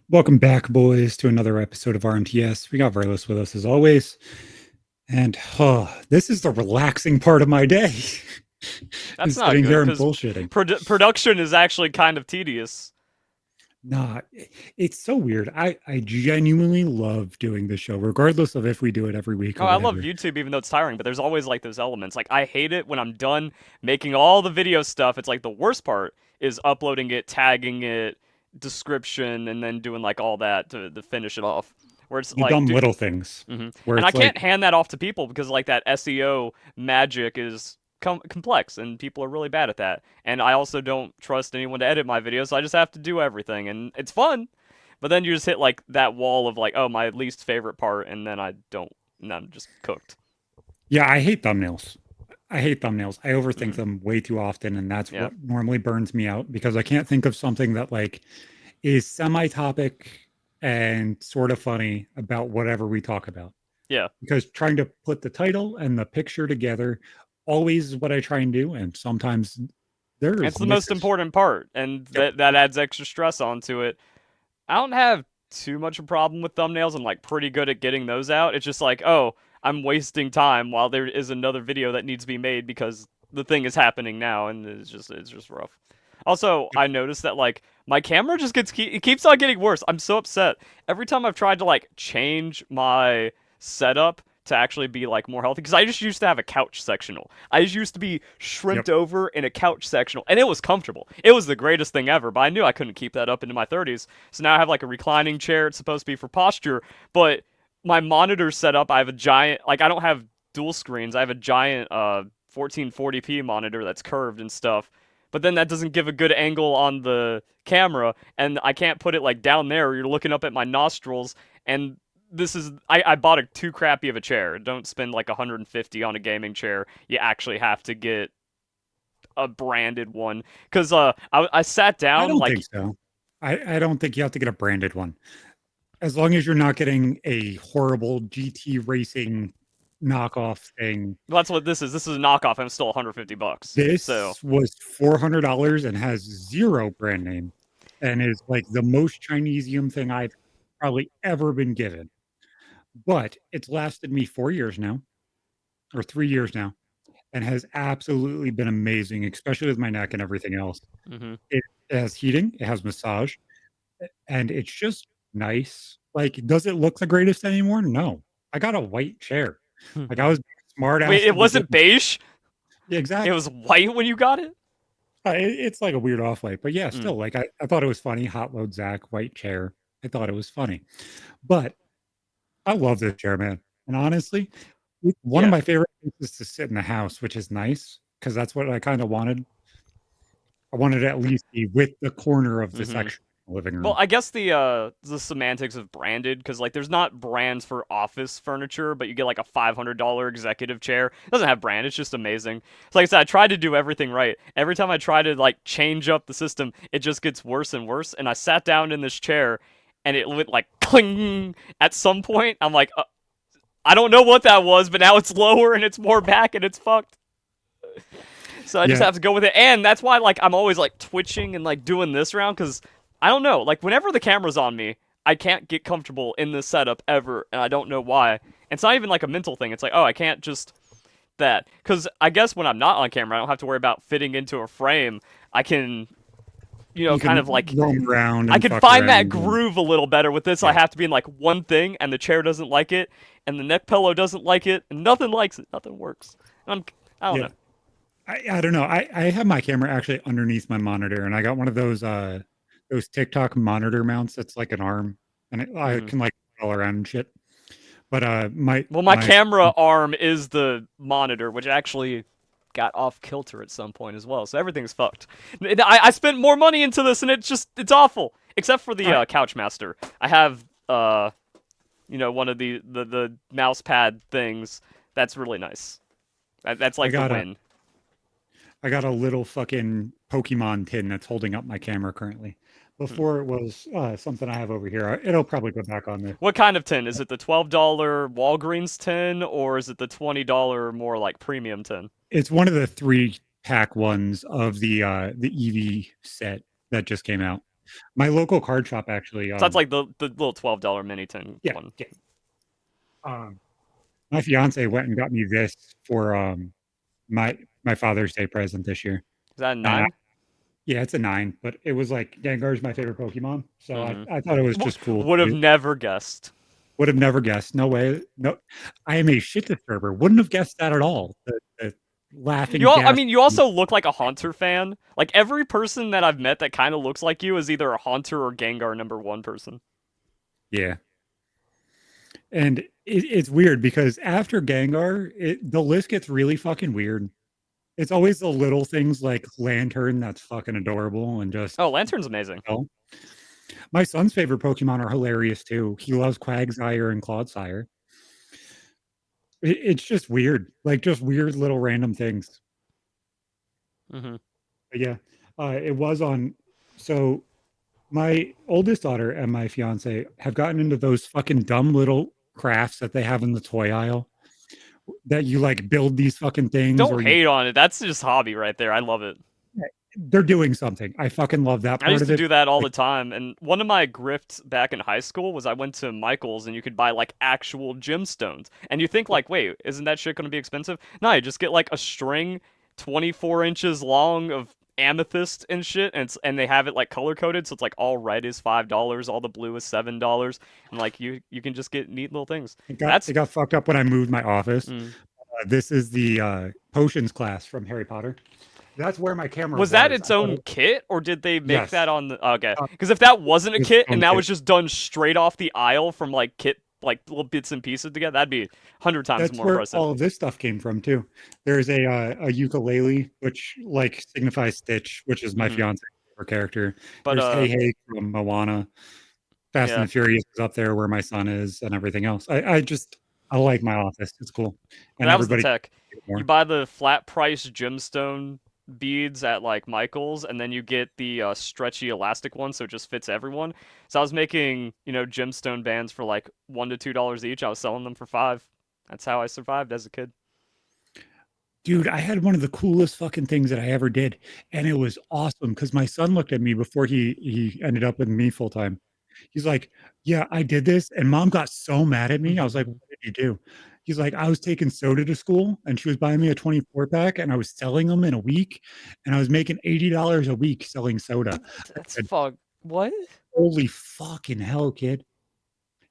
Welcome back, boys, to another episode of RMTS. We got Verlis with us as always. And this is the relaxing part of my day. That's Is not sitting good here and because bullshitting. production is actually kind of tedious. Nah, it's so weird. I genuinely love doing the show, regardless of if we do it every week Oh, or I love whatever. YouTube even though it's tiring, but there's always like those elements. Like I hate it when I'm done making all the video stuff. It's like the worst part is uploading it, tagging it, description, and then doing like all that to finish it off. Where it's The like, dumb dude, little things where and I it's can't like, hand that off to people because like that SEO magic is complex and people are really bad at that. And I also don't trust anyone to edit my videos, so I just have to do everything, and it's fun. But then you just hit like that wall of like, oh, my least favorite part, and then I don't, and I'm just cooked. yeah, I hate thumbnails. I hate thumbnails. I overthink Hmm. them way too often, and that's Yeah, what normally burns me out because I can't think of something that like is semi-topic and sort of funny about whatever we talk about. yeah. Because trying to put the title and the picture together always is what I try and do, and sometimes It's there's the most misses. important part, and Yep. that adds extra stress onto it. I don't have too much of a problem with thumbnails. I'm like pretty good at getting those out. It's just like, oh, I'm wasting time while there is another video that needs to be made because the thing is happening now, and it's just rough. Also, Yep. I noticed that like my camera just it keeps on getting worse. I'm so upset. Every time I've tried to like change my setup to actually be like more healthy, because I just used to have a couch sectional. I just used to be Yep. shrimped over in a couch sectional, and it was comfortable. It was the greatest thing ever, but I knew I couldn't keep that up into my 30s. So now I have like a reclining chair. It's supposed to be for posture, but my monitor setup, I have a giant, like I don't have dual screens. I have a giant 1440p monitor that's curved and stuff. But then that doesn't give a good angle on the camera, and I can't put it like down there. You're looking up at my nostrils, and I bought a too crappy of a chair. Don't spend like 150 on a gaming chair. You actually have to get a branded one because I sat I down don't think like so. I don't think you have to get a branded one. As long as you're not getting a horrible GT racing knockoff thing. well, that's what this is. This is a knockoff. I'm still 150 bucks. So This was $400 and has zero brand name and is like the most Chinesium thing I've probably ever been given. But it's lasted me 4 years now, or 3 years now, and has absolutely been amazing, especially with my neck and everything else. hmm It has heating, it has massage, and it's just nice. Like, does it look the greatest anymore? No. I got a white chair. Like, I was smart wait, ass it to begin. wasn't beige. Yeah, It exactly. was white when you got it. It's like a weird off white, but yeah, Mm, still, like, I thought it was funny. Hot load Zach, white chair. I thought it was funny. But I love this chair, man. And honestly, it's one of yeah. my favorite places to sit in the house, which is nice because that's what I kind of wanted. I wanted to at least be with the corner of the hmm section in the living Well, room. I guess the semantics of branded, because like there's not brands for office furniture, but you get like a $500 executive chair. It doesn't have brand. It's just amazing. So like I said, I tried to do everything right. Every time I try to like change up the system, it just gets worse and worse. And I sat down in this chair, and it went like cling. At some point, I'm like, I don't know what that was, but now it's lower and it's more back and it's fucked. So I just Yeah, have to go with it, and that's why like I'm always like twitching and like doing this round because I don't know. Like whenever the camera's on me, I can't get comfortable in this setup ever, and I don't know why. It's not even like a mental thing. It's like, oh, I can't just that because I guess when I'm not on camera, I don't have to worry about fitting into a frame. I can, you kind of can like roam around I and can fuck find that around and groove a little better with this. I yeah, have to be in like one thing, and the chair doesn't like it, and the neck pillow doesn't like it, and nothing likes it. Nothing works. I don't yeah. know. I don't know. I have my camera actually underneath my monitor, and I got one of those TikTok monitor mounts that's like an arm, and I hmm can like all around and shit. But Well, my my camera arm is the monitor, which actually got off kilter at some point as well. So everything's fucked. I spent more money into this, and it's awful. Except for the I Couchmaster. I have one of the mouse pad things. That's really nice. That's I like the got a win. I got a little fucking Pokemon tin that's holding up my camera currently. Hmm. Before it was something I have over here. It'll probably go back on there. What kind of tin? Is it the $12 Walgreens tin, or is it the $20 more like premium tin? It's one of the 3 pack ones of the EV set that just came out. My local card shop actually, So that's like the little $12 mini tin yeah, one. yeah. Um, my fiance went and got me this for my my Father's Day present this year, Is that a and nine? yeah, it's a 9, but it was like Gengar's my favorite Pokemon, so I Mm-hmm. I thought it was just cool. Would have never guessed. Would have never guessed. No way. No, I am a shit disturber. Wouldn't have guessed that at all. The laughing I gas. mean, you also look like a Haunter fan. Like every person that I've met that kind of looks like you is either a Haunter or Gengar #1 person. Yeah, and it's weird because after Gengar, the list gets really fucking weird. It's always the little things like Lantern that's fucking adorable and just Oh, Lantern's amazing. oh. My son's favorite Pokemon are hilarious too. He loves Quagsire and Clodsire. It's just weird, like just weird little random things. Mm-hmm. But yeah, it was on. So my oldest daughter and my fiance have gotten into those fucking dumb little crafts that they have in the toy aisle that you like build these fucking things Don't or you hate on it. That's just hobby right there. I love it. they're doing something. I fucking love that I part used of to it. do that all Like, the time, and one of my grifts back in high school was I went to Michael's and you could buy like actual gemstones. And you think like, wait, isn't that shit gonna be expensive? No, you just get like a string 24 inches long of amethyst and shit, and they have it like color coded, so it's like all red is $5, all the blue is $7, and like you can just get neat little things. it That's got fucked up when I moved my office. mm. This is the potions class from Harry Potter. That's where my camera Was that was. its own kit, or did they make Yes, that on the? Okay, uh, because if that wasn't a it was its kit and own that kit. was just done straight off the aisle from like kit, like little bits and pieces together, that'd be 100 times That's more where impressive. all of this stuff came from too. There's a ukulele, which like signifies Stitch, which is my Hmm. fiance's favorite character. But There's Hey Hey from Moana. Fast and yeah, the Furious is up there where my son is, and everything else. I just I like my office. It's cool, and that was the everybody tech. can You more. buy the flat price gemstone beads at like Michael's, and then you get the stretchy elastic one, so it just fits everyone. So I was making gemstone bands for like $1 to $2 each. I was selling them for 5. That's how I survived as a kid. Dude, I had one of the coolest fucking things that I ever did, and it was awesome because my son looked at me before he ended up with me full time. He's like, "Yeah, I did this," and mom got so mad at me. I was like, "What did you do?" He's like, "I was taking soda to school, and she was buying me a 24 pack, and I was selling them in a week, and I was making $80 a week selling soda." I That's said, fuck. What? "Holy fucking hell, kid!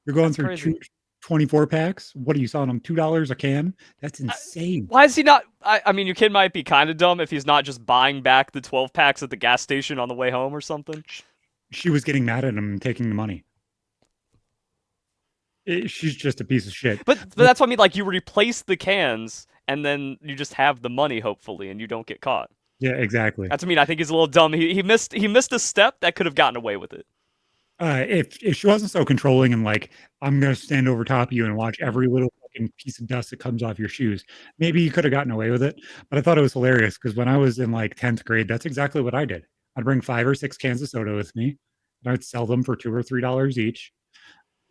You're going That's through crazy. 24 packs? What are you selling them $2 a can? That's insane." Why is he not? I mean, your kid might be kind of dumb if he's not just buying back the 12 packs at the gas station on the way home or something. She was getting mad at him and taking the money. She's just a piece of shit. But that's what I mean. Like, you replace the cans and then you just have the money, hopefully, and you don't get caught. Yeah, exactly. That's what I mean. I think he's a little dumb. He missed a step that could have gotten away with it. If she wasn't so controlling and like, I'm gonna stand over top of you and watch every little fucking piece of dust that comes off your shoes, maybe you could have gotten away with it. But I thought it was hilarious because when I was in like 10th grade, that's exactly what I did. I'd bring 5 or 6 cans of soda with me, and I'd sell them for $2 or $3 each,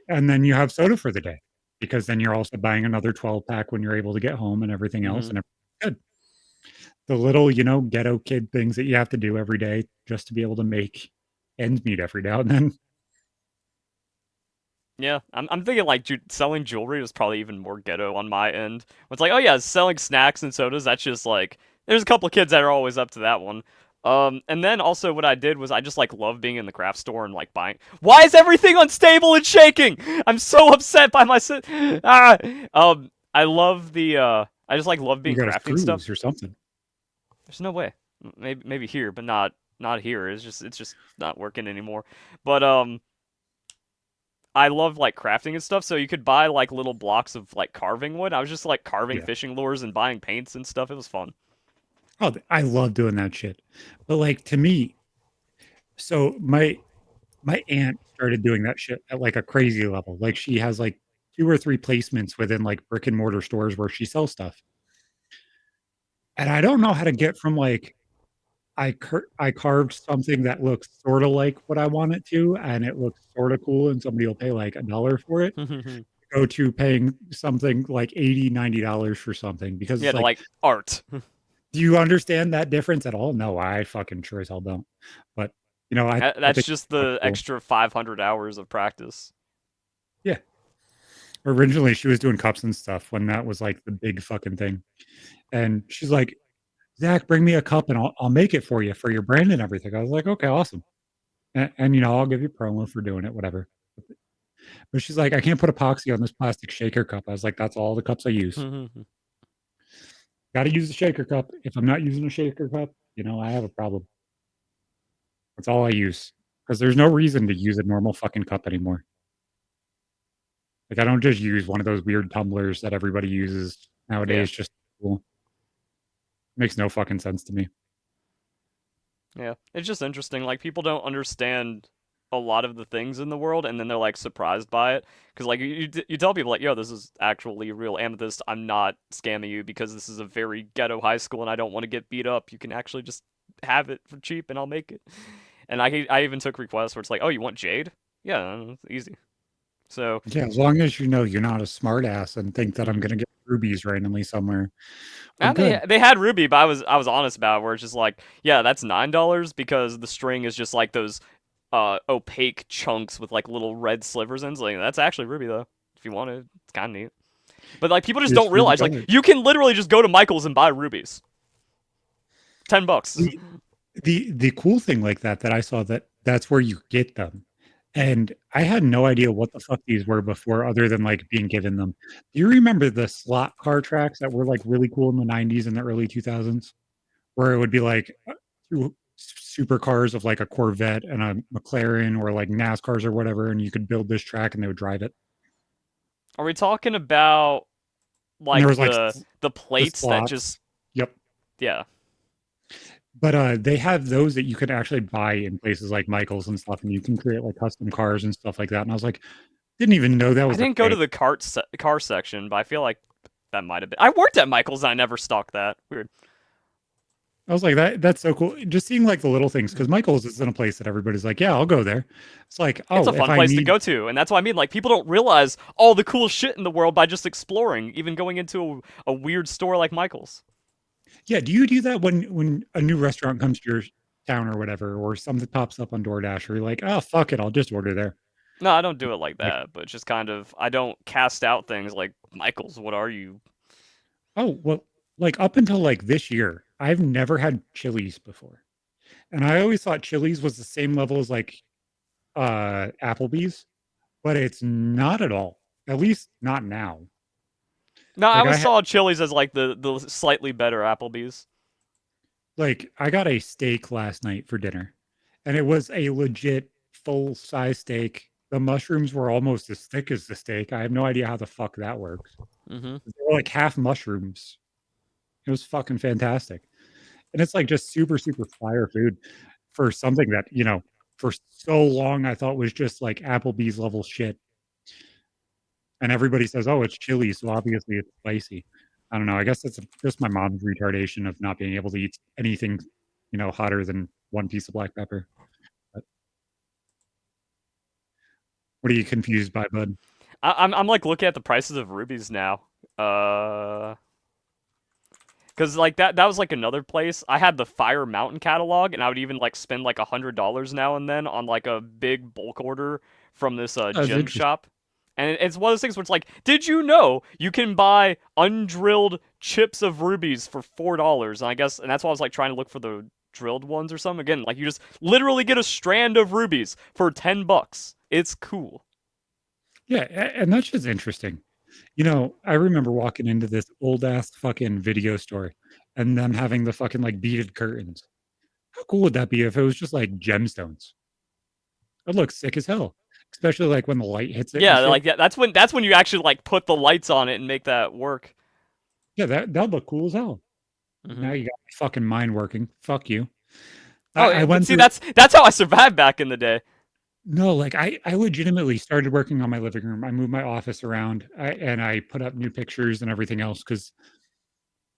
and then you have soda for the day because then you're also buying another 12 pack when you're able to get home and everything else, Hmm. and everything's good. The little, ghetto kid things that you have to do every day just to be able to make ends meet every now and then. Yeah, I'm thinking like selling jewelry was probably even more ghetto on my end. It's like, oh yeah, selling snacks and sodas. That's just like there's a couple of kids that are always up to that one. And then also what I did was I just like love being in the craft store and like buying. Why is everything unstable and shaking? I'm so upset by my ah. I love the I just like love You being got a crafting stuff. cruise or something. There's no way. Maybe here, but not here. It's just not working anymore. But I love like crafting and stuff, so you could buy like little blocks of like carving wood. I was just like carving Yeah. fishing lures and buying paints and stuff. It was fun. Oh, I love doing that shit. But like to me, so my aunt started doing that shit at like a crazy level. Like she has like 2 or 3 placements within like brick and mortar stores where she sells stuff. And I don't know how to get from like I carved something that looks sort of like what I want it to, and it looks sort of cool, and somebody will pay like $1 for it. Go to paying something like 80, $90 for something because Yeah, it's to like, like art. do you understand that difference at all? No, I fucking sure as hell don't. But I That's think just that's the cool. extra 500 hours of practice. Yeah. Originally, she was doing cups and stuff when that was like the big fucking thing. And she's like, Zach, bring me a cup and I'll make it for you for your brand and everything. I was like, okay, awesome. And I'll give you promo for doing it, whatever. But she's like, I can't put epoxy on this plastic shaker cup. I was like, that's all the cups I use. Got to use the shaker cup. If I'm not using a shaker cup, I have a problem. That's all I use because there's no reason to use a normal fucking cup anymore. Like I don't just use one of those weird tumblers that everybody uses Yeah. nowadays. Just cool. Makes no fucking sense to me. Yeah, it's just interesting. Like people don't understand a lot of the things in the world, and then they're like surprised by it. Because like you tell people like, "Yo, this is actually real amethyst. I'm not scamming you because this is a very ghetto high school, and I don't want to get beat up. You can actually just have it for cheap, and I'll make it." And I even took requests where it's like, "Oh, you want jade? Yeah, it's easy." So Yeah, as long as you know you're not a smart ass and think that I'm mhm. gonna get rubies randomly somewhere, we're And good. they had Ruby, but I was honest about it, where it's just like, yeah, that's $9 because the string is just like those opaque chunks with like little red slivers in. It's like that's actually Ruby though. If you want it, it's kind of neat. But like people just don't It's ruby realize like colored. you can literally just go to Michael's and buy rubies. $10. The the cool thing like that I saw that's where you get them. And I had no idea what the fuck these were before other than like being given them. Do you remember the slot car tracks that were like really cool in the 90s and the early 2000s? Where it would be like two supercars of like a Corvette and a McLaren or like NASCARs or whatever, and you could build this track and they would drive it. Are we talking about And there like was like the the plates that slots. just Yep. yeah? But they have those that you could actually buy in places like Michael's and stuff, and you can create like custom cars and stuff like that. And I was like, didn't even know that I was a didn't go to thing. the car section, but I feel like that might have been. I worked at Michael's and I never stocked that. Weird. I was like, that's so cool. Just seeing like the little things because Michael's is in a place that everybody's like, yeah, I'll go there. It's like, It's a oh, if fun I place to need, go to, and that's what I mean. Like people don't realize all the cool shit in the world by just exploring, even going into a weird store like Michael's. yeah, do you do that when a new restaurant comes to your town or whatever, or something pops up on DoorDash, or you're like, oh, fuck it, I'll just order there. No, I don't do it like Like, that, but just kind of I don't cast out things like Michael's. What are you? oh, well, like up until like this year, I've never had Chili's before. And I always thought Chili's was the same level as like Applebee's, but it's not at all. At least not now. No, I Like always saw Chili's as like the slightly better Applebee's. I got a steak last night for dinner, and it was a legit full size steak. The mushrooms were almost as thick as the steak. I have no idea how the fuck that works. Mm-hmm. They were like half mushrooms. It was fucking fantastic. And it's like just super, super fire food for something that, for so long I thought was just like Applebee's level shit. And everybody says, oh, it's chili, so obviously it's spicy. I don't know. I guess that's just my mom's retardation of not being able to eat anything, hotter than one piece of black pepper. But what are you confused by, bud? I'm like looking at the prices of rubies now. Uh, Cause like that was like another place. I had the Fire Mountain catalog, and I would even like spend like $100 now and then on like a big bulk order from this That's gem interesting. shop. And it's one of those things where it's like, did you know you can buy undrilled chips of rubies for $4? And I guess, and that's why I was like trying to look for the drilled ones or something. Again, like you just literally get a strand of rubies for $10. It's cool. Yeah, and that's just interesting. I remember walking into this old ass fucking video store and them having the fucking like beaded curtains. How cool would that be if it was just like gemstones? It looks sick as hell, especially like when the light hits it and Yeah, shit. like yeah, that's when you actually like put the lights on it and make that work. Yeah, that'd look cool as hell. Hmm. Now you got my fucking mind working. Fuck you. Oh, I but went see, through that's how I survived back in the day. no, like I legitimately started working on my living room. I moved my office around and I put up new pictures and everything else because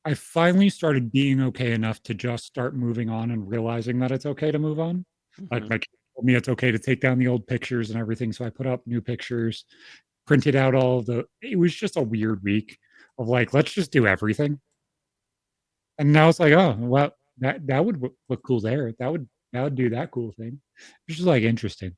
I finally started being okay enough to just start moving on and realizing that it's okay to move on. Like Hmm. my kid told me it's okay to take down the old pictures and everything. So I put up new pictures, printed out all of the it was just a weird week of like, let's just do everything. And now it's like, oh, well, that would look cool there. That would I would do that cool thing. It's just like interesting,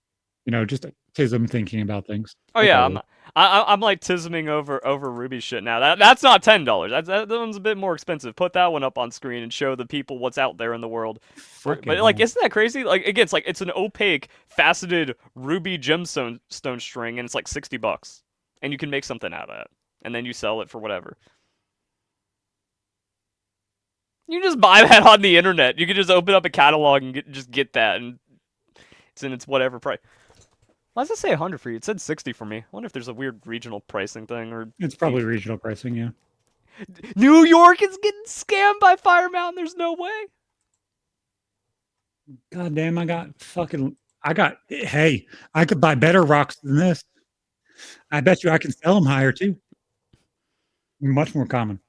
just a tism thinking about things, Oh like yeah, I'm always. I'm like tisming over Ruby shit now. That's not $10. That one's a bit more expensive. Put that one up on screen and show the people what's out there in the world. Fucking But like, hell. isn't that crazy? Like again, it's an opaque, faceted ruby gemstone string, and it's like $60, and you can make something out of that, and then you sell it for whatever. You just buy that on the internet. You can just open up a catalog and just get that, and it's in its whatever price. Why does it say 100 for you? It said 60 for me. I wonder if there's a weird regional pricing thing or It's fee. probably regional pricing, yeah. New York is getting scammed by Fire Mountain. There's no way. God damn, hey, I could buy better rocks than this. I bet you I can sell them higher too. Much more common.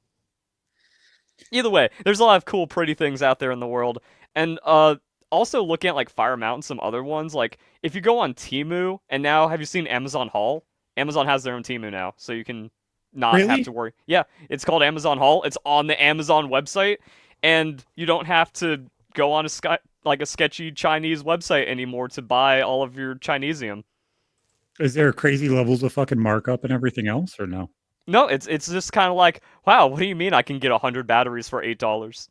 Either way, there's a lot of cool, pretty things out there in the world. And also looking at like Fire Mountain, some other ones. Like if you go on Temu, and now have you seen Amazon Haul? Amazon has their own Temu now, so you can not have Really? to worry. Yeah, it's called Amazon Haul. It's on the Amazon website, and you don't have to go on a sketchy Chinese website anymore to buy all of your Chinesium. Is there crazy levels of fucking markup and everything else, or no? No, it's just kind of like, wow, what do you mean I can get 100 batteries for $8?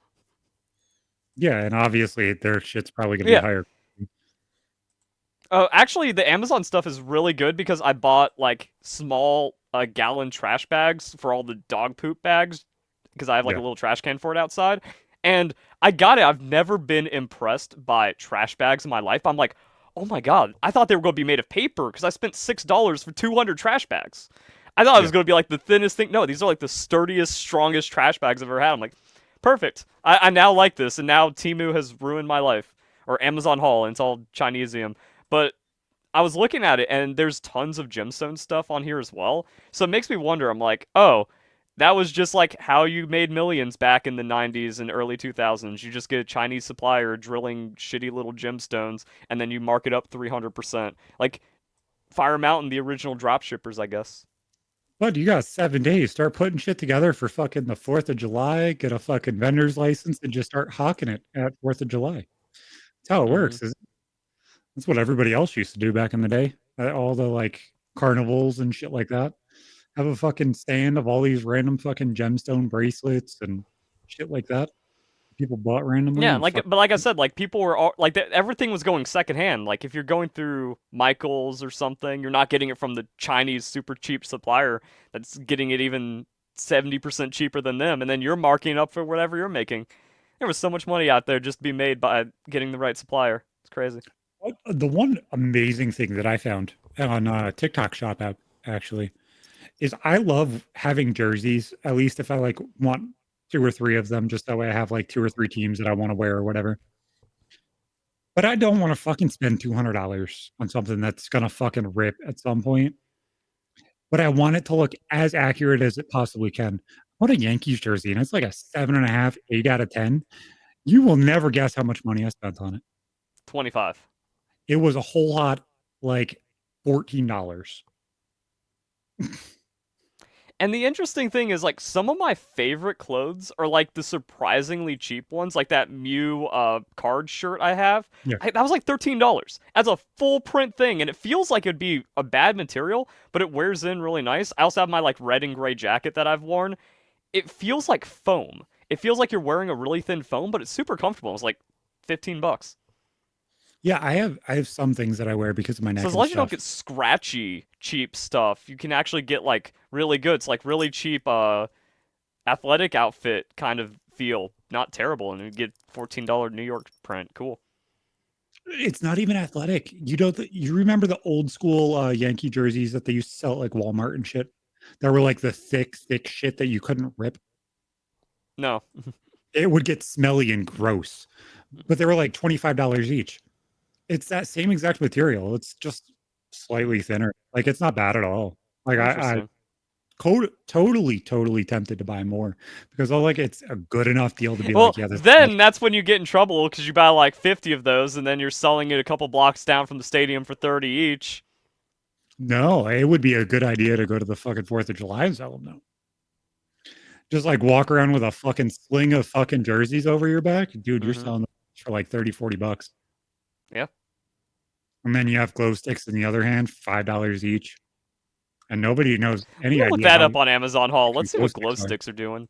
Yeah, and obviously their shit's probably gonna be Yeah. higher. Actually, the Amazon stuff is really good because I bought like small gallon trash bags for all the dog poop bags because I have like a Yeah. little trash can for it outside. And I got it. I've never been impressed by trash bags in my life. I'm like, oh my god, I thought they were going to be made of paper because I spent $6 for 200 trash bags. I thought it was Yeah. going to be like the thinnest thing. No, these are like the sturdiest, strongest trash bags I've ever had. I'm like, perfect. I now like this, and now Timu has ruined my life. Or Amazon Haul, and it's all Chinesium. But I was looking at it, and there's tons of gemstone stuff on here as well. So it makes me wonder. I'm like, oh, that was just like how you made millions back in the 90s and early 2000s. You just get a Chinese supplier drilling shitty little gemstones, and then you mark it up 300%. Like Fire Mountain, the original drop shippers, I guess. But you got 7 days. Start putting shit together for fucking the 4th of July. Get a fucking vendor's license and just start hawking it at 4th of July. That's how it Mm-hmm. works. That's what everybody else used to do back in the day. All the like carnivals and shit like that. Have a fucking stand of all these random fucking gemstone bracelets and shit like that. People bought randomly Yeah, and fuck. but like I said, like people were all, like everything was going secondhand. Like if you're going through Michaels or something, you're not getting it from the Chinese super cheap supplier that's getting it even 70% cheaper than them, and then you're marking up for whatever you're making. There was so much money out there just to be made by getting the right supplier. It's crazy. The one amazing thing that I found on TikTok Shop app actually is I love having jerseys. At least if I like want two or three of them, just that way I have like two or three teams that I want to wear or whatever. But I don't want to fucking spend $200 on something that's gonna fucking rip at some point. But I want it to look as accurate as it possibly can. I want a Yankees jersey, and it's like a 7.5, 8 out of 10. You will never guess how much money I spent on it. 25. It was a whole lot like $14. And the interesting thing is, like, some of my favorite clothes are like the surprisingly cheap ones, like that Mew card shirt I have. Yeah. That was like $13 as a full print thing, and it feels like it'd be a bad material, but it wears in really nice. I also have my like red and gray jacket that I've worn. It feels like foam. It feels like you're wearing a really thin foam, but it's super comfortable. It's like $15. Yeah, I have some things that I wear because of my So neck as and long as you don't stuff. get scratchy, cheap stuff, you can actually get like really good. It's like really cheap athletic outfit kind of feel. Not terrible, and you get $14 New York print. Cool. It's not even athletic. You remember the old school Yankee jerseys that they used to sell at like Walmart and shit? That were like the thick, thick shit that you couldn't rip. No. It would get smelly and gross, but they were like $25 each. It's that same exact material. It's just slightly thinner. Like it's not bad at all. Like I Interesting. totally tempted to buy more because I like it's a good enough deal to be Well, like, yeah, this is much. then that's when you get in trouble because you buy like 50 of those, and then you're selling it a couple blocks down from the stadium for 30 each. No, it would be a good idea to go to the fucking 4th of July and sell them though. Just like walk around with a fucking sling of fucking jerseys over your back. Dude, you're Mm-hmm. selling them for like 30, $40. Yeah. And then you have glow sticks in the other hand, $5 each. And nobody knows I'm any gonna look idea that how up on Amazon Haul. Let's fucking see glow what glow sticks are. sticks are doing.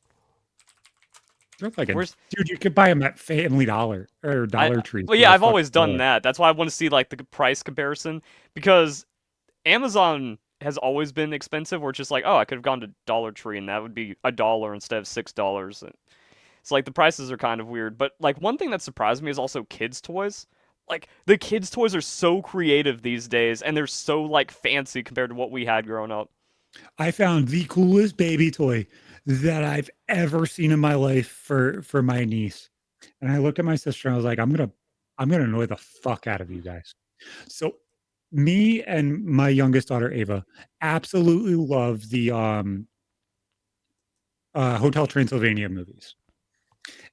They're like a Where's dude, you could buy them at Family Dollar or I? Dollar Tree Well, for yeah, a I've fucking always done dollar. that. That's why I want to see like the price comparison because Amazon has always been expensive. Where it's just like, oh, I could have gone to Dollar Tree and that would be $1 instead of $6. It's like the prices are kind of weird. But like one thing that surprised me is also kids' toys. Like the kids' toys are so creative these days, and they're so like fancy compared to what we had growing up. I found the coolest baby toy that I've ever seen in my life for my niece. And I looked at my sister and I was like, I'm gonna annoy the fuck out of you guys. So me and my youngest daughter Ava absolutely love the Hotel Transylvania movies.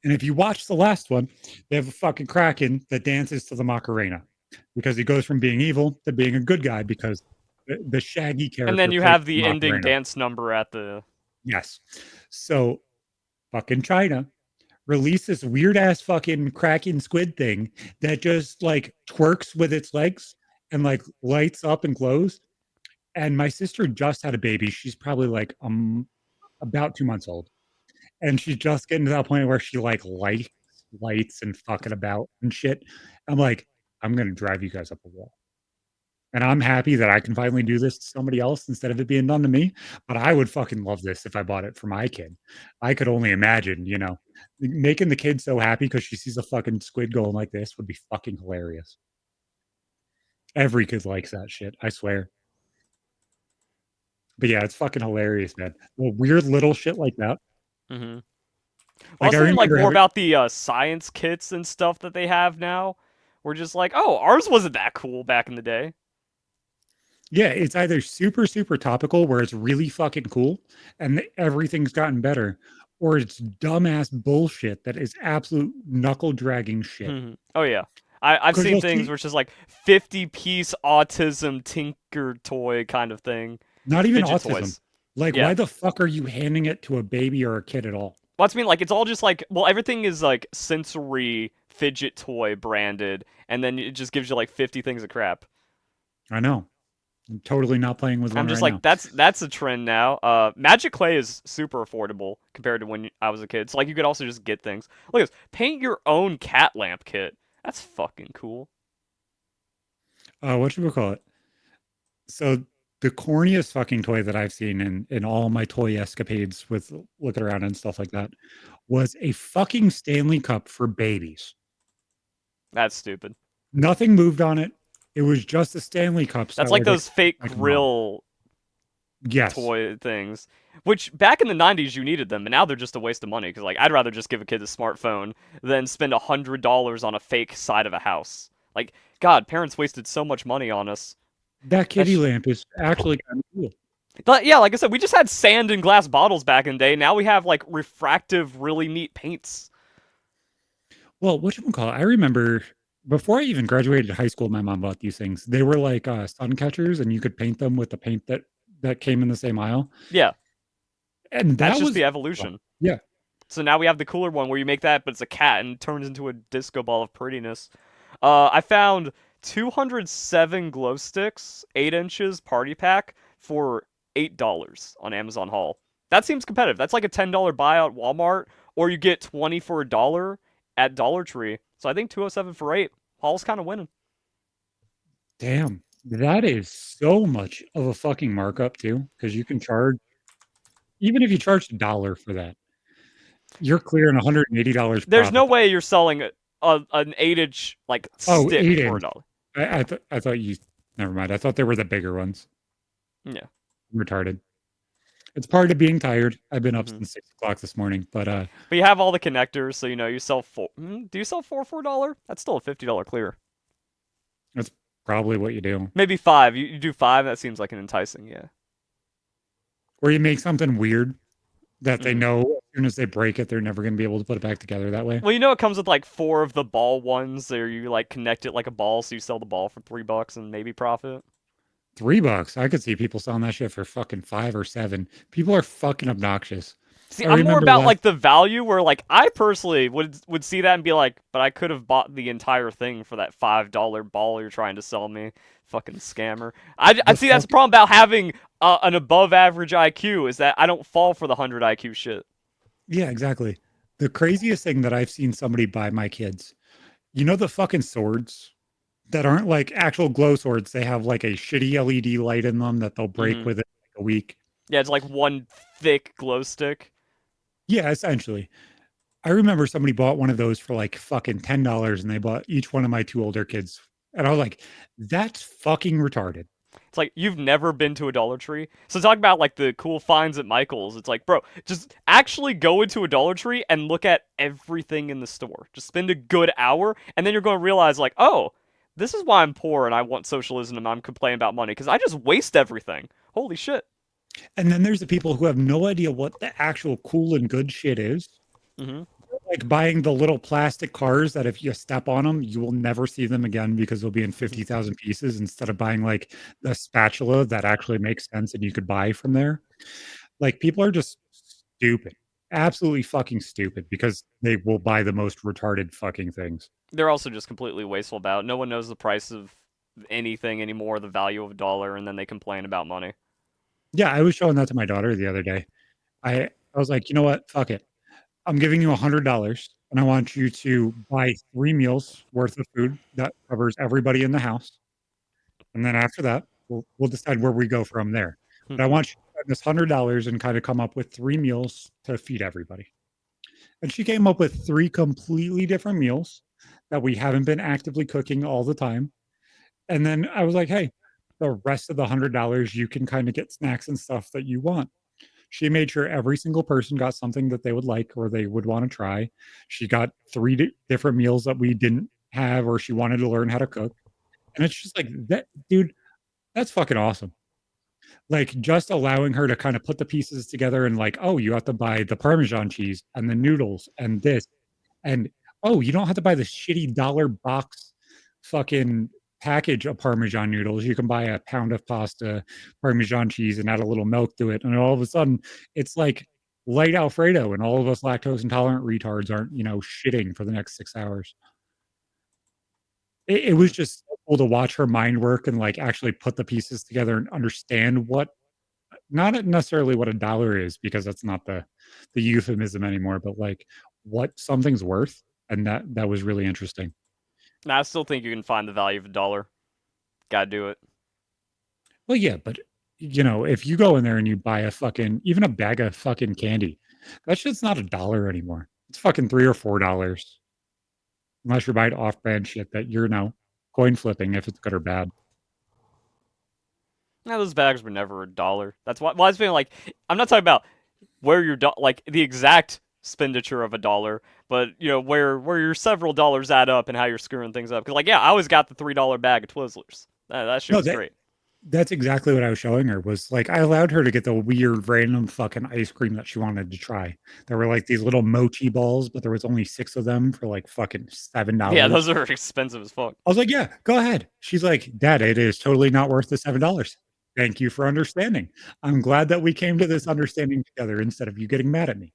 And if you watch the last one, they have a fucking kraken that dances to the Macarena because he goes from being evil to being a good guy because the Shaggy And then character you plays have the the ending Macarena. dance number at the. Yes. So fucking China released this weird ass fucking kraken squid thing that just like twerks with its legs and like lights up and glows. And my sister just had a baby. She's probably like about 2 months old. And she's just getting to that point where she like lights and fucking about and shit. I'm like, I'm gonna drive you guys up a wall. And I'm happy that I can finally do this to somebody else instead of it being done to me. But I would fucking love this if I bought it for my kid. I could only imagine, making the kid so happy because she sees a fucking squid going like this would be fucking hilarious. Every kid likes that shit, I swear. But yeah, it's fucking hilarious, man. Well, weird little shit like that. Mm-hmm. Well, I Like was I thinking like remember more having, about the science kits and stuff that they have now. We're just like, oh, ours wasn't that cool back in the day. yeah, it's either super, super topical where it's really fucking cool and everything's gotten better, or it's dumbass bullshit that is absolute knuckle dragging shit. Oh yeah, I've Because seen you'll things see where it's just like 50-piece autism tinker toy kind of thing, not even fidget autism. toys. Like, Yeah. why the fuck are you handing it to a baby or a kid at all? Well, that's mean like it's all just like well everything is like sensory fidget toy branded, and then it just gives you like 50 things of crap. I know. I'm totally not playing with I'm one just right like now. that's a trend now. Magic clay is super affordable compared to when I was a kid. So like you could also just get things. Look at this, paint your own cat lamp kit. That's fucking cool. What should we call it? So the corniest fucking toy that I've seen in all my toy escapades with looking around and stuff like that was a fucking Stanley Cup for babies. That's stupid. Nothing moved on it. It was just the Stanley Cups That's that like were just those fake like a model. grill Yes. toy things. Which back in the '90s you needed them, and now they're just a waste of money. Because like I'd rather just give a kid a smartphone than spend $100 on a fake side of a house. Like God, parents wasted so much money on us. That kitty That's lamp is actually kind of cool. but yeah, like I said, we just had sand and glass bottles back in the day. Now we have like refractive, really neat paints. Well, what you call it? I remember before I even graduated high school, my mom bought these things. They were like sun catchers, and you could paint them with the paint that came in the same aisle. Yeah, And that's that just was the fun. evolution. Yeah. So now we have the cooler one where you make that, but it's a cat and it turns into a disco ball of prettiness. I found 207 glow sticks, 8 inches party pack for $8 on Amazon Haul. That seems competitive. That's like a $10 buy at Walmart, or you get 20 for $1 at Dollar Tree. So I think 207 for 8. Haul's kind of winning. Damn. That is so much of a fucking markup too, because you can charge even if you charge $1 for that, you're clearing $180 There's no profit. way you're selling an 8 inch like Oh, stick 8 for a inch. dollar. I thought you never mind. I thought they were the bigger ones. Yeah. I'm retarded. It's part of being tired. I've been up hmm since 6 o'clock this morning, but But you have all the connectors, so you know you sell four. Do you sell four for $1? That's still a $50 clear. that's probably what you do. Maybe five. You do five. That seems like an enticing. Yeah. Or you make something weird that they hmm know as soon as they break it, they're never going to be able to put it back together that way. Well, you know it comes with like four of the ball ones, or you like connect it like a ball, so you sell the ball for $3 and maybe profit. $3. I could see people selling that shit for fucking 5 or 7. People are fucking obnoxious. See, I I'm more remember about last like the value where like I personally would see that and be like, but I could have bought the entire thing for that $5 ball you're trying to sell me, fucking scammer. I the see that's fuck the problem about having an above average IQ is that I don't fall for the 100 IQ shit. yeah, exactly. The craziest thing that I've seen somebody buy my kids, you know the fucking swords that aren't like actual glow swords, they have like a shitty LED light in them that they'll break Hmm. within like a week. Yeah, it's like one thick glow stick. Yeah, essentially. I remember somebody bought one of those for like fucking $10 and they bought each one of my two older kids. And I was like, that's fucking retarded. It's like you've never been to a Dollar Tree. So talk about like the cool finds at Michael's. It's like, bro, just actually go into a Dollar Tree and look at everything in the store. Just spend a good hour, and then you're going to realize like, oh, this is why I'm poor and I want socialism and I'm complaining about money because I just waste everything. Holy shit. And then there's the people who have no idea what the actual cool and good shit is. Hmm. Like buying the little plastic cars that if you step on them, you will never see them again because they'll be in 50,000 pieces instead of buying like the spatula that actually makes sense and you could buy from there. Like people are just stupid, absolutely fucking stupid because they will buy the most retarded fucking things. They're also just completely wasteful about it. No one knows the price of anything anymore, the value of a dollar, and then they complain about money. Yeah, I was showing that to my daughter the other day. I was like, you know what? Fuck it. I'm giving you $100 and I want you to buy 3 meals worth of food that covers everybody in the house. And then after that, we'll decide where we go from there. But I want you to spend this $100 and kind of come up with 3 meals to feed everybody. And she came up with 3 completely different meals that we haven't been actively cooking all the time. And then I was like, hey, the rest of the $100, you can kind of get snacks and stuff that you want. She made sure every single person got something that they would like or they would want to try. She got different meals that we didn't have or she wanted to learn how to cook. And it's just like that, dude, that's fucking awesome. Like just allowing her to kind of put the pieces together and like, oh, you have to buy the Parmesan cheese and the noodles and this. And oh, you don't have to buy the shitty dollar box fucking package of Parmesan noodles. You can buy a pound of pasta, Parmesan cheese, and add a little milk to it. And all of a sudden, it's like light Alfredo, and all of us lactose intolerant retards aren't, shitting for the next 6 hours. It was just so cool to watch her mind work and like actually put the pieces together and understand what not necessarily what a dollar is because that's not the euphemism anymore, but like what something's worth, and that was really interesting. Now, I still think you can find the value of a dollar. Gotta do it. Well, yeah, but if you go in there and you buy a fucking even a bag of fucking candy, that shit's not $1 anymore. It's fucking $3 or $4, unless you're buying off-brand shit that you're now coin flipping if it's good or bad. Now, those bags were never $1. That's why. Well, I was feeling like I'm not talking about where your like the exact expenditure of $1, but where your several dollars add up and how you're screwing things up. Because like yeah, I always got the $3 bag of Twizzlers. That shit No, was great. that's exactly what I was showing her was like I allowed her to get the weird random fucking ice cream that she wanted to try. There were like these little mochi balls, but there was only 6 of them for like fucking Yeah, $7. those are expensive as fuck. I was like, "Yeah, go ahead." She's like, "Dad, it is totally not worth the $7." Thank you for understanding. I'm glad that we came to this understanding together instead of you getting mad at me.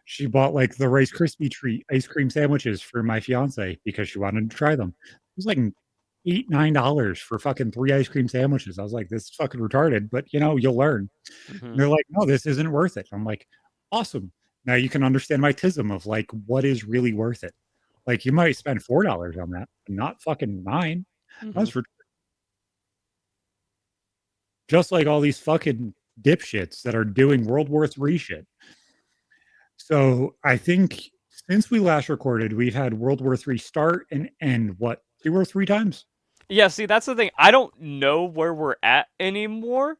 She bought like the Rice Krispie treat ice cream sandwiches for my fiance because she wanted to try them. It was like $8, $9 for fucking 3 ice cream sandwiches. I was like, "This is fucking retarded, but you'll learn." And Hmm. they're like, "No, this isn't worth it." I'm like, "Awesome. Now you can understand my tism of like what is really worth it. Like you might spend $4 on that, but not fucking 9. Hmm. That's just like all these fucking dipshits that are doing World War III shit. So I think since we last recorded, we've had World War III start and end, what, 2 or 3 times? Yeah, see, that's the thing. I don't know where we're at anymore.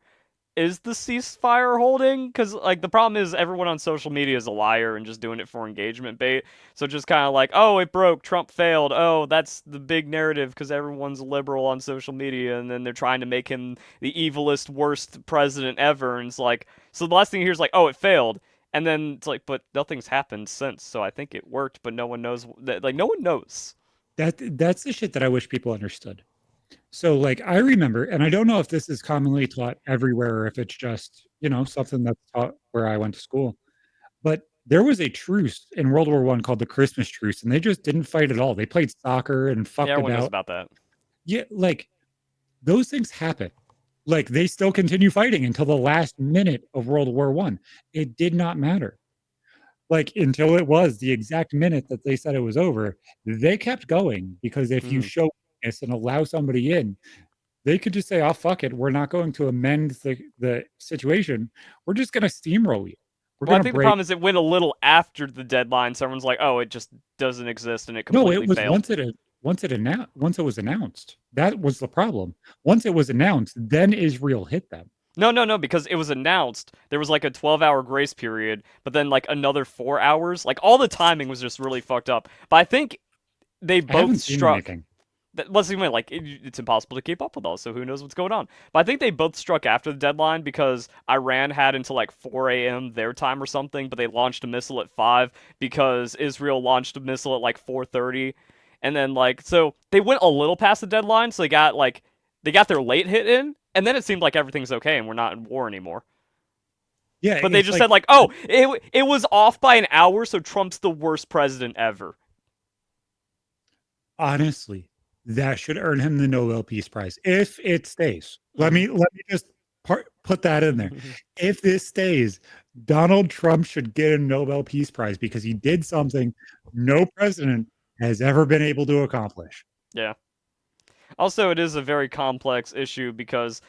Is the ceasefire holding? Because like the problem is everyone on social media is a liar and just doing it for engagement bait. So just kind of like, oh, it broke, Trump failed. Oh, that's the big narrative because everyone's liberal on social media, and then they're trying to make him the evilest, worst president ever. And it's like, so the last thing you hear is like, oh, it failed, and then it's like, but nothing's happened since. So I think it worked, but no one knows. Like no one knows. That's the shit that I wish people understood. So like I remember, and I don't know if this is commonly taught everywhere or if it's just, something that's taught where I went to school. But there was a truce in World War One called the Christmas Truce, and they just didn't fight at all. They played soccer and Yeah, fucked everyone knows about. about that. Yeah, like those things happen. Like they still continue fighting until the last minute of World War One. It did not matter. Like until it was the exact minute that they said it was over, they kept going because if you Hmm. show weakness and allow somebody in, they could just say, "Oh fuck it, we're not going to amend the situation. We're just going to steamroll you. We're Well, going I to think the break." problem is it went a little after the deadline, so everyone's like, "Oh, it just doesn't exist," and it No, it completely was failed. once it was announced. That was the problem. Once it was announced, then Israel hit them. No, no, no, because it was announced. There was like a 12-hour grace period, but then like another 4 hours. Like all the timing was just really fucked up. But I think they I both haven't seen struck. anything. Let's even like it's impossible to keep up with all, so who knows what's going on. But I think they both struck after the deadline because Iran had until like 4 a.m. their time or something, but they launched a missile at 5 because Israel launched a missile at like 4:30, and then like so they went a little past the deadline, so they got their late hit in, and then it seemed like everything's okay and we're not in war anymore. Yeah, But they it's just said like like, oh, it was off by an hour, so Trump's the worst president ever. honestly, that should earn him the Nobel Peace Prize if it stays. Mm-hmm. Let me just put that in there. If this stays, Donald Trump should get a Nobel Peace Prize because he did something no president has ever been able to accomplish. Yeah. Also, it is a very complex issue because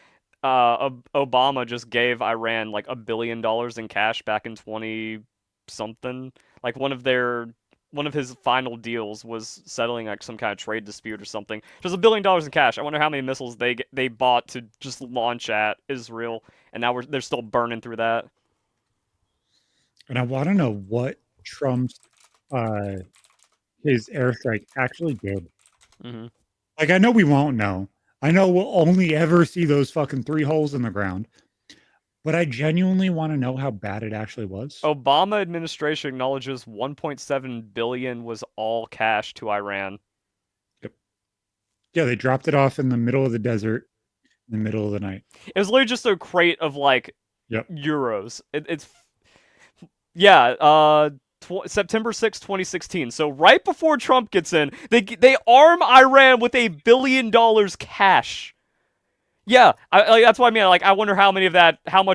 Obama just gave Iran like $1 billion in cash back in 20 something. Like one of his final deals was settling like some kind of trade dispute or something. Just $1 billion in cash. I wonder how many missiles they bought to just launch at Israel, and now they're still burning through that. And I want to know what Trump's uh his airstrike actually did. Hmm. Like I know we won't know. I know we'll only ever see those fucking three holes in the ground. But I genuinely want to know how bad it actually was. Obama administration acknowledges 1.7 billion was all cash to Iran. Yep. Yeah, they dropped it off in the middle of the desert in the middle of the night. It was literally just a crate of like Yep. euros. It's yeah, September 6th, 2016. So right before Trump gets in, they arm Iran with $1 billion cash. Yeah, like, that's what I mean. Like, I wonder how much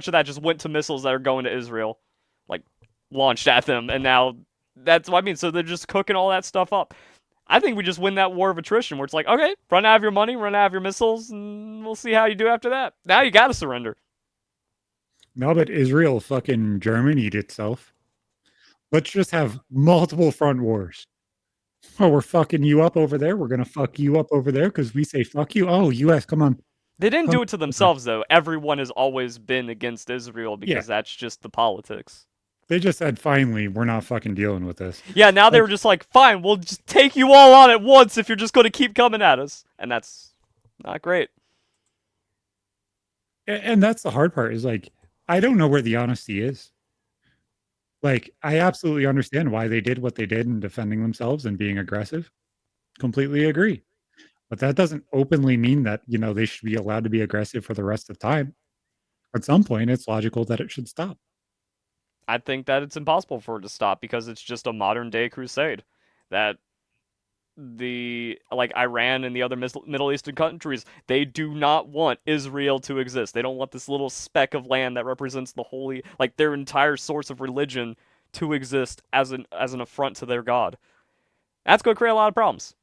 of that just went to missiles that are going to Israel, like launched at them, and now that's what I mean. So they're just cooking all that stuff up. I think we just win that war of attrition, where it's like, okay, run out of your money, run out of your missiles, and we'll see how you do after that. Now you got to surrender. Now that Israel fucking Germany'd itself, let's just have multiple front wars. Oh, we're fucking you up over there. We're gonna fuck you up over there because we say fuck you. Oh, US, come on, They didn't come do it to on. themselves, though. Everyone has always been against Israel Yeah, because that's just the politics. they just said finally we're not fucking dealing with this. Yeah, now they Like, were just like, fine, we'll just take you all on at once if you're just going to keep coming at us. And that's not great. and that's the hard part is like I don't know where the honesty is. Like I absolutely understand why they did what they did in defending themselves and being aggressive. Completely agree. But that doesn't openly mean that, they should be allowed to be aggressive for the rest of time. At some point, it's logical that it should stop. I think that it's impossible for it to stop because it's just a modern day crusade. That the like Iran and the other Middle Eastern countries, they do not want Israel to exist. They don't want this little speck of land that represents the holy, like their entire source of religion, to exist as an affront to their god. That's going to create a lot of problems.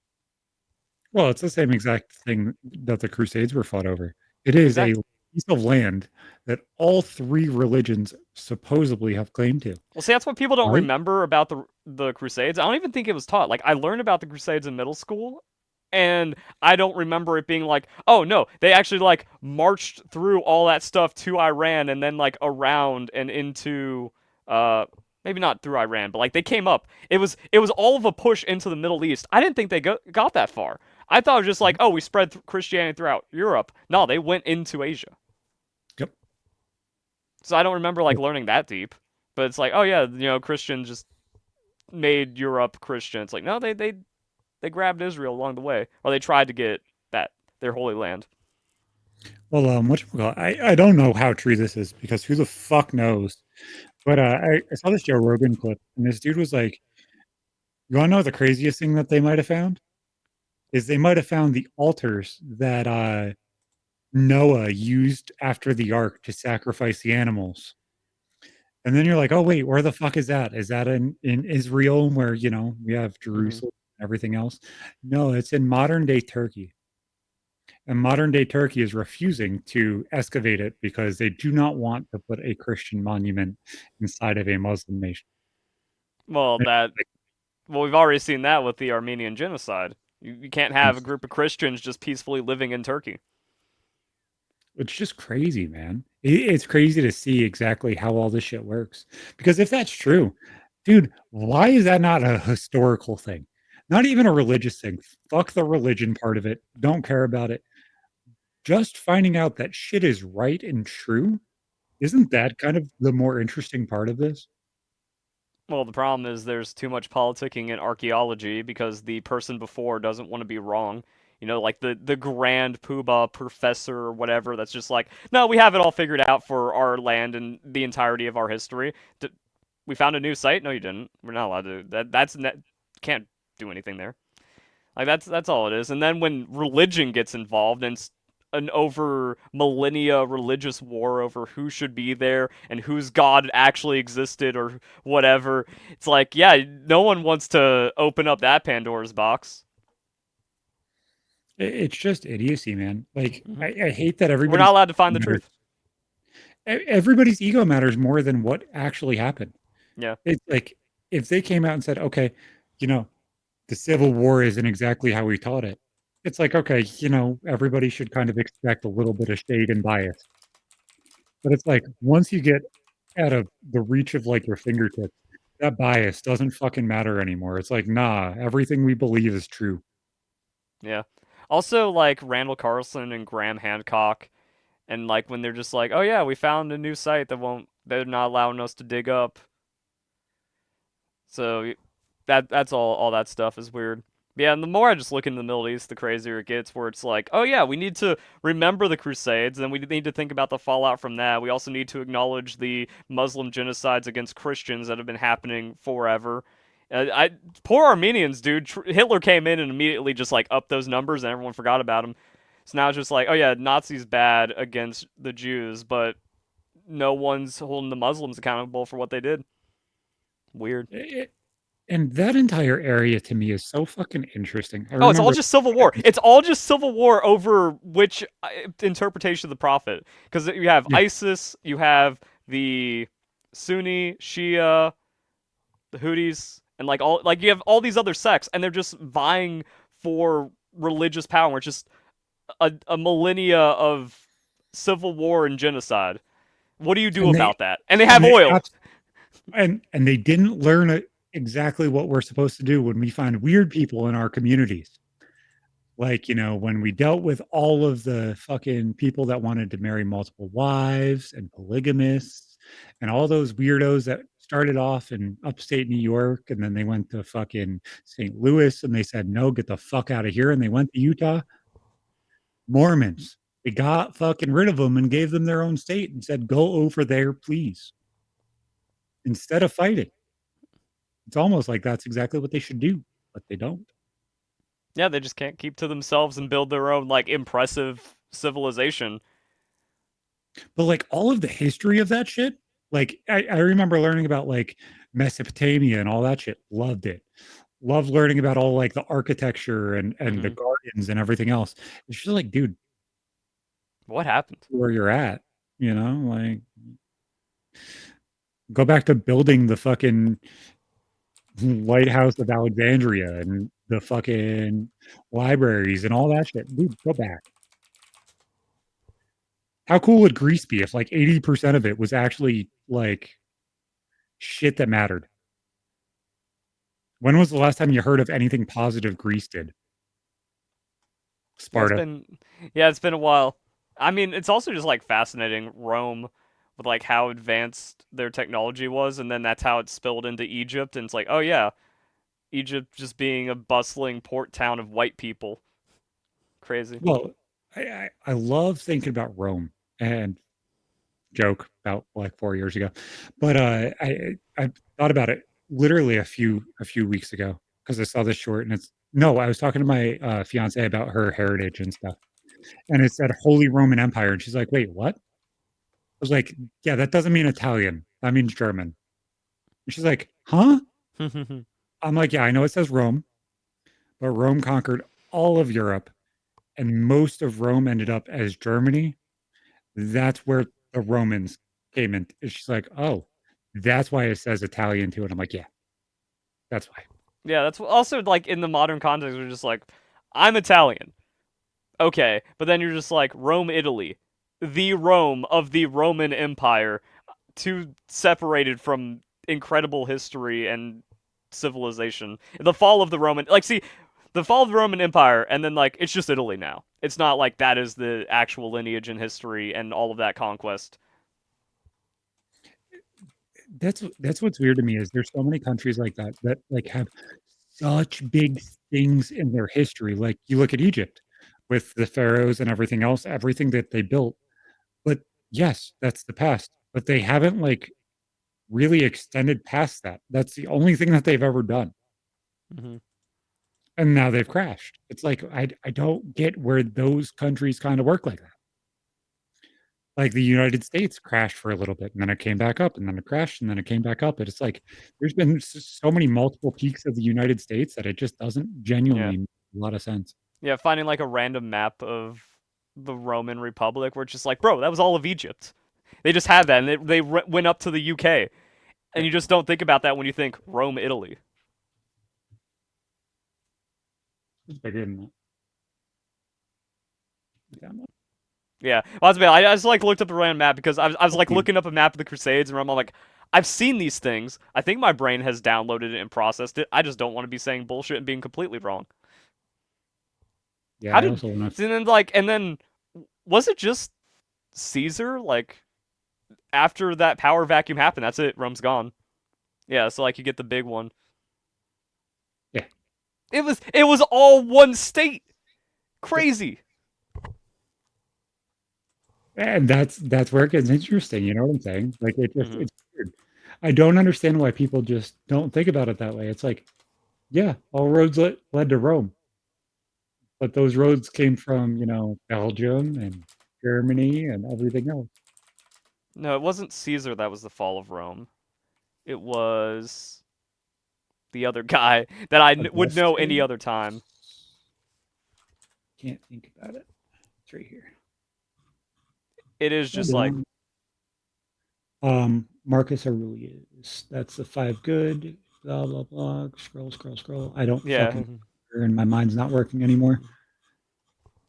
Well, it's the same exact thing that the Crusades were fought over. It is a Exactly. piece of land that all three religions supposedly have claim to, Well, see, that's what people don't right? remember about the Crusades. I don't even think it was taught. Like, I learned about the Crusades in middle school, and I don't remember it being like, oh no, they actually like marched through all that stuff to Iran and then like around and into maybe not through Iran, but like they came up. It was all of a push into the Middle East. I didn't think they got that far. I thought it was just like, Mhm. oh, we spread Christianity throughout Europe. No, they went into Asia. Yep. So I don't remember like Yep. learning that deep. But it's like, oh yeah, Christians just made Europe Christian. It's like, no, they grabbed Israel along the way, or they tried to get that their holy land. Well, I don't know how true this is because who the fuck knows? But I saw this Joe Rogan clip, and this dude was like, "You want to know the craziest thing that they might have found? Is they might have found the altars that Noah used after the ark to sacrifice the animals." And then you're like, "Oh wait, where the fuck is that? Is that in Israel where we have Hmm. Jerusalem and everything else?" No, it's in modern day Turkey. And modern day Turkey is refusing to excavate it because they do not want to put a Christian monument inside of a Muslim nation. Well, we've already seen that with the Armenian genocide. You can't have a group of Christians just peacefully living in Turkey. It's just crazy, man. It's crazy to see exactly how all this shit works. Because if that's true, dude, why is that not a historical thing? Not even a religious thing. Fuck the religion part of it. Don't care about it. Just finding out that shit is right and true. Isn't that kind of the more interesting part of this? Well, the problem is there's too much politicking in archaeology because the person before doesn't want to be wrong. You know, like the grand poobah professor or whatever that's just like, no, we have it all figured out for our land and the entirety of our history. We found a new site? No, you didn't. We're not allowed to. Can't do anything there. Like that's all it is. And then when religion gets involved and an over millennia religious war over who should be there and whose god actually existed or whatever, it's like, yeah, no one wants to open up that Pandora's box. It's just idiocy, man. Like Hmm. I hate that We're not everybody's allowed to find the matters. truth. Everybody's ego matters more than what actually happened. Yeah. It's like if they came out and said, "Okay, you know, the Civil War isn't exactly how we taught it." It's like, okay, everybody should kind of expect a little bit of shade and bias. But it's like once you get out of the reach of like your fingertips, that bias doesn't fucking matter anymore. It's like, nah, everything we believe is true. Yeah. Also, like Randall Carlson and Graham Hancock, and like when they're just like, oh yeah, we found a new site they're not allowing us to dig up. So that's all that stuff is weird. Yeah, and the more I just look into the Middle East, the crazier it gets. Where it's like, oh yeah, we need to remember the Crusades, and we need to think about the fallout from that. We also need to acknowledge the Muslim genocides against Christians that have been happening forever. I Poor Armenians, dude. Hitler came in and immediately just like upped those numbers, and everyone forgot about him. So now it's just like, oh yeah, Nazis bad against the Jews, but no one's holding the Muslims accountable for what they did. Weird. It, and that entire area to me is so fucking interesting. I Oh, it's all remember just civil war. It's all just civil war over which interpretation of the prophet. Because you have yeah, ISIS, you have the Sunni, Shia, the Houthis, and like all like you have all these other sects, and they're just vying for religious power. It's just a millennia of civil war and genocide. What do you do and they about that? And they and have they oil. abs- and they didn't learn exactly what we're supposed to do when we find weird people in our communities. Like, when we dealt with all of the fucking people that wanted to marry multiple wives and polygamists and all those weirdos that started off in upstate New York and then they went to fucking St. Louis and they said, no, get the fuck out of here. And they went to Utah. Mormons. They got fucking rid of them and gave them their own state and said, go over there, please, instead of fighting. It's almost like that's exactly what they should do, but they don't. Yeah, they just can't keep to themselves and build their own like impressive civilization. But like all of the history of that shit, like I remember learning about like Mesopotamia and all that shit. Loved it. Loved learning about all like the architecture and the Hmm. gardens and everything else. It's just like, dude, What happened? where you're at, like go back to building the fucking lighthouse of Alexandria and the fucking libraries and all that shit. Dude, go back. How cool would Greece be if like 80% of it was actually like shit that mattered? When was the last time you heard of anything positive Greece did? Yeah, Sparta. it's been a while. I mean, it's also just like fascinating Rome with like how advanced their technology was, and then that's how it spilled into Egypt, and it's like, oh yeah, Egypt just being a bustling port town of white people. Crazy. Well, I love thinking about Rome and joke about like 4 years ago. But I thought about it literally a few weeks ago because I saw this short and it's no, I was talking to my fiance about her heritage and stuff, and it said Holy Roman Empire, and she's like, "Wait, what?" I was like, "Yeah, that doesn't mean Italian. That means German." And she's like, "Huh?" I'm like, "Yeah, I know it says Rome, but Rome conquered all of Europe, and most of Rome ended up as Germany. That's where the Romans came in." And she's like, "Oh, that's why it says Italian too." And I'm like, "Yeah, that's why." Yeah, that's also like in the modern context, we're just like, I'm Italian. Okay, but then you're just like Rome, Italy, the Rome of the Roman Empire, two separated from incredible history and civilization. The fall of the Roman, like, see, the fall of the Roman Empire, and then like it's just Italy now. It's not like that is the actual lineage and history and all of that conquest. That's what's weird to me is there's so many countries like that that like have such big things in their history. Like you look at Egypt with the pharaohs and everything else, everything that they built. But yes, that's the past. But they haven't like really extended past that. That's the only thing that they've ever done. Mm-hmm. And now they've crashed. It's like I don't get where those countries kind of work like that. Like the United States crashed for a little bit and then it came back up and then it crashed and then it came back up. And it's like there's been so many multiple peaks of the United States that it just doesn't Yeah, genuinely make a lot of sense. yeah. Finding like a random map of the Roman Republic, where it's just like, bro, that was all of Egypt. They just had that, and they went up to the UK, and Yeah, you just don't think about that when you think Rome, Italy. it's bigger than that. Yeah, well, I just like looked up the random map because I was like Yeah. looking up a map of the Crusades, and I'm like, I've seen these things. I think my brain has downloaded it and processed it. I just don't want to be saying bullshit and being completely wrong. Yeah, How I did also want to. and then like and then was it just Caesar? Like after that power vacuum happened, that's it. Rome's gone. Yeah, so like you get the big one. Yeah. It was all one state. Yep. Crazy. And that's where it gets interesting. You know what I'm saying? Like Hmm. it's weird. I don't understand why people just don't think about it that way. It's like, yeah, all roads led to Rome, but those roads came from, Belgium and Germany and everything else. No, it wasn't Caesar that was the fall of Rome. It was the other guy that would know any Augustus? other time. Can't think about it. It's right here. It is Hold just like, on. Marcus Aurelius. That's the five good. Blah blah blah. Scroll, scroll, scroll. I don't yeah. fucking and my mind's not working anymore.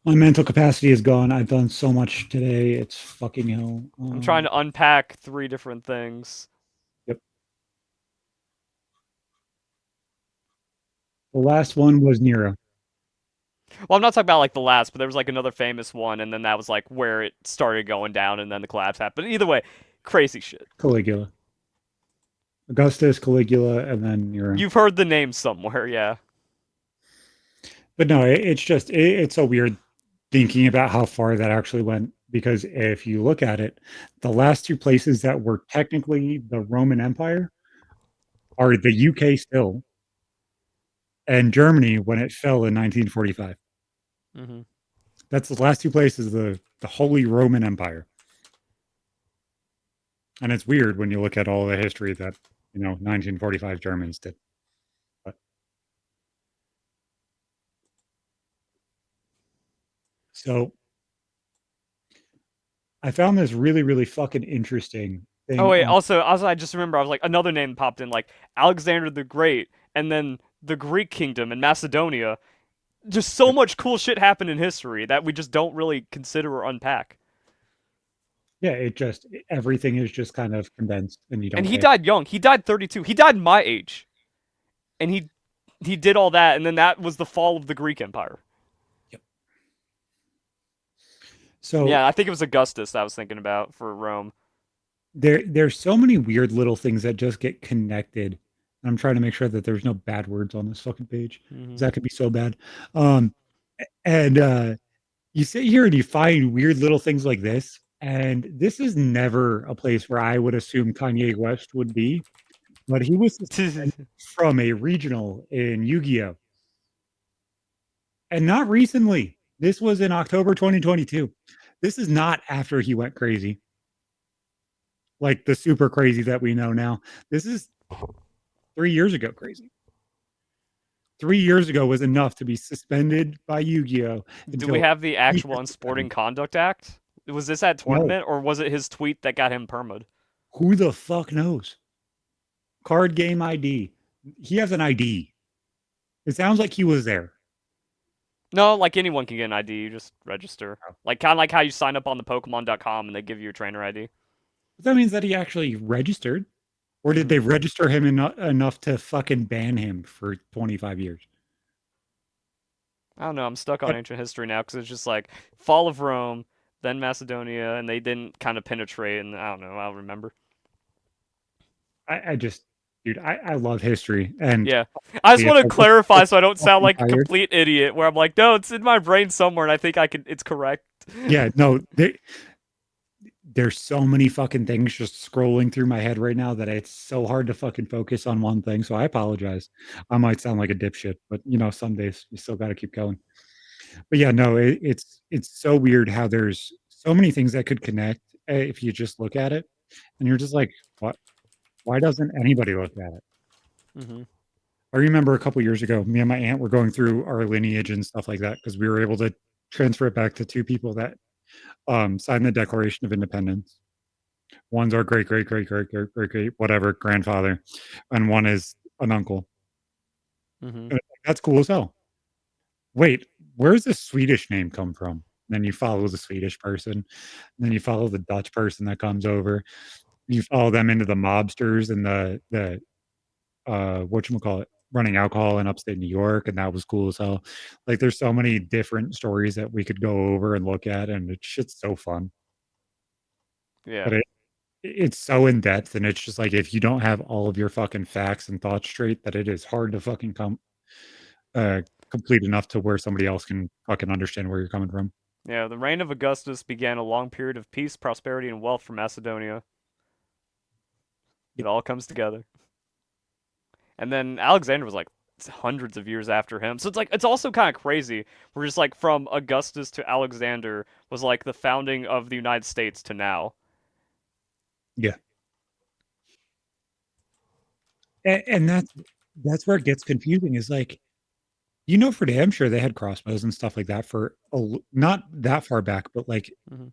My mental capacity is gone. I've done so much today. It's fucking hell. I'm trying to unpack three different things. Yep. The last one was Nero, Well, I'm not talking about like the last, but there was like another famous one, and then that was like where it started going down, and then the collapse happened. Either way, crazy shit. Caligula, Augustus, Caligula, and then Nero. You've heard the name somewhere, yeah. But no, it's just it's so weird thinking about how far that actually went. Because if you look at it, the last two places that were technically the Roman Empire are the UK still and Germany when it fell in 1945. Hmm. That's the last two places the Holy Roman Empire. And it's weird when you look at all the history that 1945 Germans did. But so I found this really really fucking interesting Oh thing wait, on. also I just remember I was like another name popped in, like Alexander the Great, and then the Greek kingdom and Macedonia. Just so much cool shit happened in history that we just don't really consider or unpack. Yeah, it just everything is just kind of condensed and you And don't he care. died young. He died 32. He died my age, and he did all that, and then that was the fall of the Greek Empire. Yep. So Yeah, I think it was Augustus I was thinking about for Rome. there's so many weird little things that just get connected. I'm trying to make sure that there's no bad words on this fucking page because Hmm. that could be so bad. Um, and you sit here and you find weird little things like this, And this is never a place where I would assume Kanye West would be, but he was suspended from a regional in Yu-Gi-Oh! And not recently. This was in October 2022. This is not after he went crazy, like the super crazy that we know now. This is 3 years ago crazy. 3 years ago was enough to be suspended by Yu-Gi-Oh! Do we Until have the actual 2027. unsporting conduct act? Was this at No, tournament or was it his tweet that got him perma'd? who the fuck knows? Card game ID. He has an ID. It sounds like he was there. No, like anyone can get an ID. You just register. Like kind of like how you sign up on the Pokemon.com and they give you your trainer ID. But that means that he actually registered. Or did Mm-hmm. they register him enough to fucking ban him for 25 years? I don't know. I'm stuck on But ancient history now because it's just like fall of Rome, then Macedonia, and they didn't kind of penetrate. And I don't know. I don't remember. I just, dude, I love history. And Yeah, I just if want I to look clarify so so I don't sound fucking like a tired, complete idiot. Where I'm like, no, it's in my brain somewhere, and I think I can. It's correct. yeah, no, there's so many fucking things just scrolling through my head right now that it's so hard to fucking focus on one thing. So I apologize. I might sound like a dipshit, but some days you still got to keep going. But yeah, no, it's so weird how there's so many things that could connect if you just look at it, and you're just like, what? Why doesn't anybody look at it? Mm-hmm. I remember a couple years ago, me and my aunt were going through our lineage and stuff like that because we were able to transfer it back to two people that signed the Declaration of Independence. One's our great, great, great, great, great, great, great, whatever grandfather, and one is an uncle. Mm-hmm. And that's cool as hell. Wait, where's the Swedish name come from? Then you follow the Swedish person, and then you follow the Dutch person that comes over. You follow them into the mobsters and the whatchamacallit, running alcohol in upstate New York, and that was cool as hell. Like, there's so many different stories that we could go over and look at, and it's shit's so fun. Yeah. But it's so in depth, and it's just like if you don't have all of your fucking facts and thoughts straight, that it is hard to fucking uh complete enough to where somebody else can fucking understand where you're coming from. Yeah, the reign of Augustus began a long period of peace, prosperity, and wealth for Macedonia. It all comes together. And then Alexander was like hundreds of years after him. So it's like it's also kind of crazy. We're just like from Augustus to Alexander was like the founding of the United States to now. Yeah. And that's where it gets confusing is like, for damn sure they had crossbows and stuff like that for not that far back, but like Mm-hmm. in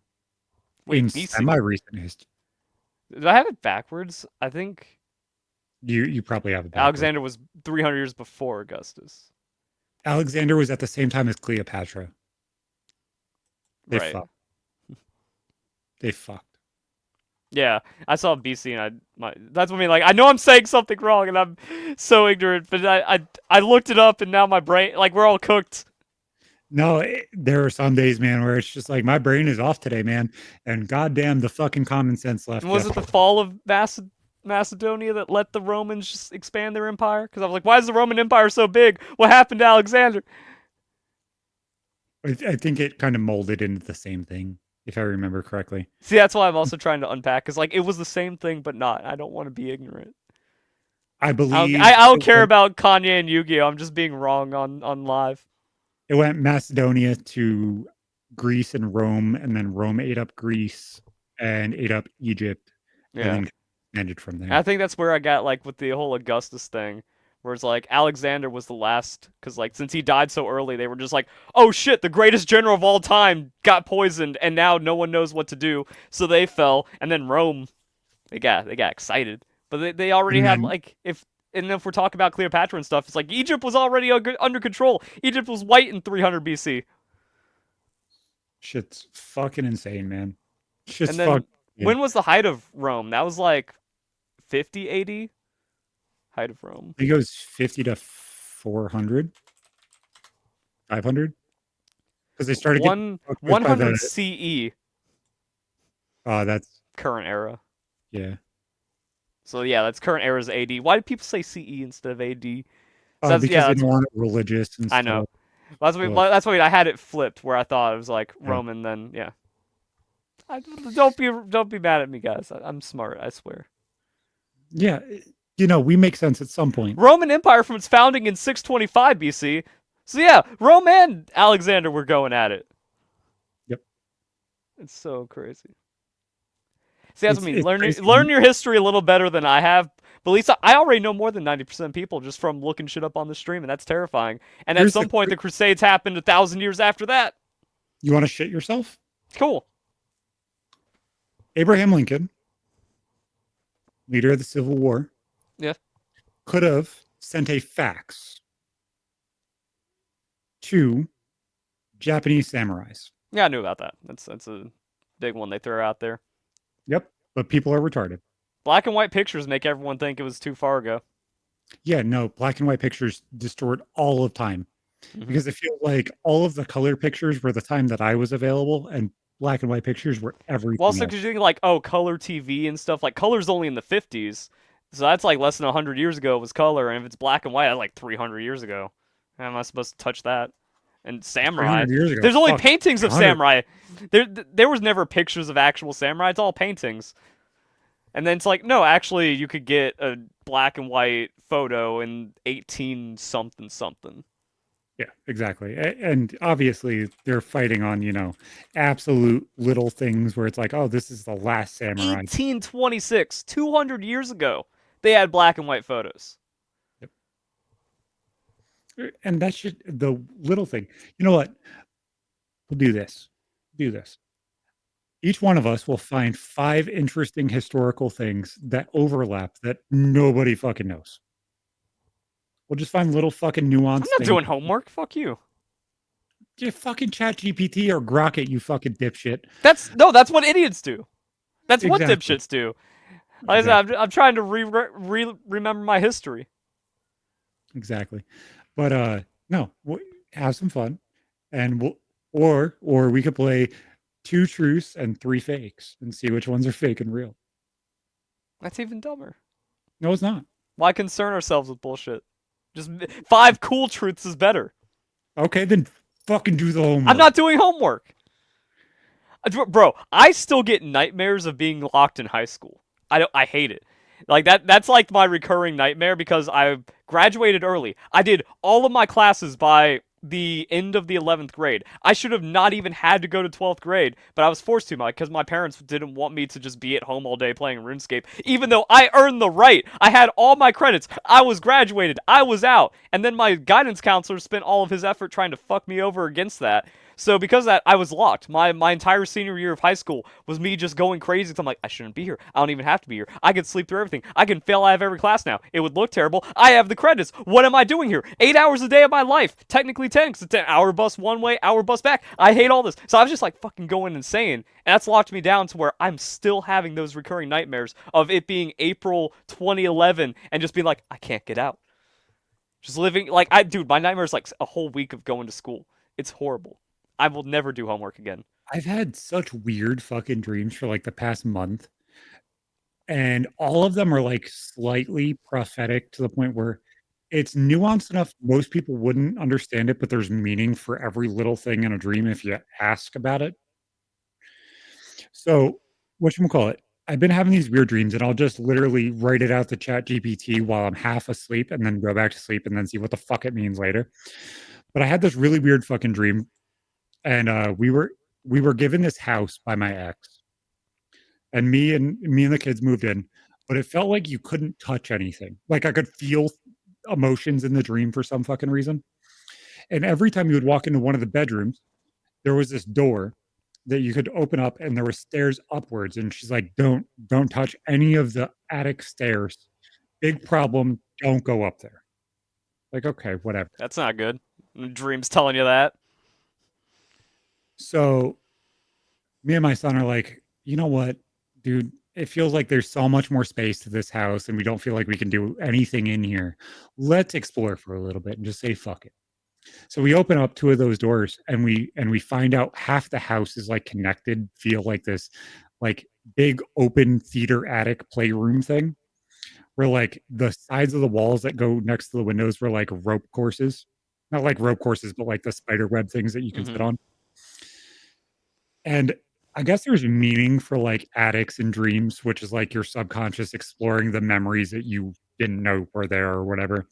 Wait, BC? semi-recent history. Did I have it backwards? I think You probably have it backwards. Alexander was 300 years before Augustus. Alexander was at the same time as Cleopatra. They Right. fucked. They fucked. Yeah, I saw BC and that's what I mean. Like I know I'm saying something wrong and I'm so ignorant, but I looked it up and now my brain like we're all cooked. No, there are some days, man, where it's just like my brain is off today, man, and goddamn, the fucking common sense And left was it the yesterday. fall of Macedonia that let the Romans just expand their empire? Because I was like, why is the Roman Empire so big? What happened to Alexander? I think it kind of molded into the same thing, if I remember correctly. See, that's why I'm also trying to unpack. Because like it was the same thing, but not. I don't want to be ignorant. I I don't. believe I don't care about Kanye and Yu-Gi-Oh. I'm just being wrong on live. it went Macedonia to Greece and Rome, and then Rome ate up Greece and ate up Egypt, and Yeah. then ended from And I there. think that's where I got like with the whole Augustus thing, where it's like Alexander was the last, because like since he died so early, they were just like, oh shit, the greatest general of all time got poisoned, and now no one knows what to do, so they fell, and then Rome, they got excited, but they already And had then like if we're talking about Cleopatra and stuff, it's like Egypt was already under control. Egypt was white in 300 BC, shit's fucking insane, man. and Shit's then fucking when insane. was the height of Rome? That was like 50 AD, height of Rome. I think it goes 50 to 400, 500, because they started getting One fucked by 100 the. CE, That's current era. yeah. So yeah, that's current era's AD. Why do people say CE instead of AD? So that's Because yeah, they that's don't want it religious and I know. stuff. That's So what I had it flipped where I thought it was like yeah. Roman. Then yeah, Don't be mad at me, guys. I'm smart. I swear. Yeah, we make sense at some point. Roman Empire from its founding in 625 BC. So yeah, Rome and Alexander were going at it. Yep. It's so crazy. See, that's what I mean. It's Learn crazy. your history a little better than I have. But at least I already know more than 90% of people just from looking shit up on the stream, and that's terrifying. And at Here's some point, the Crusades happened 1,000 years after that. You want to shit yourself? Cool. Abraham Lincoln, leader of the Civil War, Yeah. could have sent a fax to Japanese samurais. Yeah, I knew about that. That's a big one they throw out there. Yep, but people are retarded. Black and white pictures make everyone think it was too far ago. Yeah, no, black and white pictures distort all of time because it feels like all of the color pictures were the time that I was available, and black and white pictures were everything. Well, also else. because you think like, oh, color TV and stuff. Like, color's only in the 50s, so that's like less than 100 years ago was color. And if it's black and white, that's like 300 years ago. How am I supposed to touch that? And samurai. 300 years ago. There's only Fuck, paintings of 100. samurai. There was never pictures of actual samurai. It's all paintings. And then it's like, no, actually, you could get a black and white photo in 18 something something. Yeah, exactly. And obviously they're fighting on, absolute little things where it's like, oh, this is the last samurai. 1826, 200 years ago, they had black and white photos. Yep. And that's just the little thing. You know what? We'll do this. Do this. Each one of us will find 5 interesting historical things that overlap that nobody fucking knows. We'll just find little fucking nuanced I'm not things. doing homework. Fuck you. Just fucking chat GPT or grok it, you fucking dipshit. That's what idiots do. That's what dipshits do. Like Exactly. I'm trying to remember my history. Exactly. But no, have some fun, and or we could play 2 truths and 3 fakes and see which ones are fake and real. That's even dumber. No, it's not. Why concern ourselves with bullshit? Just 5 cool truths is better. Okay, then fucking do the homework. I'm not doing homework. Bro, I still get nightmares of being locked in high school. I hate it. Like that's like my recurring nightmare because I graduated early. I did all of my classes by the end of the 11th grade. I should have not even had to go to 12th grade, but I was forced to because my parents didn't want me to just be at home all day playing RuneScape, even though I earned the right. I had all my credits. I was graduated. I was out. And then my guidance counselor spent all of his effort trying to fuck me over against that. So because of that, I was locked. My entire senior year of high school was me just going crazy. Cause I'm like, I shouldn't be here. I don't even have to be here. I could sleep through everything. I can fail out of every class now. It would look terrible. I have the credits. What am I doing here? 8 hours a day of my life. Technically 10, because it's an hour bus one way, hour bus back. I hate all this. So I was just like fucking going insane. And that's locked me down to where I'm still having those recurring nightmares of it being April 2011 and just being like, I can't get out. Just living like dude, my nightmare is like a whole week of going to school. It's horrible. I will never do homework again. I've had such weird fucking dreams for like the past month, and all of them are like slightly prophetic to the point where it's nuanced enough most people wouldn't understand it, but there's meaning for every little thing in a dream if you ask about it. So, whatchamacallit, I've been having these weird dreams, and I'll just literally write it out to Chat GPT while I'm half asleep and then go back to sleep and then see what the fuck it means later. But I had this really weird fucking dream, and we were given this house by my ex, and me and the kids moved in, but it felt like you couldn't touch anything. Like I could feel emotions in the dream for some fucking reason. And every time you would walk into one of the bedrooms, there was this door that you could open up and there were stairs upwards. And she's like, don't touch any of the attic stairs. Big problem. Don't go up there. Like, okay, whatever. That's not good. Dreams telling you that. So me and my son are like, you know what, dude? It feels like there's so much more space to this house and we don't feel like we can do anything in here. Let's explore for a little bit and just say fuck it. So we open up 2 of those doors and we find out half the house is like connected, feel like this like big open theater attic playroom thing where like the sides of the walls that go next to the windows were like rope courses. Not like rope courses, but like the spider web things that you can sit on. And I guess there's meaning for like addicts and dreams, which is like your subconscious exploring the memories that you didn't know were there or whatever.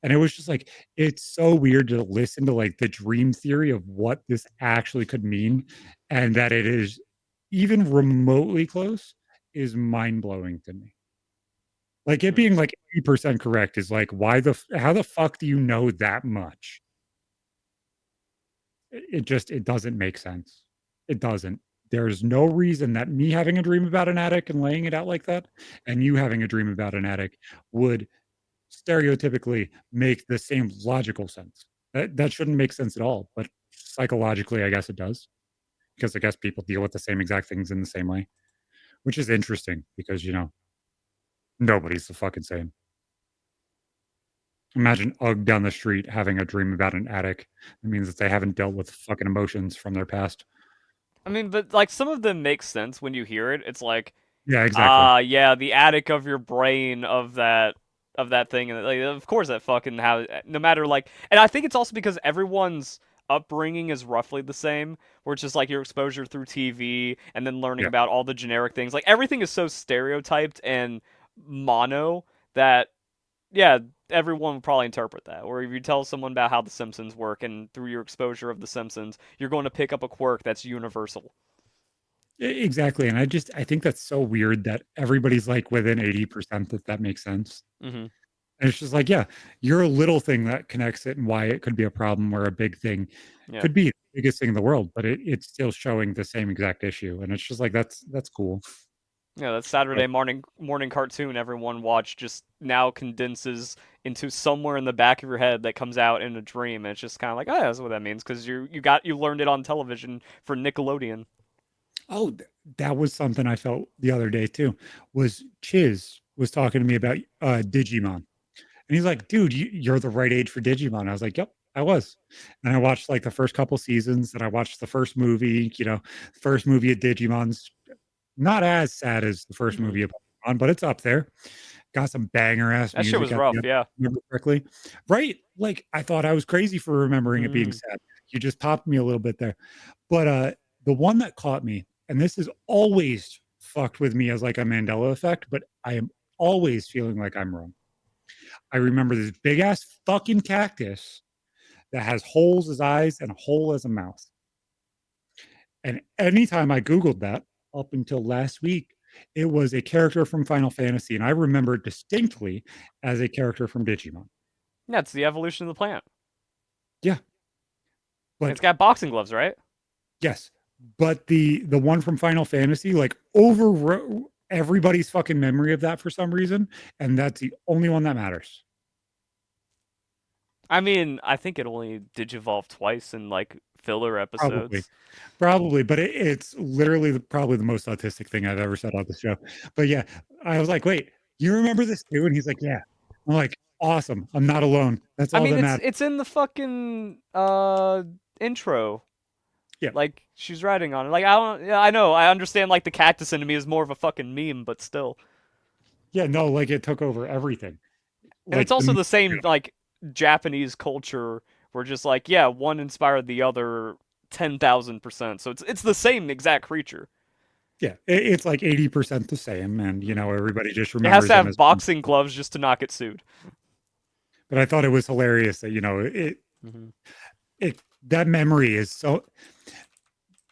And it was just like, it's so weird to listen to like the dream theory of what this actually could mean and that it is even remotely close is mind blowing to me. Like it Hmm. being like 80% correct is like, how the fuck do you know that much? It doesn't make sense. It doesn't. There's no reason that me having a dream about an attic and laying it out like that, and you having a dream about an attic would stereotypically make the same logical sense. That shouldn't make sense at all, but psychologically, I guess it does, because I guess people deal with the same exact things in the same way, which is interesting because, nobody's the fucking same. Imagine Ugg down the street having a dream about an attic. It means that they haven't dealt with fucking emotions from their past. I mean, but like some of them make sense when you hear it. It's like, Yeah, exactly. yeah, the attic of your brain of that thing, and like, of course that fucking how no matter like, and I think it's also because everyone's upbringing is roughly the same, where it's just like your exposure through TV and then learning Yeah. about all the generic things. Like everything is so stereotyped and mono that yeah, everyone would probably interpret that. Or if you tell someone about how The Simpsons work and through your exposure of The Simpsons, you're going to pick up a quirk that's universal. Exactly, and I think that's so weird that everybody's, like, within 80% that that makes sense, Hmm. and it's just like, yeah, you're a little thing that connects it and why it could be a problem or a big thing Yeah. could be the biggest thing in the world, but it's still showing the same exact issue, and it's just like, that's cool, Yeah, that but Saturday morning cartoon everyone watched just now condenses into somewhere in the back of your head that comes out in a dream, and it's just kind of like, oh, yeah, that's what that means because you learned it on television for Nickelodeon. oh, that was something I felt the other day too, was Chiz was talking to me about, Digimon. And he's like, "Dude, you're the right age for Digimon." I was like, "Yep, I was." And I watched like the first couple seasons, and I watched the first movie. First movie of Digimon's not as sad as the first Hmm. movie of Pokemon, but it's up there. Got some banger ass That shit music was at the rough, end, yeah. if I remember correctly. Right? Like I thought I was crazy for remembering it being Mm. sad. You just popped me a little bit there. But the one that caught me, and this has always fucked with me as like a Mandela effect, but I am always feeling like I'm wrong. I remember this big ass fucking cactus that has holes as eyes and a hole as a mouth. And anytime I Googled that up until last week, it was a character from Final Fantasy. And I remember it distinctly as a character from Digimon. Yeah, it's the evolution of the plant. Yeah. It's But got boxing gloves, right? yes. But the one from Final Fantasy, like overwrote everybody's fucking memory of that for some reason. And that's the only one that matters. I mean, I think it only digivolved twice in like filler Probably. episodes. Probably, but it's literally probably the most autistic thing I've ever said on the show. But yeah, I was like, "Wait, you remember this too?" And he's like, "Yeah." I'm like, "Awesome. I'm not alone. That's I all mean, that matters." it's in the fucking intro. Yeah. Like she's writing on it. Like I don't. Yeah, I know. I understand. Like the cactus enemy is more of a fucking meme, but still. Yeah, no, like it took over everything. And it's Like also the the same like Japanese culture where just like yeah, one inspired the other 10,000%. So it's the same exact creature. yeah, it's like 80% the same and Hmm. everybody just It has remembers to him have as boxing gloves just to not get sued. but I thought it was hilarious that, Hmm. that memory is so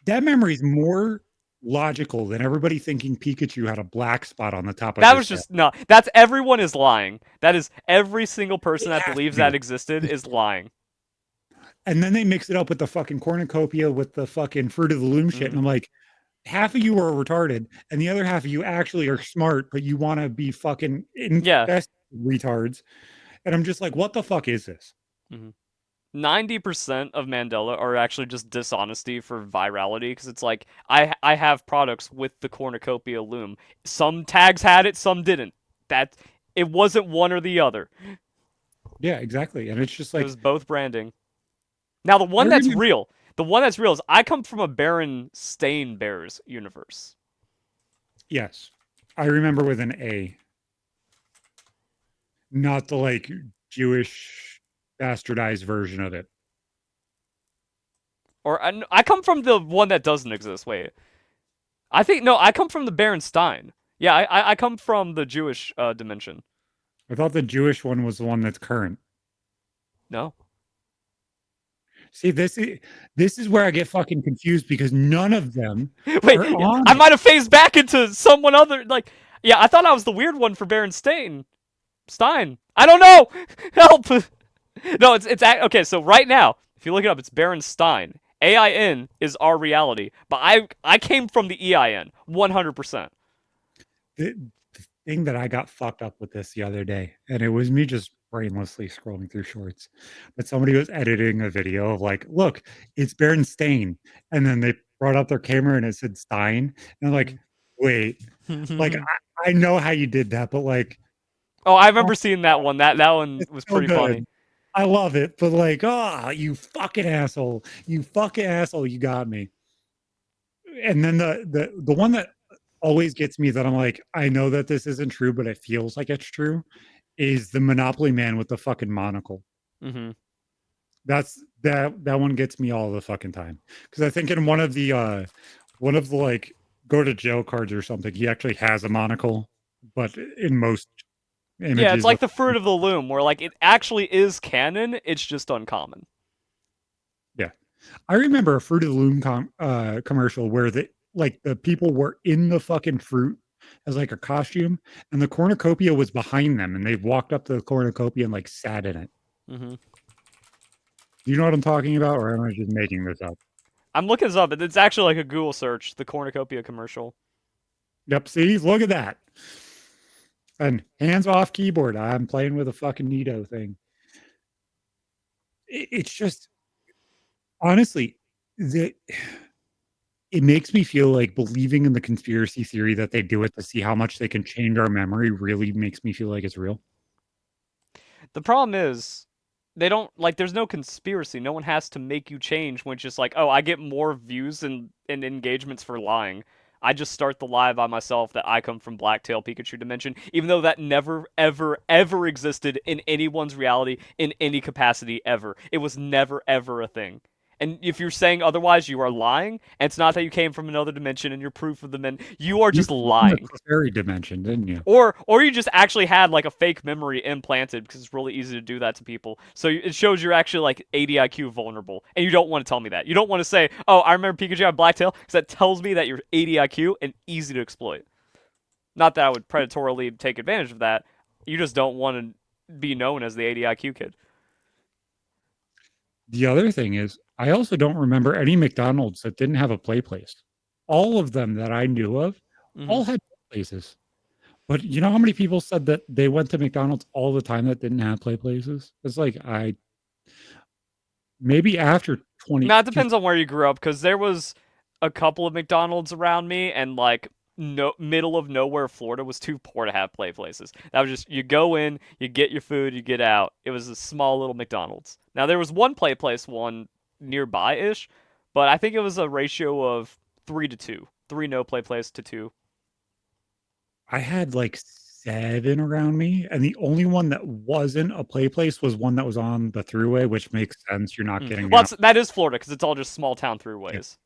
that memory is more logical than everybody thinking Pikachu had a black spot on the top of That his was head. just no. That's everyone is lying. That is every single person It that has to believes that be. existed is lying. And then they mix it up with the fucking cornucopia with the fucking Fruit of the Loom shit. And Hmm. I'm like, half of you are retarded, and the other half of you actually are smart, but you want to be fucking Yeah. infest retards. And I'm just like, what the fuck is this? Hmm. 90% of Mandela are actually just dishonesty for virality because it's like I have products with the cornucopia loom. Some tags had it, some didn't. That it wasn't one or the other. Yeah, exactly. And it's just It like, was both branding. Now I remember, the one that's real is I come from a Baron Stain Bears universe. yes, I remember with an A, not the like Jewish bastardized version of it. Or I come from the one that doesn't exist. Wait. I think no, I come from the Berenstein. Yeah, I come from the Jewish dimension. I thought the Jewish one was the one that's current. No. See, this is where I get fucking confused because none of them Wait, are yeah, on I it. might have phased back into someone other. Like, yeah, I thought I was the weird one for Berenstain. Stein. I don't know. Help. No, it's okay. So right now, if you look it up, it's Berenstein. AIN is our reality, but I came from the EIN 100%. The thing that I got fucked up with this the other day, and it was me just brainlessly scrolling through shorts, but somebody was editing a video of like, look, it's Berenstain, and then they brought up their camera and it said Stein, and I'm like, wait, like I know how you did that, but like, Oh, I oh, remember seeing that one. That one it's was so pretty funny. good. I love it, but like, oh, you fucking asshole, you got me. And then the one that always gets me that I'm like, I know that this isn't true, but it feels like it's true, is the Monopoly man with the fucking monocle. Hmm. That one gets me all the fucking time. Because I think in one of the like go to jail cards or something, he actually has a monocle, but in most Yeah, it's images like of the Fruit of the Loom, where like it actually is canon. It's just uncommon. yeah. I remember a Fruit of the Loom commercial where the people were in the fucking fruit as like a costume, and the cornucopia was behind them, and they walked up to the cornucopia and like sat in it. Hmm. Do you know what I'm talking about, or am I just making this up? I'm looking this up. It's actually like a Google search. The cornucopia commercial. Yep. See, look at that. And hands off keyboard. I'm playing with a fucking Nito thing. It's just honestly that it makes me feel like believing in the conspiracy theory that they do it to see how much they can change our memory really makes me feel like it's real. The problem is they don't like there's no conspiracy. No one has to make you change when it's just like, oh, I get more views and engagements for lying. I just start the lie by myself that I come from Blacktail Pikachu dimension, even though that never, ever, ever existed in anyone's reality in any capacity ever. It was never, ever a thing. And if you're saying otherwise, you are lying. And it's not that you came from another dimension and you're proof of the men. You are You just came from the lying. fairy dimension, didn't you? Or you just actually had like a fake memory implanted because it's really easy to do that to people. So it shows you're actually like 80 IQ vulnerable, and you don't want to tell me that. You don't want to say, "Oh, I remember Pikachu had Blacktail," because that tells me that you're 80 IQ and easy to exploit. Not that I would predatorily take advantage of that. You just don't want to be known as the 80 IQ kid. The other thing is, I also don't remember any McDonald's that didn't have a play place. All of them that I knew of Hmm. all had play places. But you know how many people said that they went to McDonald's all the time that didn't have play places? It's like I maybe after 20 Now it two, depends on where you grew up, because there was a couple of McDonald's around me, and like no middle of nowhere Florida was too poor to have play places. That was just you go in, you get your food, you get out. It was a small little McDonald's. Now there was one play place one nearby ish, but I think it was a ratio of 3 to 2. Three no play place to two. I had like 7 around me, and the only one that wasn't a play place was one that was on the thruway, which makes sense. You're not getting Well, out. that is Florida because it's all just small town Yeah. throughways.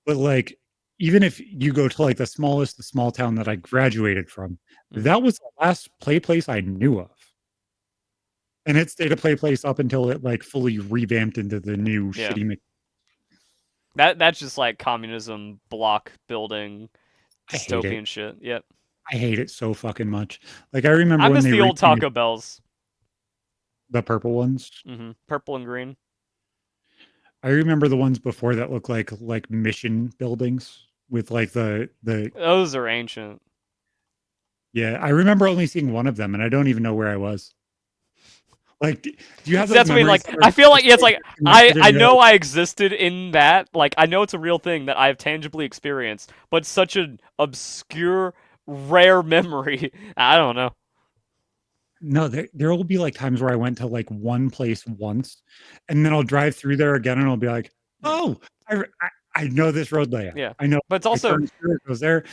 But like, even if you go to like the small town that I graduated from, Hmm. that was the last play place I knew of. And it stayed a play place up until it like fully revamped into the new Yeah, shitty. that's just like communism block building I hate it. dystopian shit. Yep. I hate it so fucking much. Like I remember I when miss they the old repainted Taco Bells. the purple ones. Purple and green. I remember the ones before that looked like mission buildings with like the Those are ancient. yeah. I remember only seeing one of them, and I don't even know where I was. Like, do you have See, those that's what I mean. memories Like, that are I feel like just yeah, it's like like connected in I your head? know I existed in that. Like, I know it's a real thing that I have tangibly experienced, but such an obscure, rare memory. I don't know. No, there will be like times where I went to like one place once, and then I'll drive through there again, and I'll be like, Yeah, oh, I know this road layout. yeah. I know But it's I also turn here, it goes there.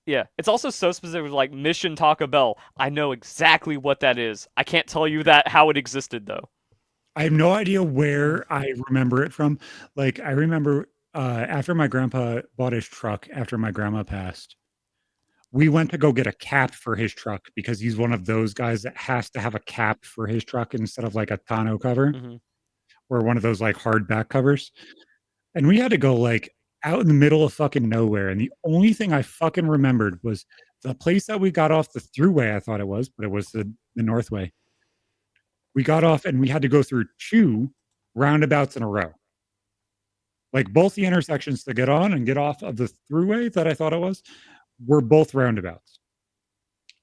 yeah, it's also so specific. Like Mission Taco Bell, I know exactly what that is. I can't tell you that how it existed though. I have no idea where I remember it from. Like I remember After my grandpa bought his truck, after my grandma passed, we went to go get a cap for his truck because he's one of those guys that has to have a cap for his truck instead of like a tonneau cover Hmm. or one of those like hard back covers. And we had to go like out in the middle of fucking nowhere. And the only thing I fucking remembered was the place that we got off the throughway. I thought it was, but it was the Northway. We got off and we had to go through two roundabouts in a row. Like both the intersections to get on and get off of the throughway that I thought it was were both roundabouts.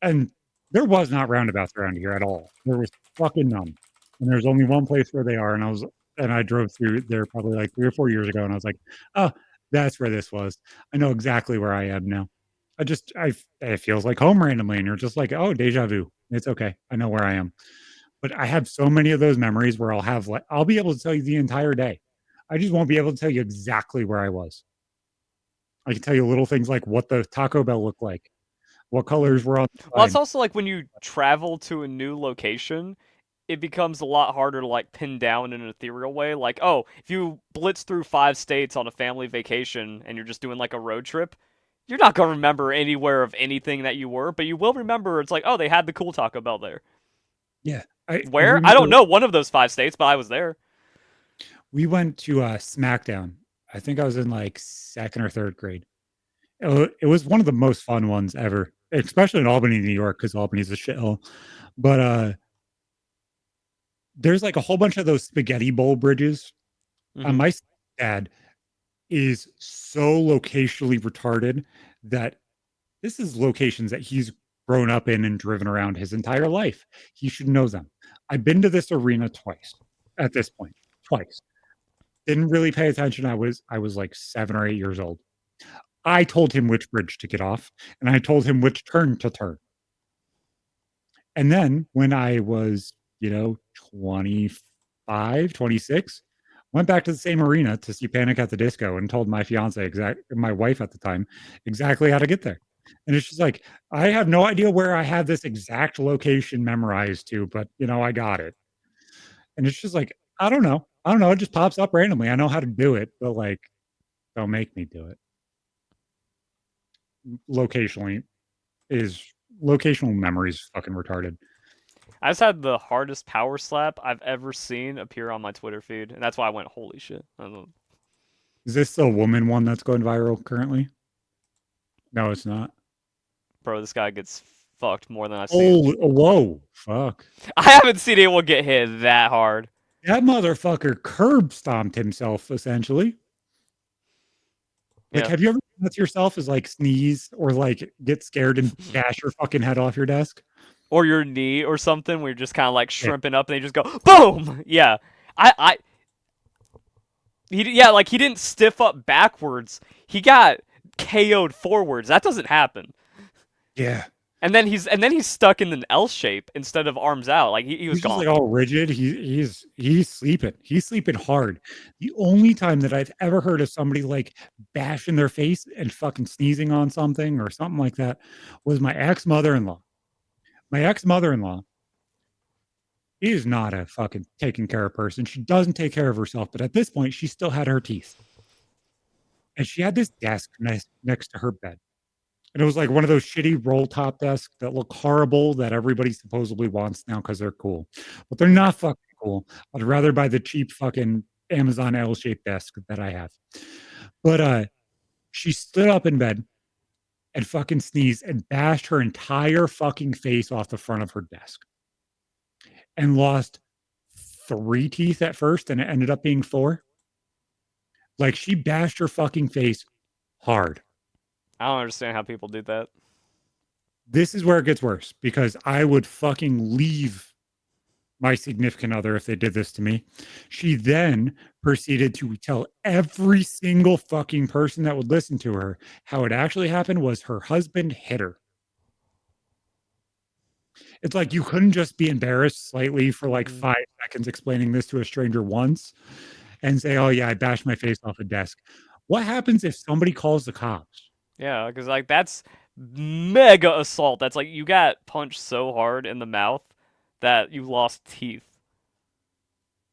And there was not roundabouts around here at all. There was fucking none. And there's only one place where they are. And I drove through there probably like 3 or 4 years ago. And I was like, oh, that's where this was. I know exactly where I am now. It feels like home randomly. And you're just like, oh, deja vu. It's okay. I know where I am. But I have so many of those memories where I'll be able to tell you the entire day. I just won't be able to tell you exactly where I was. I can tell you little things like what the Taco Bell looked like, what colors were on the Well, it's sign. also like when you travel to a new location, it becomes a lot harder to like pin down in an ethereal way. Like, oh, if you blitz through 5 states on a family vacation and you're just doing like a road trip, you're not gonna remember anywhere of anything that you were, but you will remember it's like, oh, they had the cool Taco Bell there. Yeah, I Where? I don't remember know one of those 5 states, but I was there. we went to SmackDown. I think I was in like second or third grade. It was one of the most fun ones ever, especially in Albany, New York, because Albany's a shithole. But there's like a whole bunch of those spaghetti bowl bridges. Hmm. My dad is so locationally retarded that this is locations that he's grown up in and driven around his entire life. He should know them. I've been to this arena twice at this point, twice. Didn't really pay attention. I was like 7 or 8 years old. I told him which bridge to get off, and I told him which turn to turn. And then when I was, 25, 26, went back to the same arena to see Panic at the Disco and told my wife at the time, exactly how to get there. And it's just like, I have no idea where I have this exact location memorized to, but I got it. And it's just like, I don't know. I don't know. It just pops up randomly. I know how to do it, but like, don't make me do it. Locationally is Locational memory is fucking retarded. I just had the hardest power slap I've ever seen appear on my Twitter feed, and that's why I went, holy shit. Is this the woman one that's going viral currently? No, it's not. Bro, this guy gets fucked more than I've seen. Oh, whoa, fuck. I haven't seen anyone get hit that hard. That motherfucker curb stomped himself essentially. Like, Yeah. have you ever done that to yourself as like sneeze or like get scared and dash your fucking head off your desk? Or your knee or something where you're just kind of like Yeah. shrimping up and you just go, boom! Yeah. I, yeah, like he didn't stiff up backwards. He got KO'd forwards. That doesn't happen. Yeah. And then he's stuck in an L shape instead of arms out. Like he was He's just like gone. all rigid. He's sleeping. He's sleeping hard. The only time that I've ever heard of somebody like bashing their face and fucking sneezing on something or something like that was my ex mother in law. My ex mother in law is not a fucking taking care of person. She doesn't take care of herself, but at this point, she still had her teeth, and she had this desk next to her bed. And it was like one of those shitty roll top desks that look horrible that everybody supposedly wants now because they're cool. But they're not fucking cool. I'd rather buy the cheap fucking Amazon L-shaped desk that I have. But she stood up in bed and fucking sneezed and bashed her entire fucking face off the front of her desk and lost three teeth at first, and it ended up being four. Like she bashed her fucking face hard. I don't understand how people do that. This is where it gets worse because I would fucking leave my significant other if they did this to me. She then proceeded to tell every single fucking person that would listen to her how it actually happened was her husband hit her. It's like you couldn't just be embarrassed slightly for like Mhm. 5 seconds explaining this to a stranger once and say, "Oh yeah, I bashed my face off a desk." What happens if somebody calls the cops? Yeah, because like that's mega assault. That's like you got punched so hard in the mouth that you lost teeth.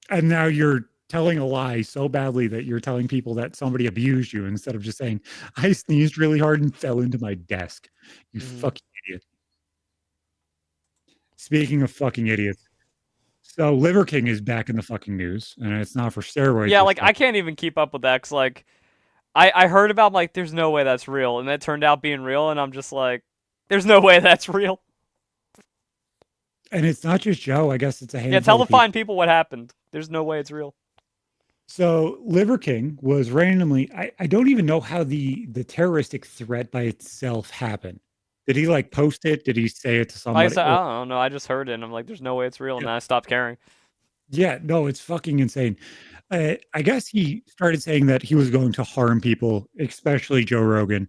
And now you're telling a lie so badly that you're telling people that somebody abused you instead of just saying, I sneezed really hard and fell into my desk. You Hmm. fucking idiot. Speaking of fucking idiots, so Liver King is back in the fucking news, and it's not for steroids Yeah, this like time. I can't even keep up with that. 'Cause, like I heard about like there's no way that's real, and that turned out being real, and I'm just like, there's no way that's real. And it's not just Joe. I guess it's a Yeah, tell handful the of people. fine people what happened. There's no way it's real. So Liver King was randomly. I don't even know how the terroristic threat by itself happened. Did he like post it? Did he say it to Like I somebody? said, Or I don't know. I just heard it, and I'm like, there's no way it's real, and yeah, then I stopped caring. yeah, no, it's fucking insane. I guess he started saying that he was going to harm people, especially Joe Rogan,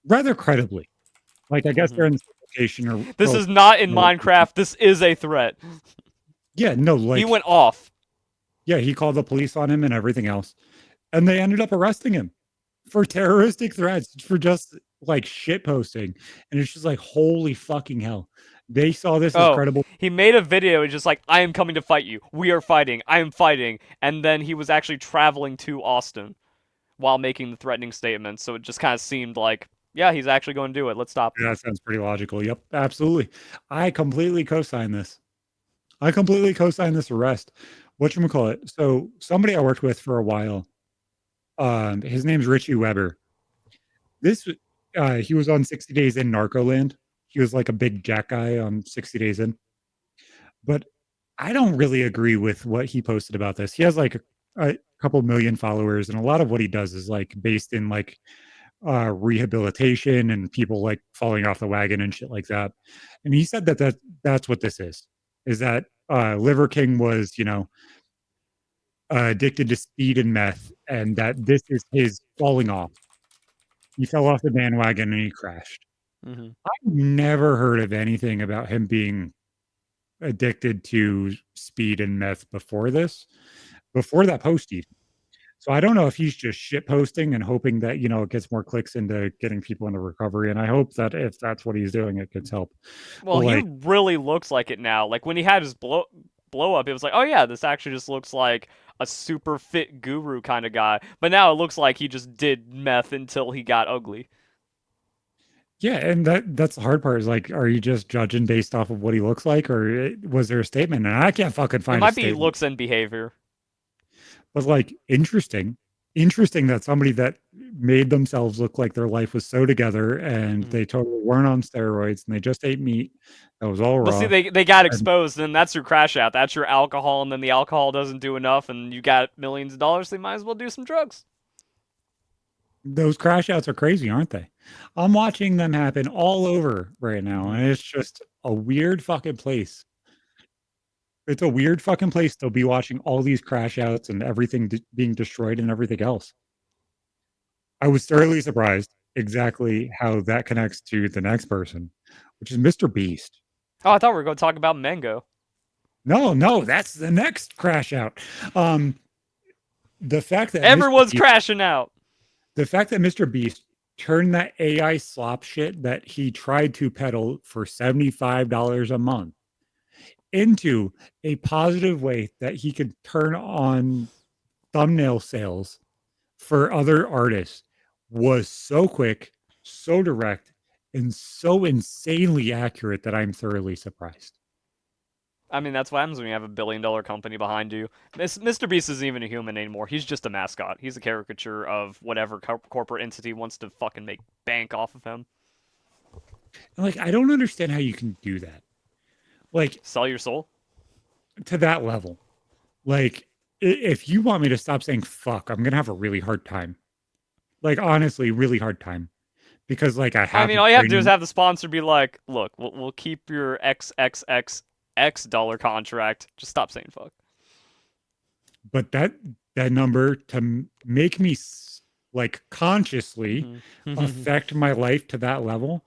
rather credibly. Like I guess Hmm. they're in the location or This is not in Minecraft. This is a threat. yeah, no, He like went off. yeah, he called the police on him and everything else, and they ended up arresting him for terroristic threats for just like shit posting, and it's just like holy fucking hell. They saw this as Oh, credible. he made a video. He's just like, I am coming to fight you. We are fighting. I am fighting. And then he was actually traveling to Austin while making the threatening statements. So it just kind of seemed like, yeah, he's actually going to do it. Let's stop him. That sounds pretty logical. Yep, absolutely. I completely co-sign this. I completely co-sign this arrest. Whatchamacallit? So somebody I worked with for a while, his name's Richie Weber. This he was on 60 Days in Narcoland. He was like a big jack guy on 60 Days in. But I don't really agree with what he posted about this. He has like a couple million followers, and a lot of what he does is like based in like rehabilitation and people like falling off the wagon and shit like that. And he said that that's what this is that Liver King was, addicted to speed and meth, and that this is his falling off. He fell off the bandwagon and he crashed. Hmm. I've never heard of anything about him being addicted to speed and meth before that post even. So I don't know if he's just shit posting and hoping that, it gets more clicks into getting people into recovery. And I hope that if that's what he's doing, it gets help. But Well, he like, really looks like it now. Like when he had his blow up, it was like, oh yeah, this actually just looks like a super fit guru kind of guy. But now it looks like he just did meth until he got ugly. yeah, and that's the hard part is like, are you just judging based off of what he looks like, or was there a statement? And I can't fucking It find a might be statement. looks and behavior. But like interesting that somebody that made themselves look like their life was so together and Mhm. they totally weren't on steroids and they just ate meat that was all But see, raw. they got And exposed, and that's your crash out. That's your alcohol, and then the alcohol doesn't do enough, and you got millions of dollars, so you might as well do some drugs. those crash outs are crazy, aren't they? I'm watching them happen all over right now, Hmm. and it's just a weird fucking place. It's a weird fucking place to be watching all these crash outs and everything being destroyed and everything else. I was thoroughly surprised exactly how that connects to the next person, which is Mr. Beast. Oh, I thought we were going to talk about Mango. No, no, that's the next crash out. Um, the fact that Mr. Everyone's Beast, crashing out. the fact that Mr. Beast turned that AI slop shit that he tried to peddle for $75 a month into a positive way that he could turn on thumbnail sales for other artists was so quick, so direct, and so insanely accurate that I'm thoroughly surprised. I mean, that's what happens when you have a billion-dollar company behind you. Mr. Beast isn't even a human anymore. He's just a mascot. He's a caricature of whatever corporate entity wants to fucking make bank off of him. And like, I don't understand how you can do that. Like, Sell your soul. to that level. Like, if you want me to stop saying fuck, I'm gonna have a really hard time. Like, honestly, really hard time because like I I have mean, the all you have to do is training, have the sponsor be like, "Look, we'll keep your XXXX dollar contract. Just stop saying fuck." but that number to make me like consciously Mm-hmm. affect my life to that level.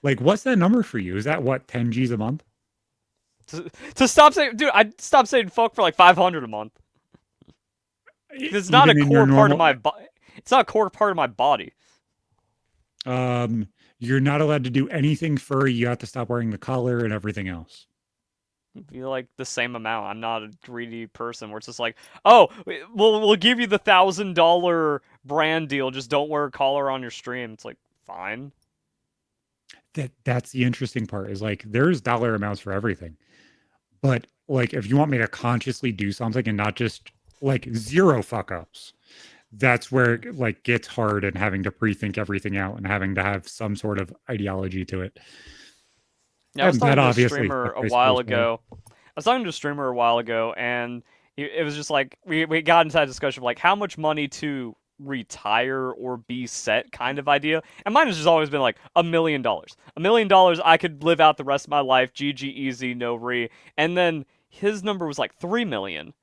Like, what's that number for you? Is that what 10 G's a month? to stop saying, dude, I'd stop saying fuck for like 500 a month. It's not a Even in your core part of normal, my body. It's not a core part of my body. you're not allowed to do anything furry. You have to stop wearing the collar and everything else. Be like the same amount. I'm not a greedy person where it's just like, oh, we'll give you the $1,000 brand deal. Just don't wear a collar on your stream. It's like fine. That's the interesting part is like there's dollar amounts for everything. But like if you want me to consciously do something and not just like zero fuck ups, that's where it like gets hard and having to pre-think everything out and having to have some sort of ideology to it. Yeah, I was And that talking to a obviously streamer a separates while personally. ago. And it was just like we got into that discussion of like how much money to retire or be set kind of idea. And mine has just always been like $1 million. $1 million, I could live out the rest of my life, GG easy, no re. And then his number was like 3 million.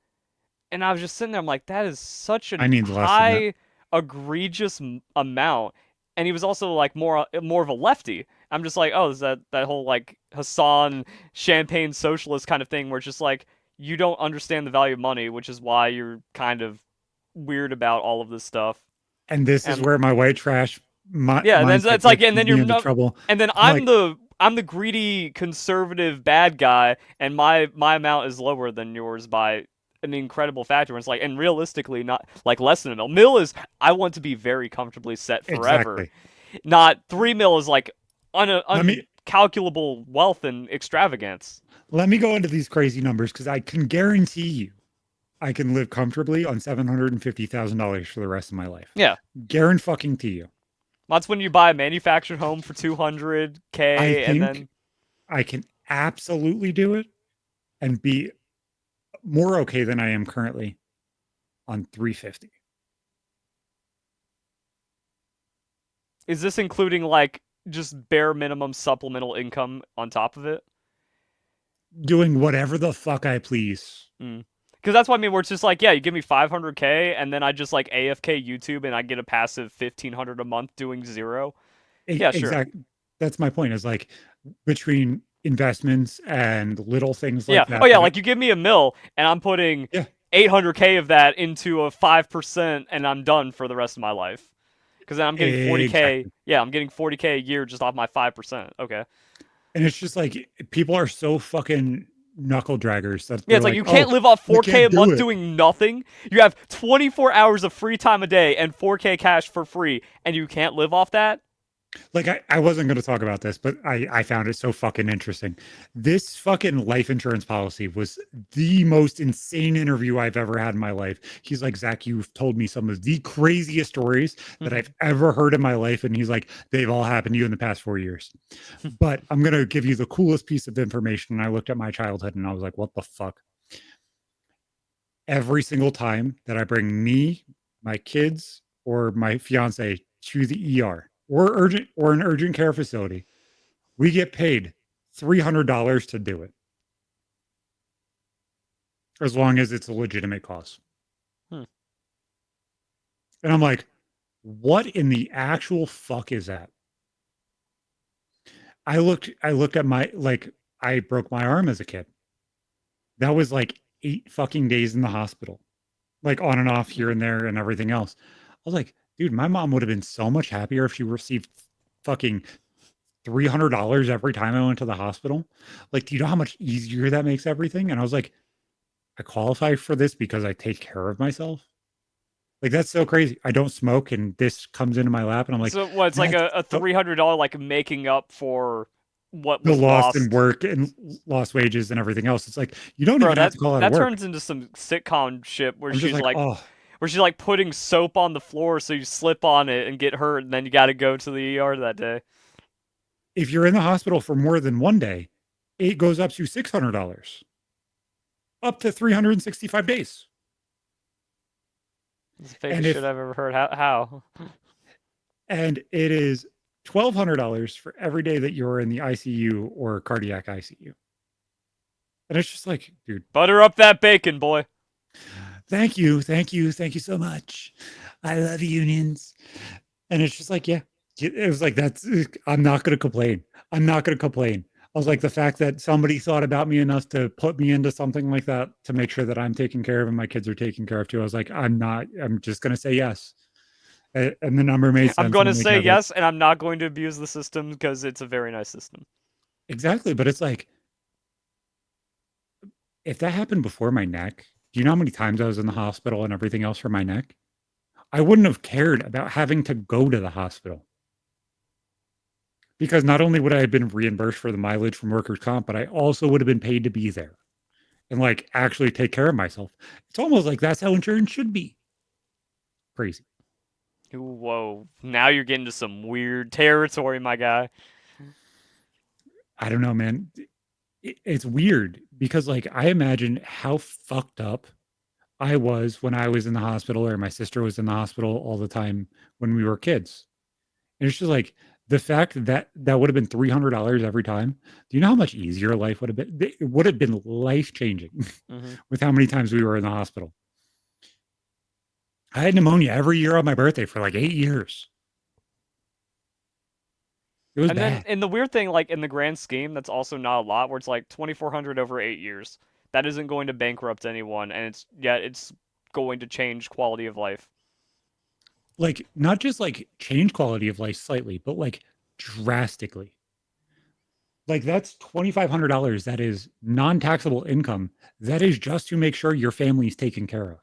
And I was just sitting there, I'm like, that is such I a need less than that. high, egregious amount. And he was also like more of a lefty. I'm just like, oh, is that whole like Hassan champagne socialist kind of thing where it's just like you don't understand the value of money, which is why you're kind of weird about all of this stuff. And this is And where my white trash yeah, and then mindset it's like, gets and then you're me into not, trouble. and then I'm like, I'm the greedy conservative bad guy, and my amount is lower than yours by an incredible factor. And it's like, and realistically, not like less than a mil. Mil is I want to be very comfortably set forever. exactly. Not 3 mil is like Let me uncalculable wealth and extravagance. let me go into these crazy numbers because I can guarantee you I can live comfortably on $750,000 for the rest of my life. Yeah, Guarantee you. that's when you buy a manufactured home for I 200K, and think then I can absolutely do it and be more okay than I am currently on 350. is this including like just bare minimum supplemental income on top of it? Doing whatever the fuck I please. Because that's what I mean. Where it's just like, yeah, you give me 500K, and then I just like AFK YouTube, and I get a passive 1,500 a month doing zero. Yeah, sure. Exactly. That's my point. Is like between investments and little things Yeah. like Oh that. yeah, like you give me a mil, and I'm putting Yeah, 800K of that into a 5%, and I'm done for the rest of my life. Because then I'm getting 40K. exactly. Yeah, I'm getting 40K a year just off my 5%. Okay. And it's just like people are so fucking knuckle draggers that Yeah, they're it's like like, you can't oh, live off you 4K a can't do month it. doing nothing. You have 24 hours of free time a day and 4K cash for free, and you can't live off that? Like I wasn't going to talk about this, but I found it so fucking interesting. This fucking life insurance policy was the most insane interview I've ever had in my life. He's like, Zach, you've told me some of the craziest stories that I've ever heard in my life. And he's like, they've all happened to you in the past 4 years. But I'm going to give you the coolest piece of information. And I looked at my childhood and I was like, what the fuck? Every single time that I bring me, my kids, or my fiance to the ER or an urgent care facility, we get paid $300 to do it, as long as it's a legitimate cause. Hmm. And I'm like, what in the actual fuck is that? I looked at my like I broke my arm as a kid. That was like 8 fucking days in the hospital, like on and off here and there and everything else. I was like, dude, my mom would have been so much happier if she received fucking $300 every time I went to the hospital. Like, do you know how much easier that makes everything? And I was like, I qualify for this because I take care of myself. Like, that's so crazy. I don't smoke, and this comes into my lap, and I'm like, So what? It's like that's a $300 like making up for what the was loss in lost. work and lost wages and everything else. It's like you don't Bro, even have that to call out of that work. turns into some sitcom shit I'm just like, oh, where she's like putting soap on the floor so you slip on it and get hurt, and then you got to go to the ER that day. if you're in the hospital for more than one day, it goes up to $600, up to 365 days. It's the fakest And shit if I've ever heard. How? and it is $1,200 for every day that you're in the ICU or cardiac ICU. And it's just like, dude, Butter up that bacon, boy. thank you, thank you so much. I love unions. And it's just like, yeah, it was like, I'm not going to complain. I'm not going to complain. I was like, the fact that somebody thought about me enough to put me into something like that to make sure that I'm taken care of and my kids are taken care of too. I was like, I'm just going to say yes. And the number made I'm sense. going And to I'm like, say yeah, yes, and I'm not going to abuse the system because it's a very nice system. exactly. But it's like, if that happened before my neck, do you know how many times I was in the hospital and everything else for my neck? I wouldn't have cared about having to go to the hospital because not only would I have been reimbursed for the mileage from workers' comp, but I also would have been paid to be there and like actually take care of myself. It's almost like that's how insurance should be. Crazy. Whoa, now you're getting to some weird territory, my guy. I don't know, man. It's weird because like I imagine how fucked up I was when I was in the hospital or my sister was in the hospital all the time when we were kids. And it's just like the fact that that would have been $300 every time. Do you know how much easier life would have been? It would have been life changing Mm-hmm. with how many times we were in the hospital. I had pneumonia every year on my birthday for like 8 years. It was And then, bad. and the weird thing, like in the grand scheme, that's also not a lot. Where it's like 2,400 over 8 years. That isn't going to bankrupt anyone, and it's going to change quality of life. Like not just like change quality of life slightly, but like drastically. Like that's $2,500 that is non-taxable income. That is just to make sure your family's taken care of.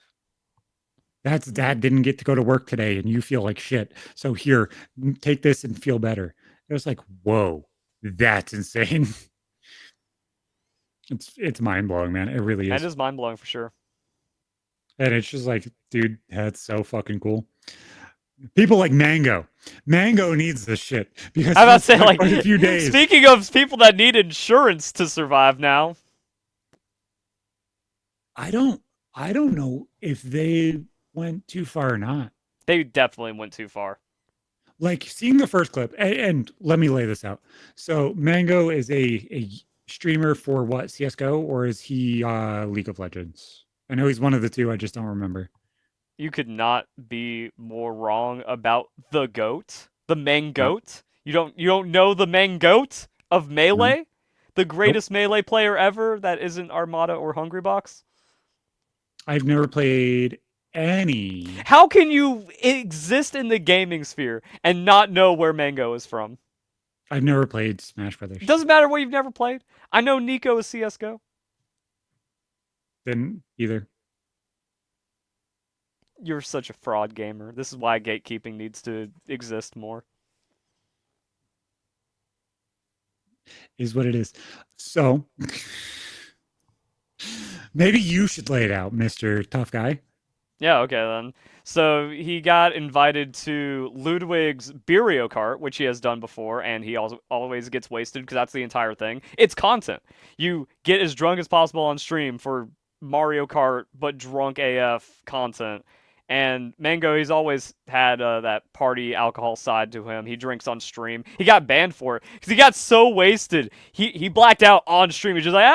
That's Mm-hmm. dad didn't get to go to work today and you feel like shit. So here, take this and feel better. It was like, whoa, that's insane. It's mind blowing, man. It really That is. is mind blowing for sure. And it's just like, dude, that's so fucking cool. People like Mango. Mango needs this shit because I was about he's to say, had like, quite a few days. speaking of people that need insurance to survive now, I don't I don't know if they went too far or not. they definitely went too far. Like seeing the first clip, and let me lay this out. So Mango is a streamer for what, CS:GO, or is he League of Legends? I know he's one of the two. I just don't remember. You could not be more wrong about the goat, the main No, goat. You don't know the main goat of no, Melee, the nope. greatest Melee player ever that isn't Armada or Hungrybox. I've never played any. How can you exist in the gaming sphere and not know where Mango is from? I've never played Smash It Brothers. doesn't matter what you've never played. I know Nico is CS:GO. Didn't either. You're such a fraud gamer. This is why gatekeeping needs to exist more. Is what it is. So maybe you should lay it out, Mister Tough Guy. Yeah, okay then. So he got invited to Ludwig's Beerio Kart, which he has done before, and he also always gets wasted because that's the entire thing. It's content. You get as drunk as possible on stream for Mario Kart, but drunk AF content. And Mango, he's always had that party alcohol side to him. He drinks on stream. He got banned for it because he got so wasted. He blacked out on stream. He's just like,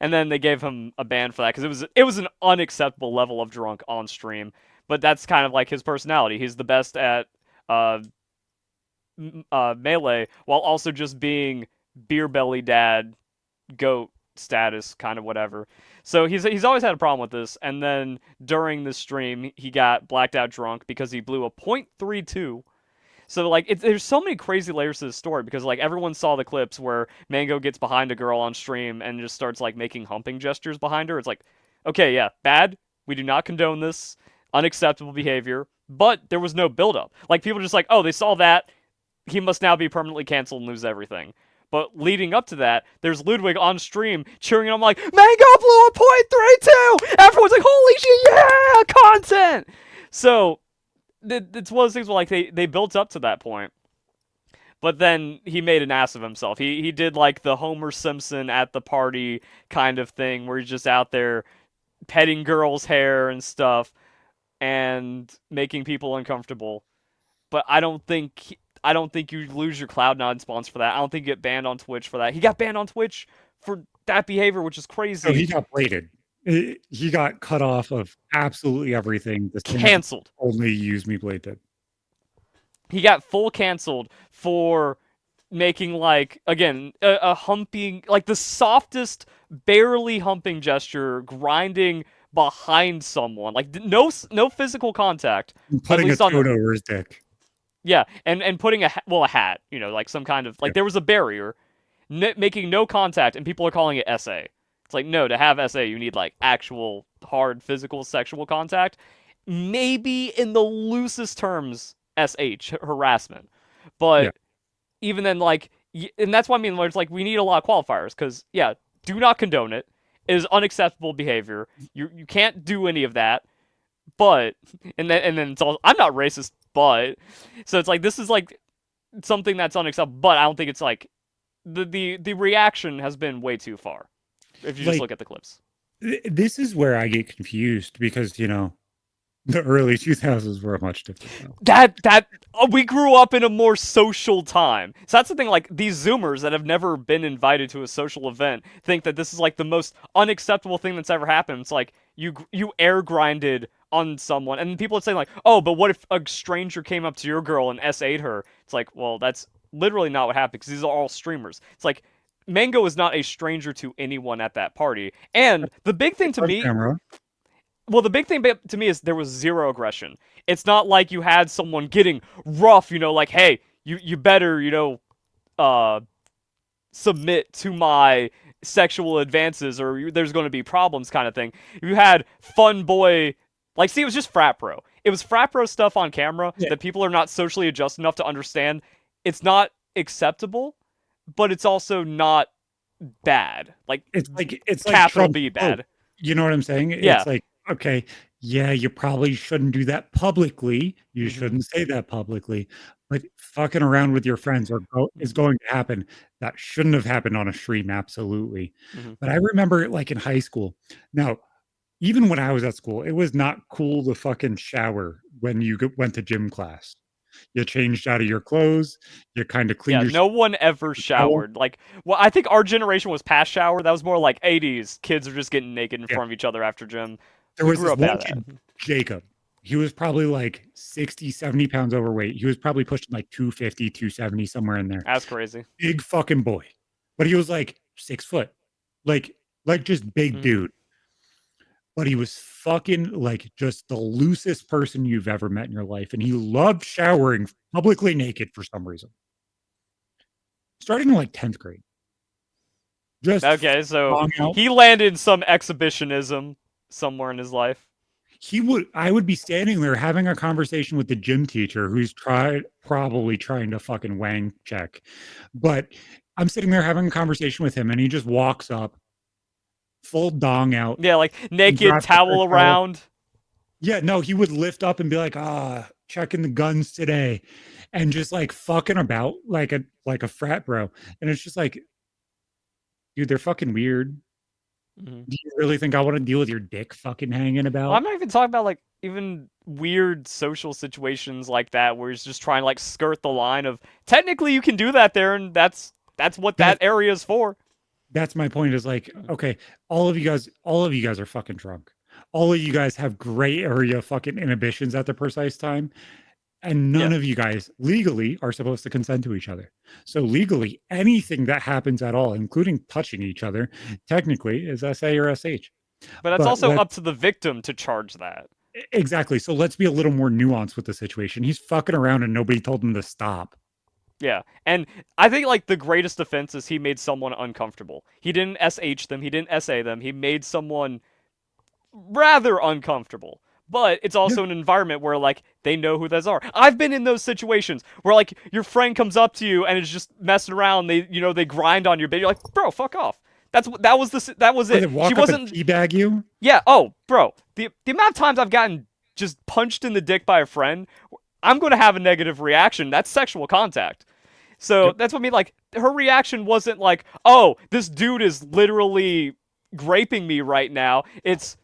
and then they gave him a ban for that because it was an unacceptable level of drunk on stream. But that's kind of like his personality. He's the best at uh, melee while also just being beer belly dad goat status kind of whatever. So he's always had a problem with this. And then during the stream, he got blacked out drunk because he blew a .32. So like there's so many crazy layers to the story because like everyone saw the clips where Mango gets behind a girl on stream and just starts like making humping gestures behind her. It's like, okay, yeah, bad. We do not condone this. Unacceptable behavior. But there was no buildup. Like people just like, oh, they saw that. He must now be permanently canceled and lose everything. But leading up to that, there's Ludwig on stream cheering, and I'm like, Mango blew a .32! Everyone's like, holy shit, yeah, content! So it's one of those things where like they built up to that point, but then he made an ass of himself. He did like the Homer Simpson at the party kind of thing where he's just out there petting girls' hair and stuff and making people uncomfortable. But I don't think you lose your Cloud9 spawns for that. I don't think you get banned on Twitch for that. He got banned on Twitch for that behavior, which is So crazy. he got bladed. He got cut off of absolutely everything. The thing that Canceled. only use me bladed. He got full canceled for making like again a humping like the softest barely humping gesture grinding behind someone like no physical contact at Putting a least on the toad over his dick. yeah and putting a hat like some kind of like Yeah. there was a barrier making no contact and people are calling it SA It's like, no, to have SA, you need like actual hard physical sexual contact. Maybe in the loosest terms, SH harassment, Yeah. but even then, like, and that's what I mean. Where it's like we need a lot of qualifiers because yeah, do not condone it. It is unacceptable behavior. You can't do any of that. But and then it's all I'm not racist, but so it's like this is like something that's unacceptable. But I don't think it's like the reaction has been way too far if you just Like look at the clips. this is where I get confused because, the early 2000s were a much different time. We grew up in a more social time. So that's the thing. Like these Zoomers that have never been invited to a social event think that this is like the most unacceptable thing that's ever happened. It's like you air grinded on someone, and people are saying like, oh, but what if a stranger came up to your girl and SA'd her? It's like, well, that's literally not what happened because these are all streamers. It's like Mango is not a stranger to anyone at that party. And the big thing to On me, camera. well, the big thing to me is there was zero aggression. It's not like you had someone getting rough, like, hey, you better, uh, submit to my sexual advances or there's going to be problems kind of thing. You had fun boy, like, see, it was just frat bro. It was frat bro stuff on camera Yeah. that people are not socially adjusted enough to understand. It's not acceptable, but it's also not bad. Like, It's like capital Trump. B bad. You know what I'm saying? Yeah. It's like, okay, yeah, you probably shouldn't do that publicly. You Mm-hmm. shouldn't say that publicly, but fucking around with your friends is Mm-hmm. going to happen. That shouldn't have happened on a stream, absolutely. Mm-hmm. But I remember like in high school. Now, even when I was at school, it was not cool to fucking shower when you went to gym class. You changed out of your clothes, you kind of cleaned Yeah, your no one ever towel. showered. Like, well, I think our generation was past shower. That was more like 80s. Kids are just getting naked in Yeah. front of each other after gym. There We was grew this up one out of kid, that. Jacob. He was probably like 60, 70 pounds overweight. He was probably pushing like 250, 270, somewhere in there. That's crazy. Big fucking boy. But he was like 6 foot. Like just big Mm-hmm. dude. But he was fucking like just the loosest person you've ever met in your life. And he loved showering publicly naked for some reason. Starting in like 10th grade. Just Okay, so hung out. he landed some exhibitionism somewhere in his life. I would be standing there having a conversation with the gym teacher who's probably trying to fucking wang check. But I'm sitting there having a conversation with him and he just walks up, full dong out, Yeah, like and naked drops the towel towel. around. Yeah, no, he would lift up and be like, checking the guns today. And just like fucking about like a frat bro. And it's just like, dude, they're fucking weird. Mm-hmm. Do you really think I want to deal with your dick fucking hanging Well, I'm about? not even talking about like even weird social situations like that where he's just trying to like skirt the line of technically you can do that there and that's what that That area is for. that's my point is like, Mm. okay, all of you guys are fucking drunk. All of you guys have gray area fucking inhibitions at the precise time. And Yeah. none of you guys legally are supposed to consent to each other. So legally, anything that happens at all, including touching each other, technically is SA or SH. But that's But also let up to the victim to charge that. exactly. So let's be a little more nuanced with the situation. He's fucking around and nobody told him to stop. Yeah. And I think like the greatest offense is he made someone uncomfortable. He didn't SH them, he didn't SA them, he made someone rather uncomfortable. But it's Yeah. also an environment where like they know who those are. I've been in those situations where like your friend comes up to you and is just messing around. They grind on your bit. You're like, bro, fuck off. That was Or they it. She walk up and wasn't. teabag you. Yeah. Oh, bro. The amount of times I've gotten just punched in the dick by a friend, I'm gonna have a negative reaction. That's sexual contact. So Yep. that's what I mean. Like her reaction wasn't like, oh, this dude is literally graping me right now. It's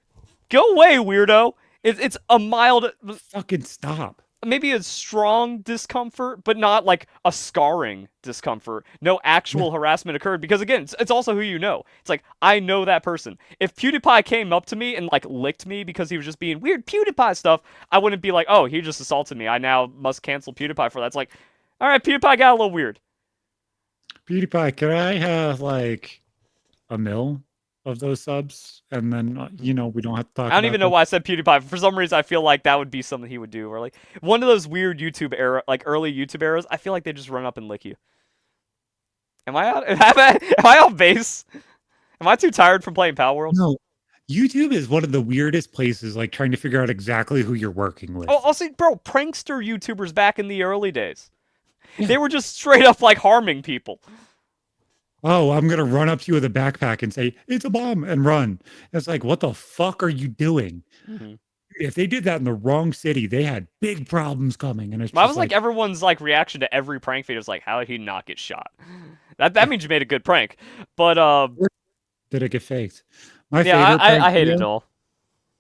go away, weirdo. It's a mild, Fucking stop. maybe a strong discomfort, but not like a scarring discomfort. No Yeah. actual harassment occurred because again, it's also who you know. It's like I know that person. If PewDiePie came up to me and like licked me because he was just being weird PewDiePie stuff, I wouldn't be like, oh, he just assaulted me. I now must cancel PewDiePie for that. It's like, all right, PewDiePie got a little weird. PewDiePie, can I have like a mil of those subs? And then, we don't have to I talk don't about even know this. why I said PewDiePie. For some reason, I feel like that would be something he would do. Or like one of those weird YouTube era, like early YouTube eras. I feel like they just run up and lick you. Am I out? Am I off base? Am Am I too tired from playing Pal World? No, YouTube is one of the weirdest places, like trying to figure out exactly who you're working Oh, with. also, bro, prankster YouTubers back in the early days. Yeah. They were just straight up like harming people. Oh, I'm gonna run up to you with a backpack and say, "It's a bomb," and run. It's like, what the fuck are you doing? Mm-hmm. If they did that in the wrong city, they had big problems coming, and it's That just was like like, everyone's like reaction to every prank video was like, how did he not get shot? That yeah, means you made a good prank. But or did it get faked? My yeah, favorite prank I hated it video all.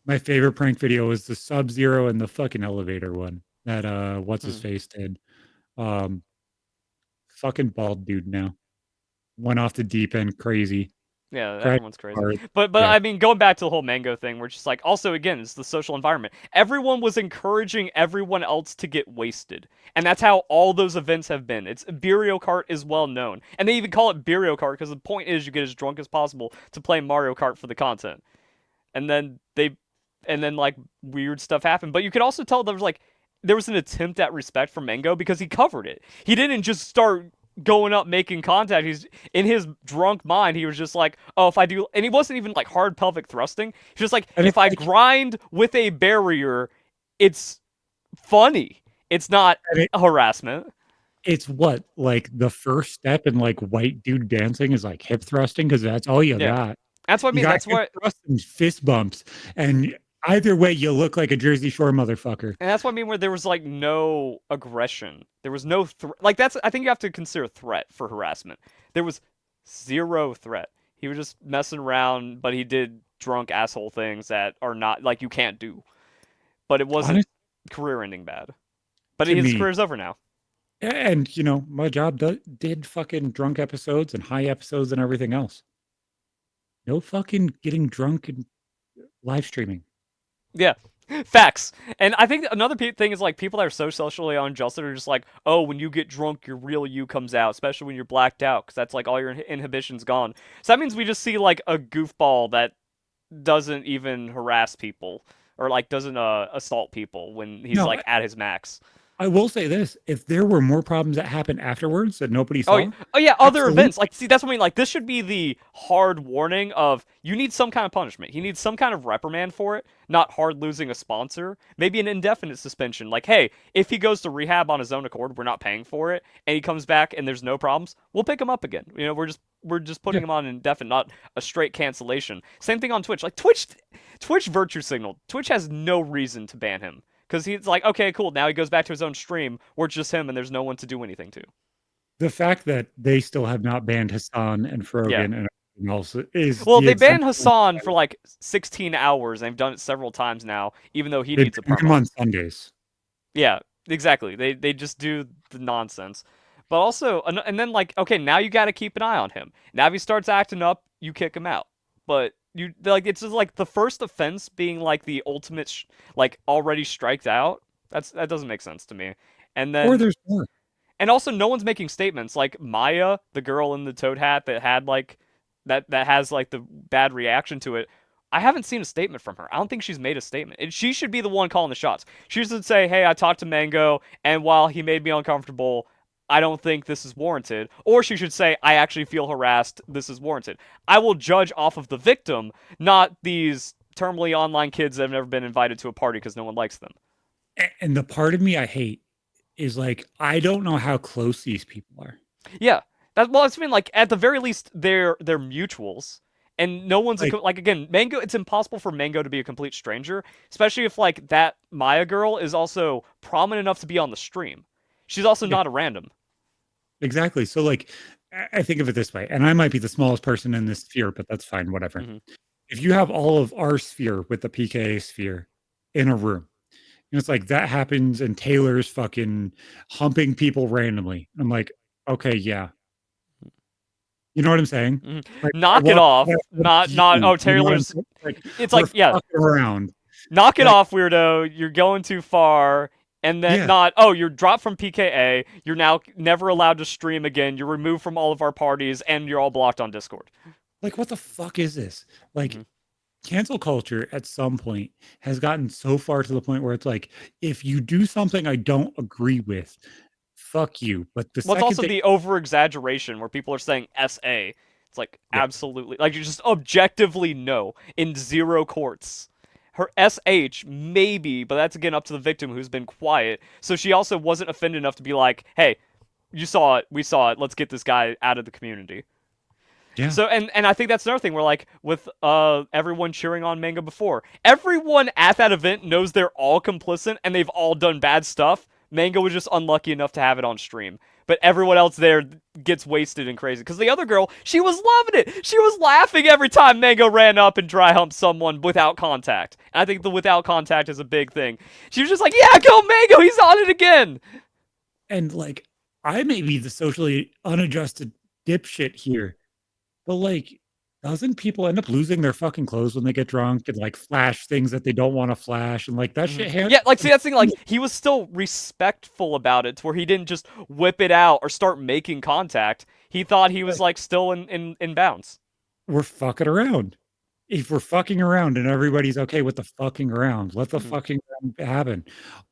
my favorite prank video was the Sub-Zero and the fucking elevator one that, what's his Hmm. face did. Um, fucking bald dude now. Went off the deep end crazy. Yeah, Crash everyone's crazy. hard. But Yeah. I mean, going back to the whole mango thing, we're just like, also again, it's the social environment. Everyone was encouraging everyone else to get wasted, and that's how all those events have been. It's Mario Kart is well known, and they even call it Mario Kart because the point is you get as drunk as possible to play Mario Kart for the content. And then like weird stuff happened. But you could also tell there was an attempt at respect from Mango because he covered it. He didn't just start going up making contact. He's in his drunk mind. He was just like, oh, if I do, and he wasn't even like hard pelvic thrusting. He's just like, And if it's I like, grind with a barrier, it's funny. It's not and harassment. it's what, like the first step in like white dude dancing is like hip thrusting because that's all you Yeah, got. that's what I You mean. got That's hip what thrust and fist bumps, and either way, you look like a Jersey Shore motherfucker. And that's what I mean where there was like no aggression. There was no like that's I think you have to consider threat for harassment. There was zero threat. He was just messing around, but he did drunk asshole things that are not like you can't do. But it wasn't Honest career ending bad. But to his me, career's over now. and my job did fucking drunk episodes and high episodes and everything else. No fucking getting drunk and live streaming. Yeah. Facts. And I think another thing is like people that are so socially unjust are just like, oh, when you get drunk, your real you comes out, especially when you're blacked out, because that's like all your inhibitions gone. So that means we just see like a goofball that doesn't even harass people or like doesn't assault people when he's No, like at his max. I will say this: if there were more problems that happened afterwards that nobody Oh, saw, oh yeah, other absolutely. events. Like, see, that's what I mean. Like, this should be the hard warning of you need some kind of punishment. He needs some kind of reprimand for it, not hard losing a sponsor. Maybe an indefinite suspension. Like, hey, if he goes to rehab on his own accord, we're not paying for it, and he comes back and there's no problems, we'll pick him up again. We're just Yeah. putting him on indefinite, not a straight cancellation. Same thing on Twitch. Like Twitch virtue signal. Twitch has no reason to ban him. Because he's like, okay, cool. Now he goes back to his own stream where it's just him and there's no one to do anything to. The fact that they still have not banned Hassan and Yeah. Frogan and everything else is Well, the they banned exemption. Hassan for like 16 hours. They've done it several times now, even though he They needs a banned him perma. on Sundays. Yeah, exactly. They just do the nonsense. But also, and then like, okay, now you got to keep an eye on him. Now if he starts acting up, you kick him out. But you like it's just like the first offense being like the ultimate like already striked out. That doesn't make sense to me. And Or then there's more. and also no one's making statements like Maya, the girl in the toad hat that had like that has like the bad reaction to it. I haven't seen a statement from her. I don't think she's made a statement. And she should be the one calling the shots. She should say, "Hey, I talked to Mango, and while he made me uncomfortable, I don't think this is warranted." Or she should say, "I actually feel harassed. This is warranted." I will judge off of the victim, not these terminally online kids that have never been invited to a party because no one likes them. And the part of me I hate is like, I don't know how close these people are. Yeah, it's been like at the very least they're mutuals, and no one's Like, like again Mango. It's impossible for Mango to be a complete stranger, especially if like that Maya girl is also prominent enough to be on the stream. She's also yeah, not a random. exactly. So like, I think of it this way, and I might be the smallest person in this sphere, but that's fine, whatever. Hmm. If you have all of our sphere with the PKA sphere in a room, and it's like that happens and Taylor's fucking humping people randomly. I'm like, okay, yeah. You know what I'm saying? Hmm. Like I Knock it walk off. up to Not. you, Oh, you know what I'm Taylor's. saying? Like It's we're like yeah. fucking around. Knock it Like, off, weirdo. You're going too far. And then yeah. not, oh, you're dropped from PKA. You're now never allowed to stream again. You're removed from all of our parties, and you're all blocked on Discord. Like what the fuck is this? Like Hmm. cancel culture at some point has gotten so far to the point where it's like, if you do something I don't agree with, fuck you. But the Well, it's second also that the over exaggeration where people are saying SA. It's like Yep. absolutely, like you just objectively know in zero courts. Her SH maybe, but that's again up to the victim who's been quiet. So she also wasn't offended enough to be like, "Hey, you saw it, we saw it. Let's get this guy out of the community." Yeah. So and I think that's another thing where like with everyone cheering on Mango before, everyone at that event knows they're all complicit and they've all done bad stuff. Mango was just unlucky enough to have it on stream. But everyone else there gets wasted and crazy. Because the other girl, she was loving it. She was laughing every time Mango ran up and dry humped someone without contact. And I think the without contact is a big thing. She was just like, yeah, go Mango, he's on it again. And like, I may be the socially unadjusted dipshit here, but like, doesn't people end up losing their fucking clothes when they get drunk and like flash things that they don't want to flash and like that shit Yeah, like see happens? that's the thing. Like he was still respectful about it, to where he didn't just whip it out or start making contact. He thought he was like still in bounds. We're fucking around. If we're fucking around and everybody's okay with the fucking around, let the Mhm. fucking around happen.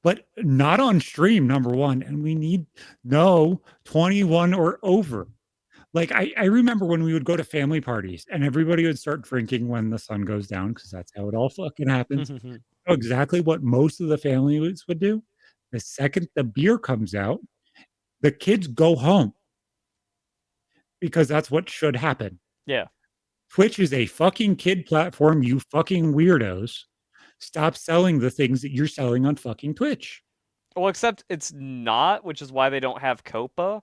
But not on stream, number one. And we need no 21 or over. Like I remember when we would go to family parties and everybody would start drinking when the sun goes down because that's how it all fucking happens. Know exactly what most of the families would do. The second the beer comes out, the kids go home because that's what should happen. Yeah. Twitch is a fucking kid platform, you fucking weirdos. Stop selling the things that you're selling on fucking Twitch. Well, except it's not, which is why they don't have COPA,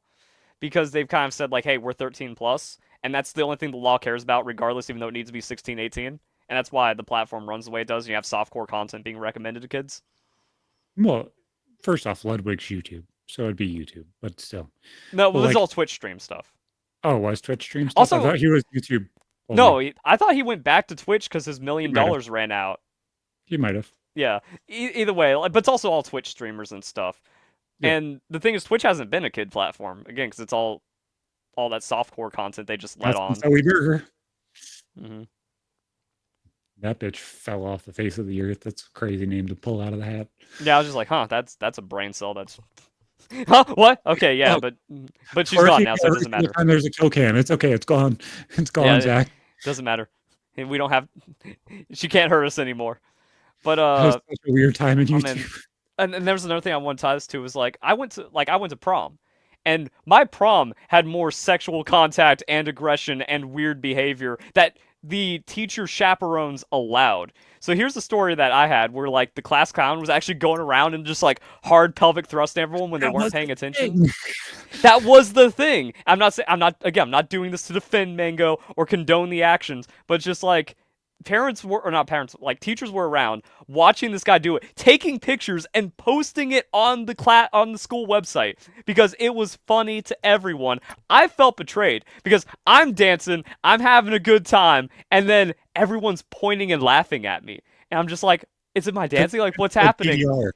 because they've kind of said like, hey, we're 13 plus, and that's the only thing the law cares about, regardless, even though it needs to be 16, 18. And that's why the platform runs the way it does. And you have softcore content being recommended to kids. Well, first off, Ludwig's YouTube, so it'd be YouTube, but still. No, it But was like, all Twitch stream stuff. oh, was Twitch stream stuff? I Also, thought he was YouTube no, only. I thought he went back to Twitch because his He million might have. dollars ran out. He might have. Yeah. Either way, but it's also all Twitch streamers and stuff. Yeah. And the thing is, Twitch hasn't been a kid platform again because it's all that softcore content they just let That's on. Zoe Burger. Mm-hmm. That bitch fell off the face of the earth. That's a crazy name to pull out of the hat. Yeah, I was just like, huh, that's a brain cell. That's huh, what? Okay, yeah, Oh, but she's gone twerking now, so it every doesn't single matter. time there's a kill cam. It's okay. It's gone. It's Yeah, gone, it Zach. doesn't matter. We don't have. She can't hurt us anymore. But That was such a weird time in oh man, YouTube. and there was another thing I want to tie this to was like I went to prom, and my prom had more sexual contact and aggression and weird behavior that the teacher chaperones allowed. So here's the story that I had where like the class clown was actually going around and just like hard pelvic thrusting everyone when they That weren't was paying the attention. thing. That was the thing. I'm not saying I'm not doing this to defend Mango or condone the actions, but just like parents were or not parents, like teachers were around watching this guy do it, taking pictures and posting it on the school website because it was funny to everyone. I felt betrayed because I'm dancing, I'm having a good time, and then everyone's pointing and laughing at me. And I'm just like, is it my dancing? Like what's Like happening? PDR.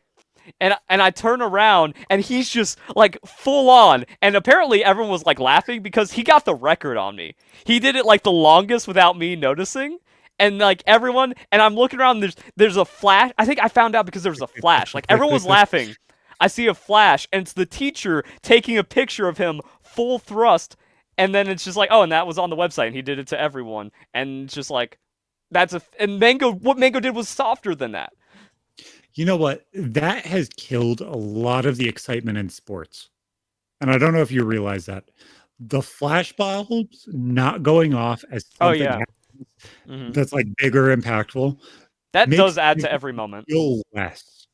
And I turn around and he's just like full on. And apparently everyone was like laughing because he got the record on me. He did it like the longest without me noticing. And like everyone, and I'm looking around. There's a flash. I think I found out because there was a flash. Like everyone was laughing. I see a flash, and it's the teacher taking a picture of him full thrust. And then it's just like, oh, and that was on the website, and he did it to everyone. And it's just like, and Mango. What Mango did was softer than that. You know what? That has killed a lot of the excitement in sports. And I don't know if you realize that. The flash bulbs not going off as Oh something yeah. Hmm. that's like bigger, impactful, That makes does add you to every moment. feel less.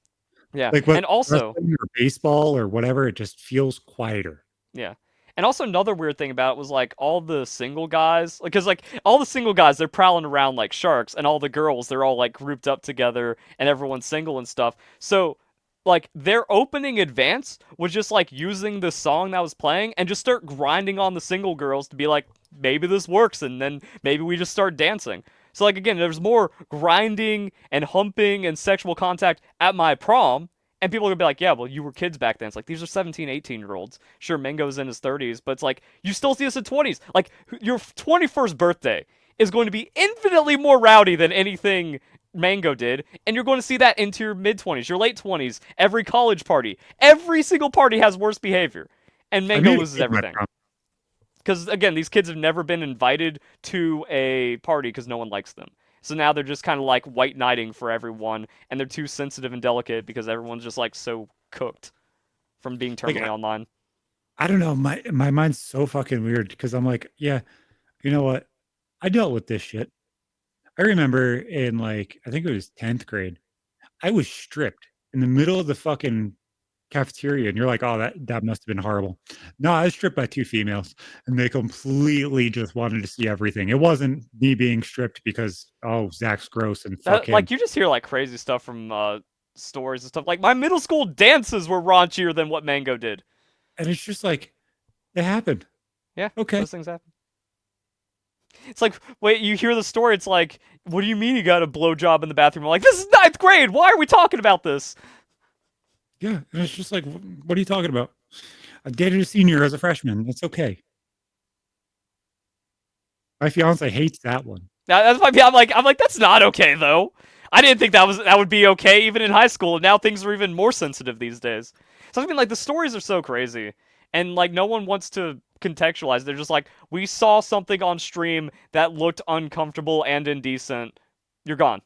Yeah, Like with and also, wrestling or baseball or whatever, it just feels quieter. yeah, and also another weird thing about it was like all the single guys, because like all the single guys they're prowling around like sharks, and all the girls they're all like grouped up together, and everyone's single and stuff. So like their opening advance was just like using the song that was playing and just start grinding on the single girls to be like maybe this works, and then maybe we just start dancing. So like again, there's more grinding and humping and sexual contact at my prom. And people are gonna be like, yeah, well, you were kids back then. It's like, these are 17, 18-year-olds. Sure, Mango's in his 30s, but it's like, you still see us in 20s. Like, your 21st birthday is going to be infinitely more rowdy than anything Mango did. And you're going to see that into your mid-20s, your late 20s, every college party. Every single party has worse behavior. And I Mango made it loses to my everything. prom. Because again, these kids have never been invited to a party because no one likes them. So now they're just kind of like white knighting for everyone, and they're too sensitive and delicate because everyone's just like so cooked from being Like terminally online. I don't know, my mind's so fucking weird because I'm like, yeah, you know what? I dealt with this shit. I remember in like I think it was 10th grade, I was stripped in the middle of the fucking cafeteria, and you're like, "Oh, that must have been horrible." No, I was stripped by 2 females, and they completely just wanted to see everything. It wasn't me being stripped because, "Oh, Zach's gross and fuck That, him." like you just hear like crazy stuff from stories and stuff. Like my middle school dances were raunchier than what Mango did. And it's just like, it happened. Yeah, Okay. those things happen. It's like, wait, you hear the story. It's like, what do you mean you got a blowjob in the bathroom? I'm like, this is ninth grade. Why are we talking about this? Yeah, and it's just like, what are you talking about? I dated a senior as a freshman. It's okay. My fiance hates that one. That's my. I'm like, that's not okay though. I didn't think that would be okay even in high school. And now things are even more sensitive these days. So I mean, like the stories are so crazy, and like no one wants to contextualize. They're just like, we saw something on stream that looked uncomfortable and indecent. You're gone.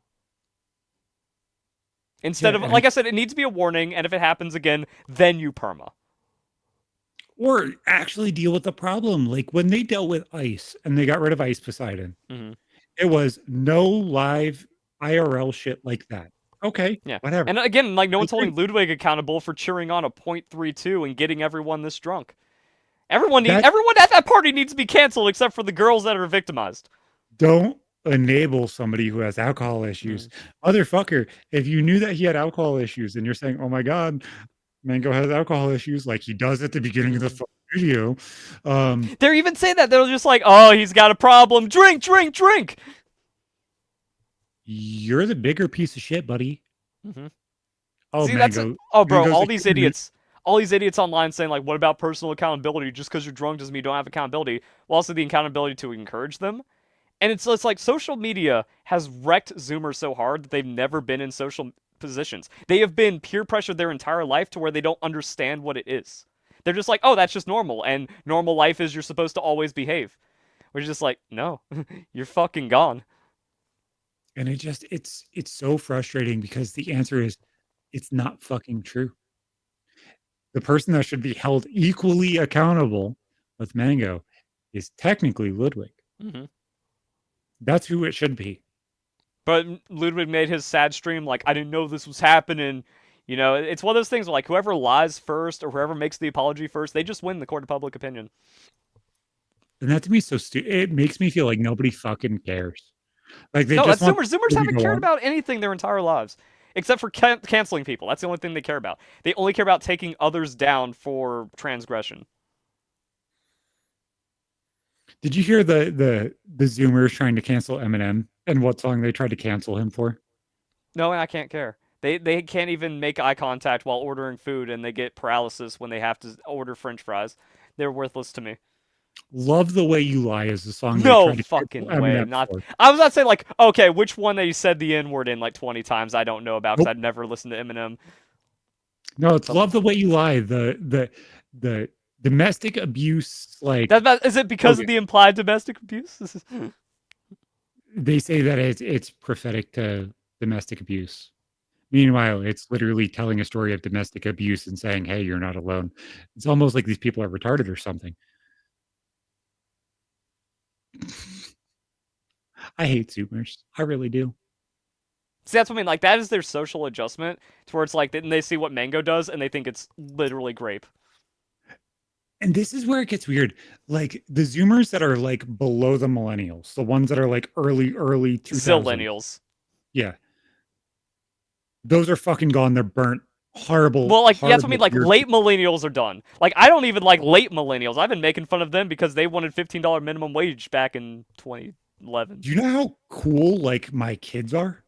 Instead Yeah, of, and like I said, it needs to be a warning, and if it happens again, then you perma. or actually deal with the problem. Like when they dealt with ice and they got rid of Ice Poseidon, Mm-hmm. it was no live IRL shit like that. Okay, Yeah. whatever. And again, like no I one's holding agree. Ludwig accountable for cheering on a .32 and getting everyone this drunk. That Everyone at that party needs to be canceled except for the girls that are victimized. don't enable somebody who has alcohol issues. Mm. Motherfucker, if you knew that he had alcohol issues and you're saying, "Oh my god, Mango has alcohol issues," like he does at the beginning of the Mm. fucking video, um, They're even saying that they're just like, "Oh, he's got a problem. Drink, drink, drink." you're the bigger piece of shit, buddy. Mm-hmm. Oh, See, that's Mango. oh, bro, Mango's accusing it. all these idiots online saying like, "What about personal accountability? Just because you're drunk doesn't mean you don't have accountability." Well, also the accountability to encourage them. And it's like social media has wrecked Zoomers so hard that they've never been in social positions. They have been peer pressured their entire life to where they don't understand what it is. They're just like, oh, that's just normal, and normal life is you're supposed to always behave. We're just like, no, you're fucking gone. And it's so frustrating because the answer is it's not fucking true. The person that should be held equally accountable with Mango is technically Ludwig. Mm-hmm. That's who it should be. But Ludwig made his sad stream like, I didn't know this was happening. You know, it's one of those things where, like, whoever lies first or whoever makes the apology first, they just win the court of public opinion. And that to me is so stupid. It makes me feel like nobody fucking cares. Like they No, just that's want Zoomers. Zoomers the to haven't go cared on. about anything their entire lives, except for canceling people. That's the only thing they care about. They only care about taking others down for transgression. Did you hear the Zoomers trying to cancel Eminem and what song they tried to cancel him for? No, I can't care. They can't even make eye contact while ordering food, and they get paralysis when they have to order French fries. They're worthless to me. Love the Way You Lie is the song they No tried to cancel fucking way. Eminem Not. for. I was about to say like, okay, which one that he said the N word in like 20 times? I don't know about because Nope. I'd never listened to Eminem. No, it's Something. Love the Way You Lie. The domestic abuse like Is it because of okay. the implied domestic abuse? They say that it's prophetic to domestic abuse. Meanwhile, it's literally telling a story of domestic abuse and saying, "Hey, you're not alone." It's almost like these people are retarded or something. I hate Zoomers. I really do. See, that's what I mean. Like that is their social adjustment to where it's like then they see what Mango does and they think it's literally grape. And this is where it gets weird. Like the Zoomers that are like below the millennials, the ones that are like early 2000. Zillennials. Yeah. Those are fucking gone. They're burnt. Horrible, Well, like yeah, that's what I horrible, mean. Like weird late people. millennials are done. Like I don't even like late millennials. I've been making fun of them because they wanted $15 minimum wage back in 2011. Do you know how cool like my kids are?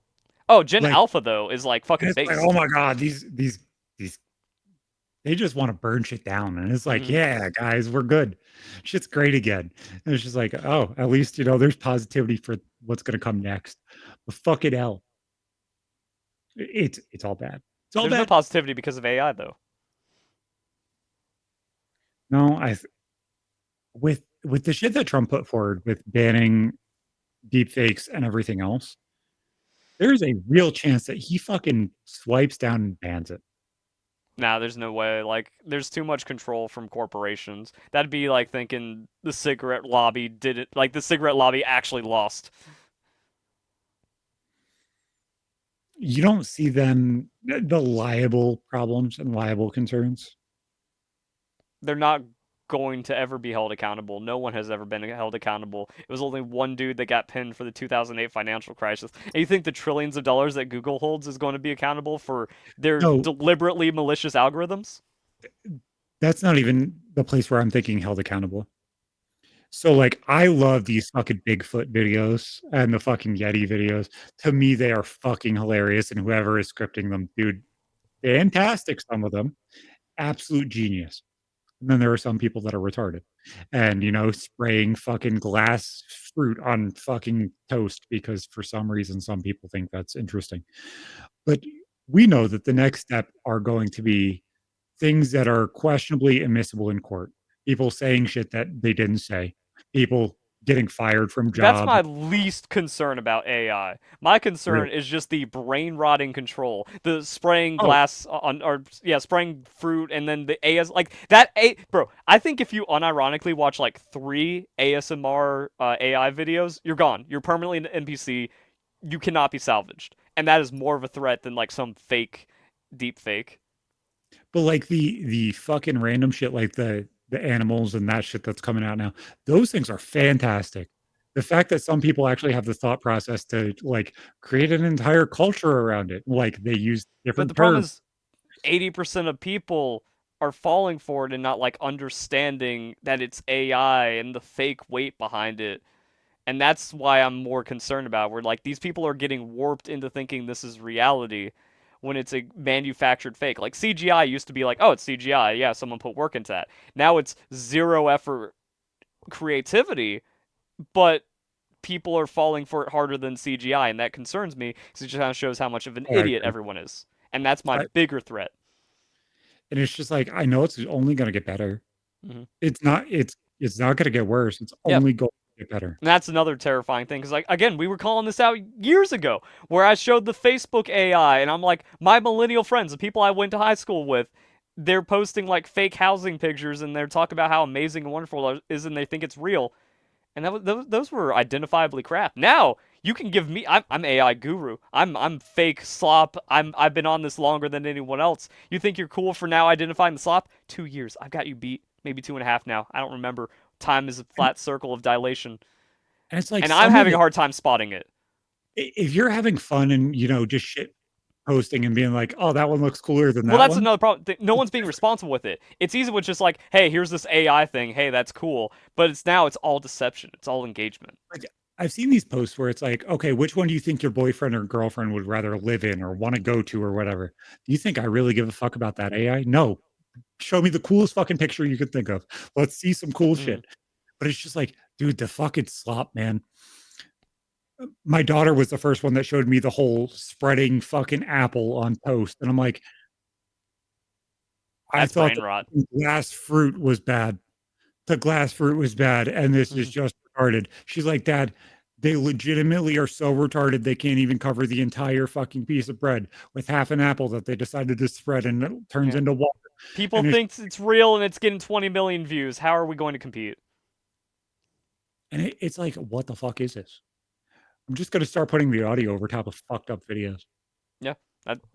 Oh, Gen Like, Alpha though is like and fucking it's like, oh based. my god, these they just want to burn shit down. And it's like, Mm-hmm. yeah, guys, we're good. Shit's great again. And it's just like, oh, at least there's positivity for what's gonna come next. But fuck it hell. It's all bad. It's all There's no bad. positivity because of AI though. No, I with with the shit that Trump put forward with banning deepfakes and everything else, there's a real chance that he fucking swipes down and bans it. Nah, there's no way. Like, there's too much control from corporations. That'd be like thinking the cigarette lobby did it. Like, the cigarette lobby actually lost. You don't see them the liable problems and liable concerns. They're not going to ever be held accountable. No one has ever been held accountable. It was only one dude that got pinned for the 2008 financial crisis. And you think the trillions of dollars that Google holds is going to be accountable for their No, deliberately malicious algorithms? that's not even the place where I'm thinking held accountable. So like I love these fucking Bigfoot videos and the fucking Yeti videos. To me, they are fucking hilarious. And whoever is scripting them, dude, fantastic. Some of them, absolute genius. And then there are some people that are retarded and, spraying fucking glass fruit on fucking toast because for some reason some people think that's interesting. But we know that the next step are going to be things that are questionably admissible in court. People saying shit that they didn't say. People getting fired from That's jobs. my least concern about AI. My Really. concern is just the brain rotting control, the spraying Oh, glass on, or yeah, spraying fruit, and then the AS like that. Bro, I think if you unironically watch like 3 ASMR AI videos, you're gone. You're permanently an NPC. You cannot be salvaged, and that is more of a threat than like some fake, deep fake. but like the fucking random shit like the animals and that shit that's coming out now, those things are fantastic. The fact that some people actually have the thought process to like create an entire culture around it, like they use But the different problem terms. is 80% of people are falling for it and not like understanding that it's AI and the fake weight behind it. And that's why I'm more concerned about it, where like these people are getting warped into thinking this is reality when it's a manufactured fake. Like CGI used to be like, oh, it's CGI. Yeah, someone put work into that. Now it's zero effort creativity, but people are falling for it harder than CGI, and that concerns me because it just kind of shows how much of an Oh, I idiot agree. everyone is. And that's my I, bigger threat. and it's just like I know it's only going to get better. Mm-hmm. It's not going to get worse. It's Yeah, only going to get better. and that's another terrifying thing because, like, again, we were calling this out years ago, where I showed the Facebook AI, and I'm like, my millennial friends, the people I went to high school with, they're posting like fake housing pictures, and they're talking about how amazing and wonderful it is, and they think it's real, and those were identifiably crap. Now you can give me, I'm AI guru, I'm fake slop, I've been on this longer than anyone else. You think you're cool for now identifying the slop? 2 years, I've got you beat, maybe 2.5 now. I don't remember. Time is a And, flat circle of dilation and it's like and I'm some of having a it, hard time spotting it. if you're having fun and, just shit posting and being like, oh, that one looks cooler than Well, that that's one. another problem. No one's being responsible with it. It's easy with just like, hey, here's this AI thing. Hey, that's cool. But it's all deception. It's all engagement. Like I've seen these posts where it's like, okay, which one do you think your boyfriend or girlfriend would rather live in or want to go to or whatever? Do you think I really give a fuck about that AI? No. Show me the coolest fucking picture you could think of. Let's see some cool Mm-hmm. shit. But it's just like, dude, the fucking slop, man. My daughter was the first one that showed me the whole spreading fucking apple on toast. And I'm like, I That's thought brain the rot. fucking glass fruit was bad. The glass fruit was bad. And this is Mm-hmm. just retarded. She's like, Dad, they legitimately are so retarded they can't even cover the entire fucking piece of bread with half an apple that they decided to spread and it turns Yeah. into water. People And it's think it's real and it's getting 20 million views. How are we going to compete? it's like, what the fuck is this? I'm just gonna start putting the audio over top of fucked up videos. Yeah,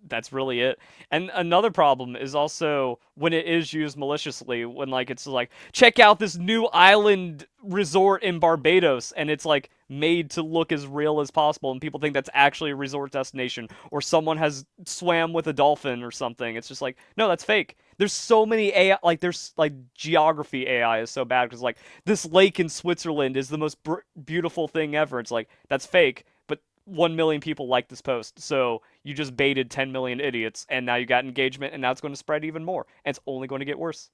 that's really it. And another problem is also when it is used maliciously, when like it's like, check out this new island resort in Barbados, and it's like made to look as real as possible, and people think that's actually a resort destination, or someone has swam with a dolphin or something. It's just like, no, that's fake. There's so many AI, like there's like geography AI is so bad because like this lake in Switzerland is the most beautiful thing ever. It's like that's fake, but 1 million people like this post. So you just baited 10 million idiots and now you got engagement and now it's going to spread even more. And it's only going to get worse.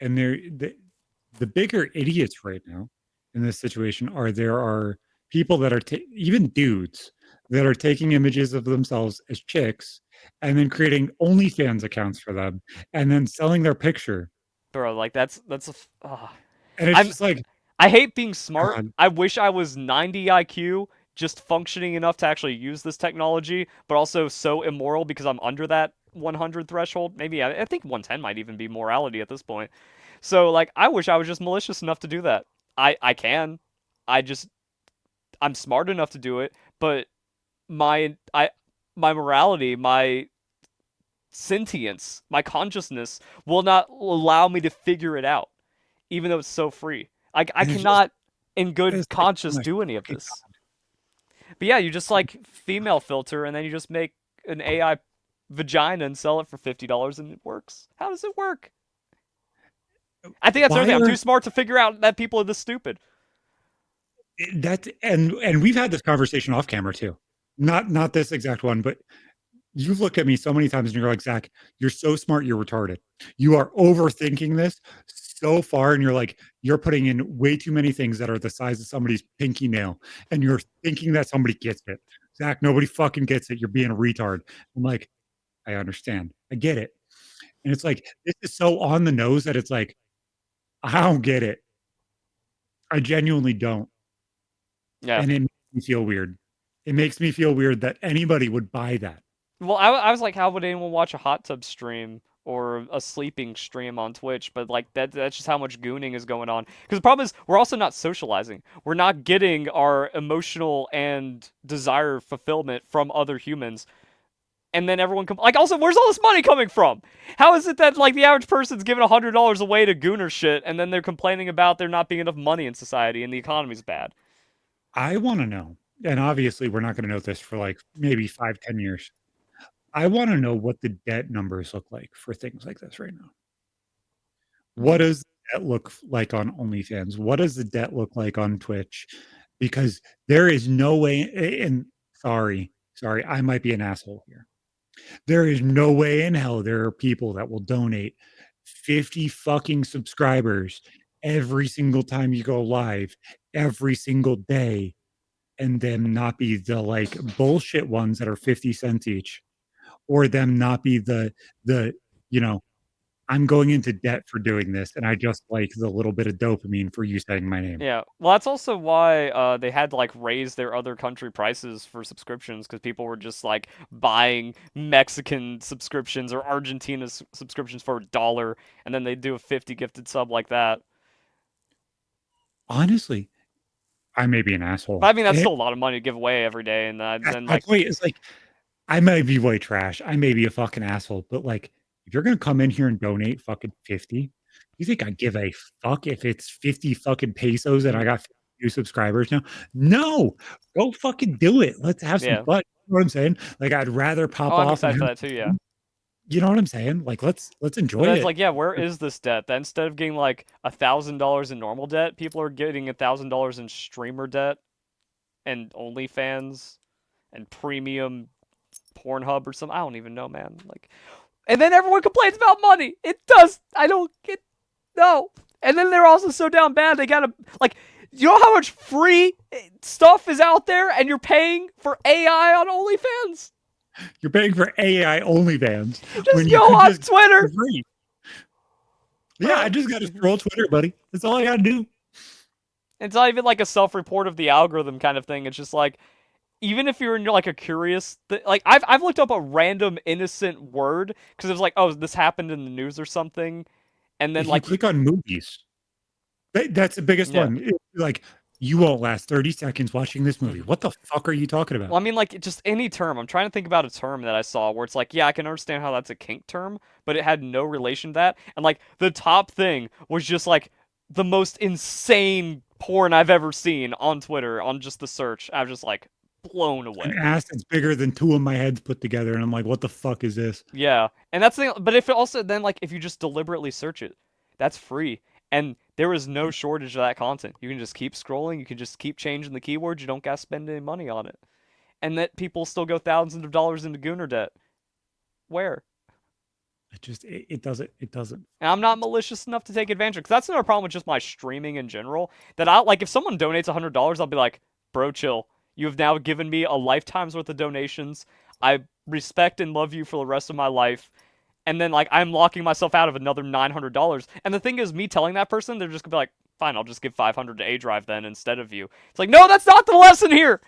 And the bigger idiots right now in this situation are there are people that are even dudes that are taking images of themselves as chicks and then creating OnlyFans accounts for them and then selling their picture. Bro, like that's And it's I'm just like I hate being smart. God. I wish I was 90 IQ, just functioning enough to actually use this technology, but also so immoral because I'm under that 100 threshold. Maybe I think 110 might even be morality at this point. So like I wish I was just malicious enough to do that. I can. I just I'm smart enough to do it, but I my morality, my sentience, my consciousness will not allow me to figure it out, even though it's so free. I And it's just cannot, in good it's like, oh conscience, my do any of fucking this. But yeah, you just like female filter, and then you just make an AI vagina and sell it for $50, and it works. How does it work? I think that's why everything. I'm are too smart to figure out that people are this stupid. that and we've had this conversation off camera too. Not this exact one, but you've looked at me so many times and you're like, Zach, you're so smart, you're retarded. You are overthinking this so far, and you're like, you're putting in way too many things that are the size of somebody's pinky nail, and you're thinking that somebody gets it. Zach, nobody fucking gets it. You're being a retard. I'm like, I understand. I get it. And it's like, this is so on the nose that it's like, I don't get it. I genuinely don't. Yeah. And it makes me feel weird. It makes me feel weird that anybody would buy that. Well, I was like, how would anyone watch a hot tub stream or a sleeping stream on Twitch? But like that's just how much gooning is going on. Because the problem is we're also not socializing. We're not getting our emotional and desire fulfillment from other humans. And then everyone like also where's all this money coming from? How is it that like the average person's giving $100 away to gooner shit and then they're complaining about there not being enough money in society and the economy's bad? I want to know, and obviously we're not going to know this for like maybe 5, 10 years. I want to know what the debt numbers look like for things like this right now. What Hmm. does that look like on OnlyFans? What does the debt look like on Twitch? Because there is no way, and sorry, I might be an asshole here. There is no way in hell there are people that will donate 50 fucking subscribers every single time you go live, every single day, and them not be the like bullshit ones that are 50 cents each, or them not be the you know, I'm going into debt for doing this, and I just like the little bit of dopamine for you saying my name. Yeah, well, that's also why they had to like raise their other country prices for subscriptions because people were just like buying Mexican subscriptions or Argentina subscriptions for $1, and then they do a 50 gifted sub like that. Honestly, I may be an But asshole. I mean, that's still a lot of money to give away every day, and That's then my like, point. Is like I might be white trash. I may be a fucking asshole, but like, if you're gonna come in here and donate fucking 50, you think I give a fuck if it's 50 fucking pesos and I mhm, got few subscribers now? No, go fucking do it. Let's have some yeah. fun. You know what I'm saying? Like, I'd rather Oh, pop I'm off and excited for have that too. some Yeah. fun. You know what I'm saying? Like, let's But enjoy then it's it. like, yeah, where is this debt? That instead of getting like $1,000 in normal debt, people are getting $1,000 in streamer debt and OnlyFans and premium Pornhub or something. I don't even know, man. Like, and then everyone complains about money. It does. I don't get no. And then they're also so down bad they gotta like. You know how much free stuff is out there, and you're paying for AI on OnlyFans? You're paying for AI OnlyFans when Just you go could on just get it for Twitter, free. Yeah, I bro. just got to scroll Twitter, buddy. That's all I got to do. It's not even like a self-report of the algorithm kind of thing. It's just like even if you're in like a curious like I've looked up a random innocent word because it was like oh this happened in the news or something and then If you like click on movies, that's the biggest yeah. one. It's like, you won't last 30 seconds watching this movie. Mhm. What the fuck are you talking about? Well, I mean, like, just any term. I'm trying to think about a term that I saw where it's like, yeah, I can understand how that's a kink term, but it had no relation to that. And, like, the top thing was just, like, the most insane porn I've ever seen on Twitter, on just the search. I was just, like, blown An away. ass that's bigger than two of my heads put together, and I'm like, what the fuck is this? Yeah. And that's the thing. But if it also, then, like, if you just deliberately search it, that's free. And there is no shortage of that content. You can just keep scrolling. You can just keep changing the keywords. You don't got to spend any money on it. And that people still go thousands of dollars into Gooner debt. Where? It doesn't. And I'm not malicious enough to take advantage because that's another problem with just my streaming in general. That I like if someone donates $100, I'll be like, bro, chill. You have now given me a lifetime's worth of donations. I respect and love you for the rest of my life. And then like I'm locking myself out of another $900. And the thing is, me telling that person, they're just gonna be like, Fine, I'll just give 500 to A Drive then instead of you. It's like, no, that's not the lesson here.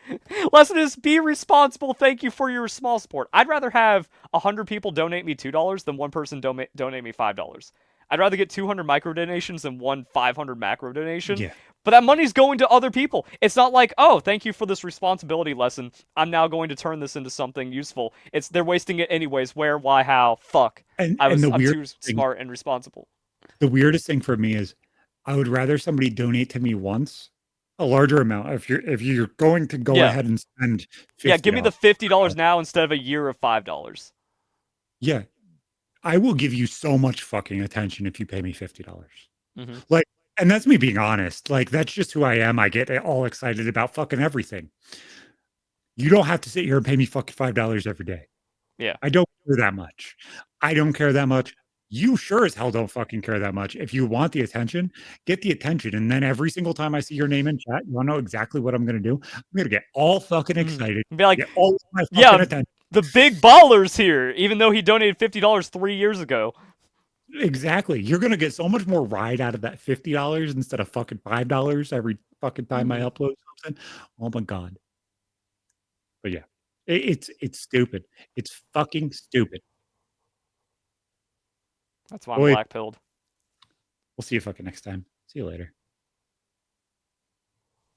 Lesson is be responsible. Thank you for your small support. I'd rather have 100 people donate me $2 than one person donate me $5. I'd rather get 200 micro donations than one 500 macro donation. Yeah. But that money's going to other people. It's not like, oh, thank you for this responsibility lesson. I'm now going to turn this into something useful. It's they're wasting it anyways. Where, why, how? Fuck. And I'm too smart and responsible. the weirdest thing for me is I would rather somebody donate to me once a larger amount. If you're going to go Yeah. ahead and spend Yeah, give me the $50, $50 now instead of a year of $5. yeah, I will give you so much fucking attention if you pay me $50. Mm-hmm. Like, and that's me being honest. Like, that's just who I am. I get all excited about fucking everything. You don't have to sit here and pay me fucking $5 every day. Yeah. I don't care that much. I don't care that much. You sure as hell don't fucking care that much. If you want the attention, get the attention. And then every single time I see your name in chat, you want to know exactly what I'm going to do? I'm going to get all fucking excited. Be like, Get all of my yeah, fucking attention. the big baller's here, even though he donated $50 3 years ago. Exactly. You're going to get so much more ride out of that $50 instead of fucking $5 every fucking time I upload something. Oh my God. But yeah, it's stupid. It's fucking stupid. That's why I'm Boy, black pilled. we'll see you fucking next time. See you later.